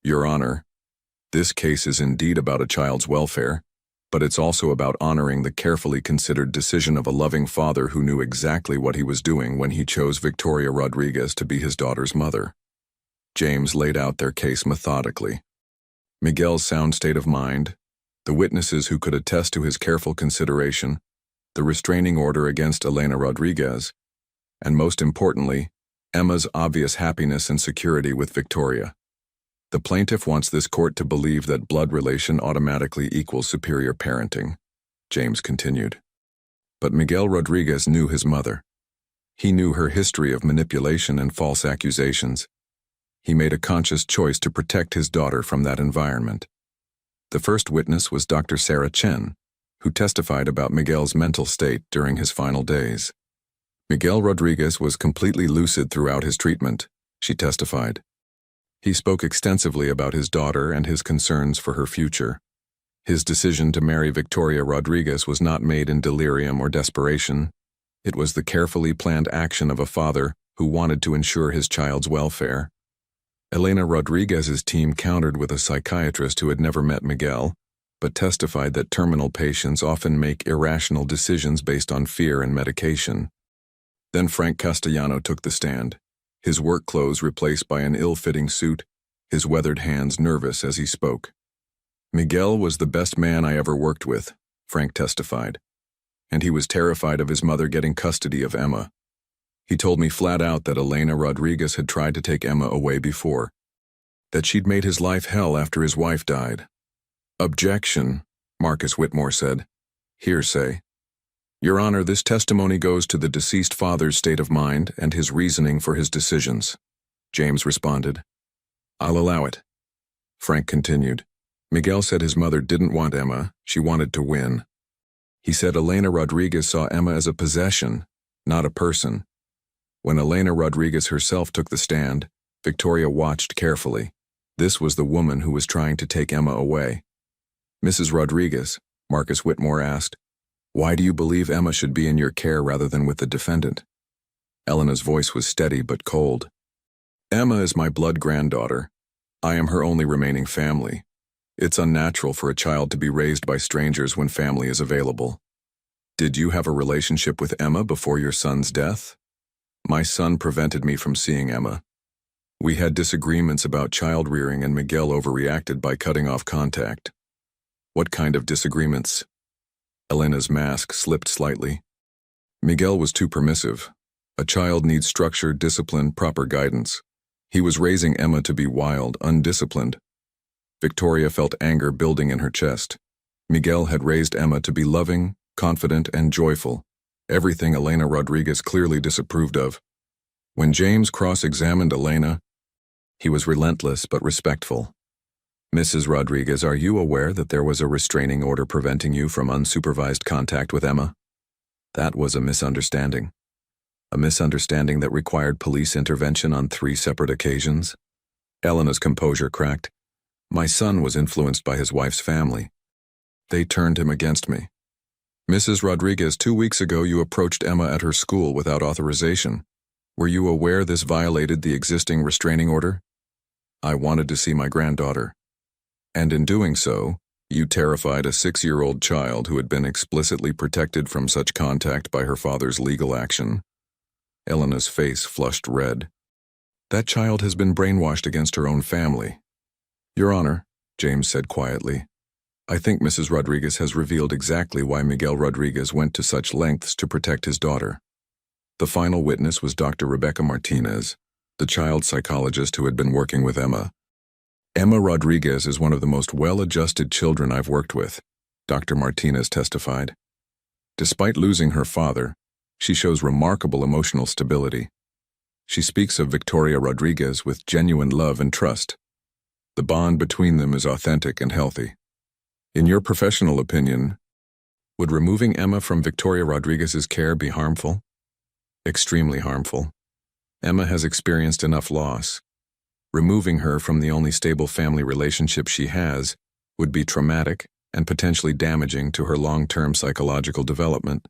Your Honor, this case is indeed about a child's welfare, but it's also about honoring the carefully considered decision of a loving father who knew exactly what he was doing when he chose Victoria Rodriguez to be his daughter's mother. James laid out their case methodically. Miguel's sound state of mind, the witnesses who could attest to his careful consideration, the restraining order against Elena Rodriguez, and most importantly, Emma's obvious happiness and security with Victoria. The plaintiff wants this court to believe that blood relation automatically equals superior parenting, James continued. But Miguel Rodriguez knew his mother. He knew her history of manipulation and false accusations. He made a conscious choice to protect his daughter from that environment. The first witness was Dr. Sarah Chen, who testified about Miguel's mental state during his final days. Miguel Rodriguez was completely lucid throughout his treatment, she testified. He spoke extensively about his daughter and his concerns for her future. His decision to marry Victoria Rodriguez was not made in delirium or desperation. It was the carefully planned action of a father who wanted to ensure his child's welfare. Elena Rodriguez's team countered with a psychiatrist who had never met Miguel, but testified that terminal patients often make irrational decisions based on fear and medication. Then Frank Castellano took the stand, his work clothes replaced by an ill-fitting suit, his weathered hands nervous as he spoke. Miguel was the best man I ever worked with, Frank testified, and he was terrified of his mother getting custody of Emma. He told me flat out that Elena Rodriguez had tried to take Emma away before, that she'd made his life hell after his wife died. Objection, Marcus Whitmore said. Hearsay. Your Honor, this testimony goes to the deceased father's state of mind and his reasoning for his decisions, James responded. I'll allow it. Frank continued. Miguel said his mother didn't want Emma, she wanted to win. He said Elena Rodriguez saw Emma as a possession, not a person. When Elena Rodriguez herself took the stand, Victoria watched carefully. This was the woman who was trying to take Emma away. Mrs. Rodriguez, Marcus Whitmore asked, why do you believe Emma should be in your care rather than with the defendant? Elena's voice was steady but cold. Emma is my blood granddaughter. I am her only remaining family. It's unnatural for a child to be raised by strangers when family is available. Did you have a relationship with Emma before your son's death? My son prevented me from seeing Emma. We had disagreements about child rearing and Miguel overreacted by cutting off contact. What kind of disagreements? Elena's mask slipped slightly. Miguel was too permissive. A child needs structure, discipline, proper guidance. He was raising Emma to be wild, undisciplined. Victoria felt anger building in her chest. Miguel had raised Emma to be loving, confident, and joyful. everything Elena Rodriguez clearly disapproved of. When James cross-examined Elena, he was relentless but respectful. "Mrs. Rodriguez, are you aware that there was a restraining order preventing you from unsupervised contact with Emma?" That was a misunderstanding. A misunderstanding that required police intervention on 3 separate occasions. Elena's composure cracked. "My son was influenced by his wife's family. They turned him against me." "Mrs. Rodriguez, 2 weeks ago you approached Emma at her school without authorization. Were you aware this violated the existing restraining order?" "I wanted to see my granddaughter. And in doing so, you terrified a 6-year-old child who had been explicitly protected from such contact by her father's legal action." Elena's face flushed red. "That child has been brainwashed against her own family." "Your Honor," James said quietly, "I think Mrs. Rodriguez has revealed exactly why Miguel Rodriguez went to such lengths to protect his daughter." The final witness was Dr. Rebecca Martinez, the child psychologist who had been working with Emma. "Emma Rodriguez is one of the most well-adjusted children I've worked with," Dr. Martinez testified. "Despite losing her father, she shows remarkable emotional stability. She speaks of Victoria Rodriguez with genuine love and trust. The bond between them is authentic and healthy. In your professional opinion, would removing Emma from Victoria Rodriguez's care be harmful?" "Extremely harmful. Emma has experienced enough loss. Removing her from the only stable family relationship she has would be traumatic and potentially damaging to her long-term psychological development."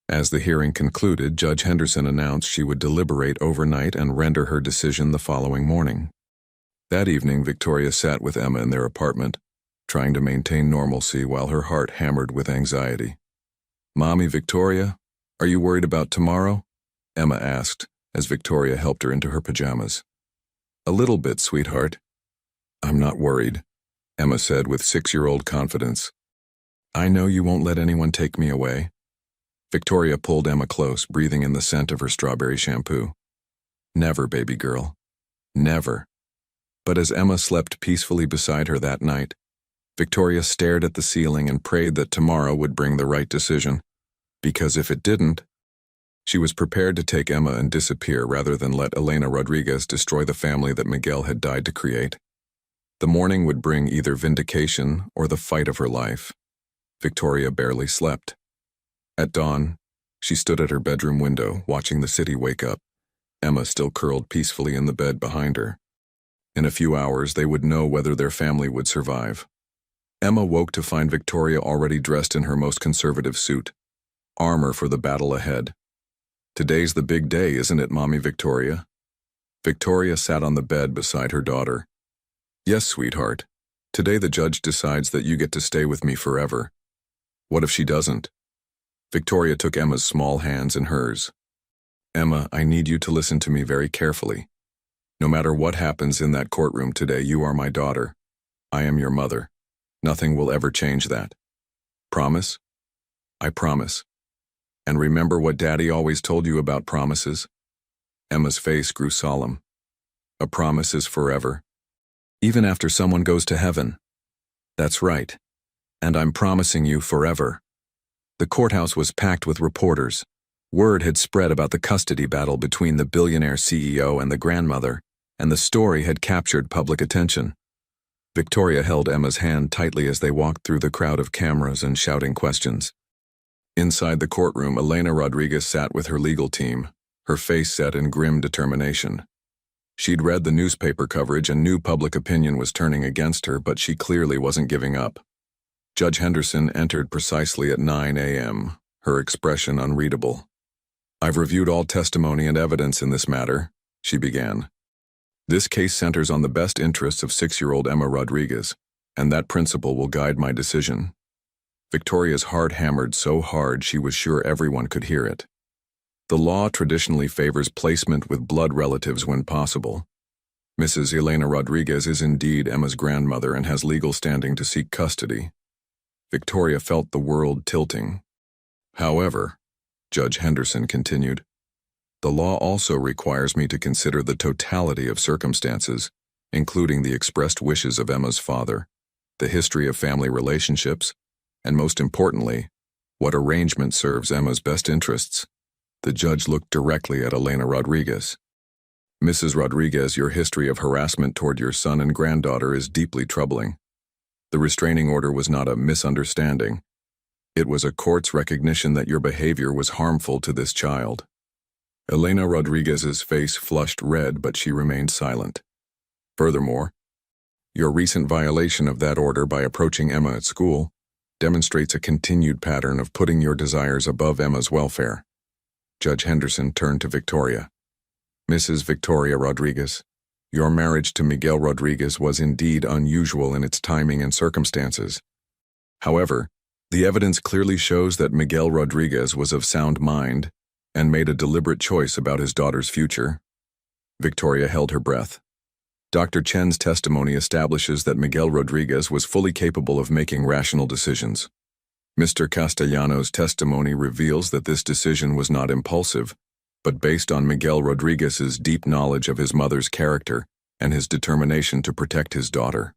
As the hearing concluded, Judge Henderson announced she would deliberate overnight and render her decision the following morning. That evening, Victoria sat with Emma in their apartment, trying to maintain normalcy while her heart hammered with anxiety. "Mommy, Victoria, are you worried about tomorrow?" Emma asked, as Victoria helped her into her pajamas. "A little bit, sweetheart." "I'm not worried," Emma said with 6-year-old confidence. "I know you won't let anyone take me away." Victoria pulled Emma close, breathing in the scent of her strawberry shampoo. "Never, baby girl. Never." But as Emma slept peacefully beside her that night, Victoria stared at the ceiling and prayed that tomorrow would bring the right decision. Because if it didn't, she was prepared to take Emma and disappear rather than let Elena Rodriguez destroy the family that Miguel had died to create. The morning would bring either vindication or the fight of her life. Victoria barely slept. At dawn, she stood at her bedroom window, watching the city wake up, Emma still curled peacefully in the bed behind her. In a few hours, they would know whether their family would survive. Emma woke to find Victoria already dressed in her most conservative suit, armor for the battle ahead. "Today's the big day, isn't it, Mommy Victoria?" Victoria sat on the bed beside her daughter. "Yes, sweetheart. Today the judge decides that you get to stay with me forever." "What if she doesn't?" Victoria took Emma's small hands in hers. "Emma, I need you to listen to me very carefully. No matter what happens in that courtroom today, you are my daughter. I am your mother. Nothing will ever change that. Promise?" "I promise. And remember what Daddy always told you about promises?" Emma's face grew solemn. "A promise is forever. Even after someone goes to heaven." "That's right. And I'm promising you forever." The courthouse was packed with reporters. Word had spread about the custody battle between the billionaire CEO and the grandmother, and the story had captured public attention. Victoria held Emma's hand tightly as they walked through the crowd of cameras and shouting questions. Inside the courtroom, Elena Rodriguez sat with her legal team, her face set in grim determination. She'd read the newspaper coverage and knew public opinion was turning against her, but she clearly wasn't giving up. Judge Henderson entered precisely at 9 a.m., her expression unreadable. "I've reviewed all testimony and evidence in this matter," she began. "This case centers on the best interests of 6-year-old Emma Rodriguez, and that principle will guide my decision." Victoria's heart hammered so hard she was sure everyone could hear it. The law traditionally favors placement with blood relatives when possible. Mrs. Elena Rodriguez is indeed Emma's grandmother and has legal standing to seek custody. Victoria felt the world tilting. "However," Judge Henderson continued, "the law also requires me to consider the totality of circumstances, including the expressed wishes of Emma's father, the history of family relationships, and most importantly, What arrangement serves Emma's best interests? The judge looked directly at Elena Rodriguez. Mrs. Rodriguez, your history of harassment toward your son and granddaughter is deeply troubling. The restraining order was not a misunderstanding. It was a court's recognition that your behavior was harmful to this child. Elena Rodriguez's face flushed red, but she remained silent. Furthermore, your recent violation of that order by approaching Emma at school demonstrates a continued pattern of putting your desires above Emma's welfare. Judge Henderson turned to Victoria. Mrs. Victoria Rodriguez, your marriage to Miguel Rodriguez was indeed unusual in its timing and circumstances. However, the evidence clearly shows that Miguel Rodriguez was of sound mind and made a deliberate choice about his daughter's future. Victoria held her breath. Dr. Chen's testimony establishes that Miguel Rodriguez was fully capable of making rational decisions. Mr. Castellanos' testimony reveals that this decision was not impulsive, but based on Miguel Rodriguez's deep knowledge of his mother's character and his determination to protect his daughter.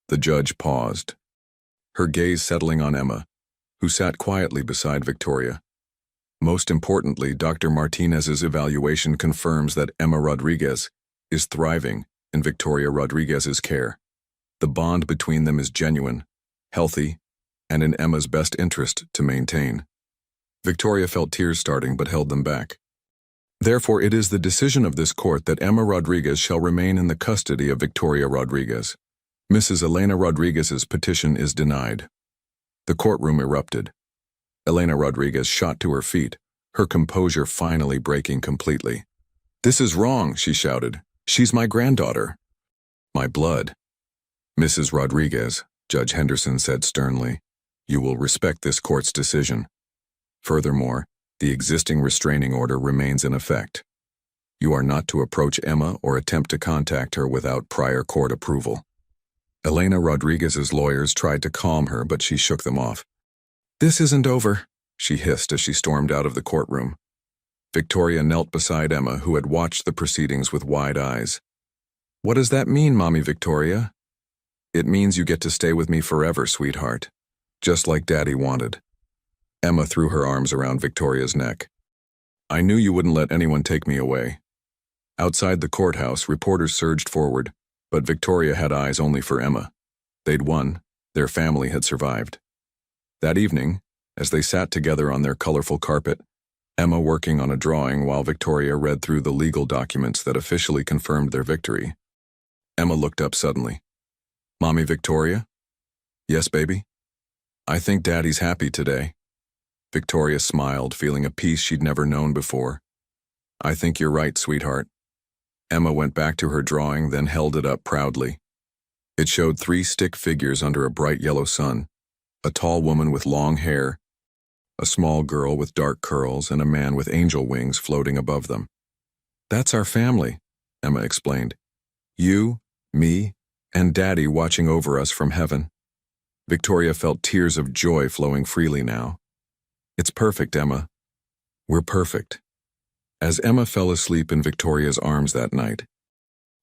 The judge paused, her gaze settling on Emma, who sat quietly beside Victoria. Most importantly, Dr. Martinez's evaluation confirms that Emma Rodriguez is thriving in Victoria Rodriguez's care. The bond between them is genuine, healthy, and in Emma's best interest to maintain. Victoria felt tears starting but held them back. Therefore, it is the decision of this court that Emma Rodriguez shall remain in the custody of Victoria Rodriguez. Mrs. Elena Rodriguez's petition is denied. The courtroom erupted. Elena Rodriguez shot to her feet, her composure finally breaking completely. "This is wrong," she shouted. "She's my granddaughter. My blood." "Mrs. Rodriguez," Judge Henderson said sternly, "you will respect this court's decision. Furthermore, the existing restraining order remains in effect. You are not to approach Emma or attempt to contact her without prior court approval." Elena Rodriguez's lawyers tried to calm her, but she shook them off. "This isn't over," she hissed as she stormed out of the courtroom. Victoria knelt beside Emma, who had watched the proceedings with wide eyes. "What does that mean, Mommy Victoria?" "It means you get to stay with me forever, sweetheart. Just like Daddy wanted." Emma threw her arms around Victoria's neck. "I knew you wouldn't let anyone take me away." Outside the courthouse, reporters surged forward, but Victoria had eyes only for Emma. They'd won. Their family had survived. That evening, as they sat together on their colorful carpet, Emma working on a drawing while Victoria read through the legal documents that officially confirmed their victory, Emma looked up suddenly. "Mommy Victoria?" "Yes, baby?" "I think Daddy's happy today." Victoria smiled, feeling a peace she'd never known before. "I think you're right, sweetheart." Emma went back to her drawing, then held it up proudly. It showed 3 stick figures under a bright yellow sun, a tall woman with long hair, a small girl with dark curls, and a man with angel wings floating above them. "That's our family," Emma explained. "You, me, and Daddy watching over us from heaven." Victoria felt tears of joy flowing freely now. "It's perfect, Emma. We're perfect." As Emma fell asleep in Victoria's arms that night,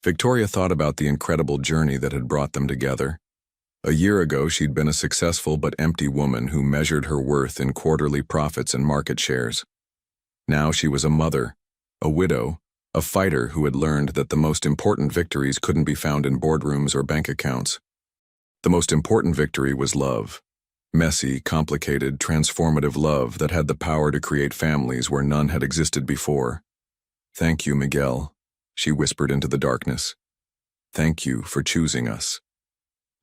Victoria thought about the incredible journey that had brought them together. A year ago, she'd been a successful but empty woman who measured her worth in quarterly profits and market shares. Now she was a mother, a widow, a fighter who had learned that the most important victories couldn't be found in boardrooms or bank accounts. The most important victory was love. Messy, complicated, transformative love that had the power to create families where none had existed before. "Thank you, Miguel," she whispered into the darkness. "Thank you for choosing us."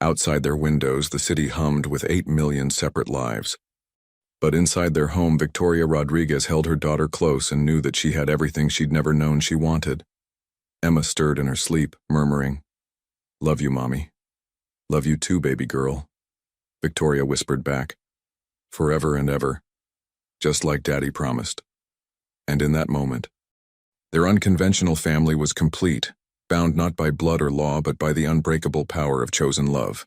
Outside their windows, the city hummed with 8 million separate lives. But inside their home, Victoria Rodriguez held her daughter close and knew that she had everything she'd never known she wanted. Emma stirred in her sleep, murmuring, "Love you, Mommy." "Love you too, baby girl," Victoria whispered back. "Forever and ever, just like Daddy promised." And in that moment, their unconventional family was complete, bound not by blood or law but by the unbreakable power of chosen love.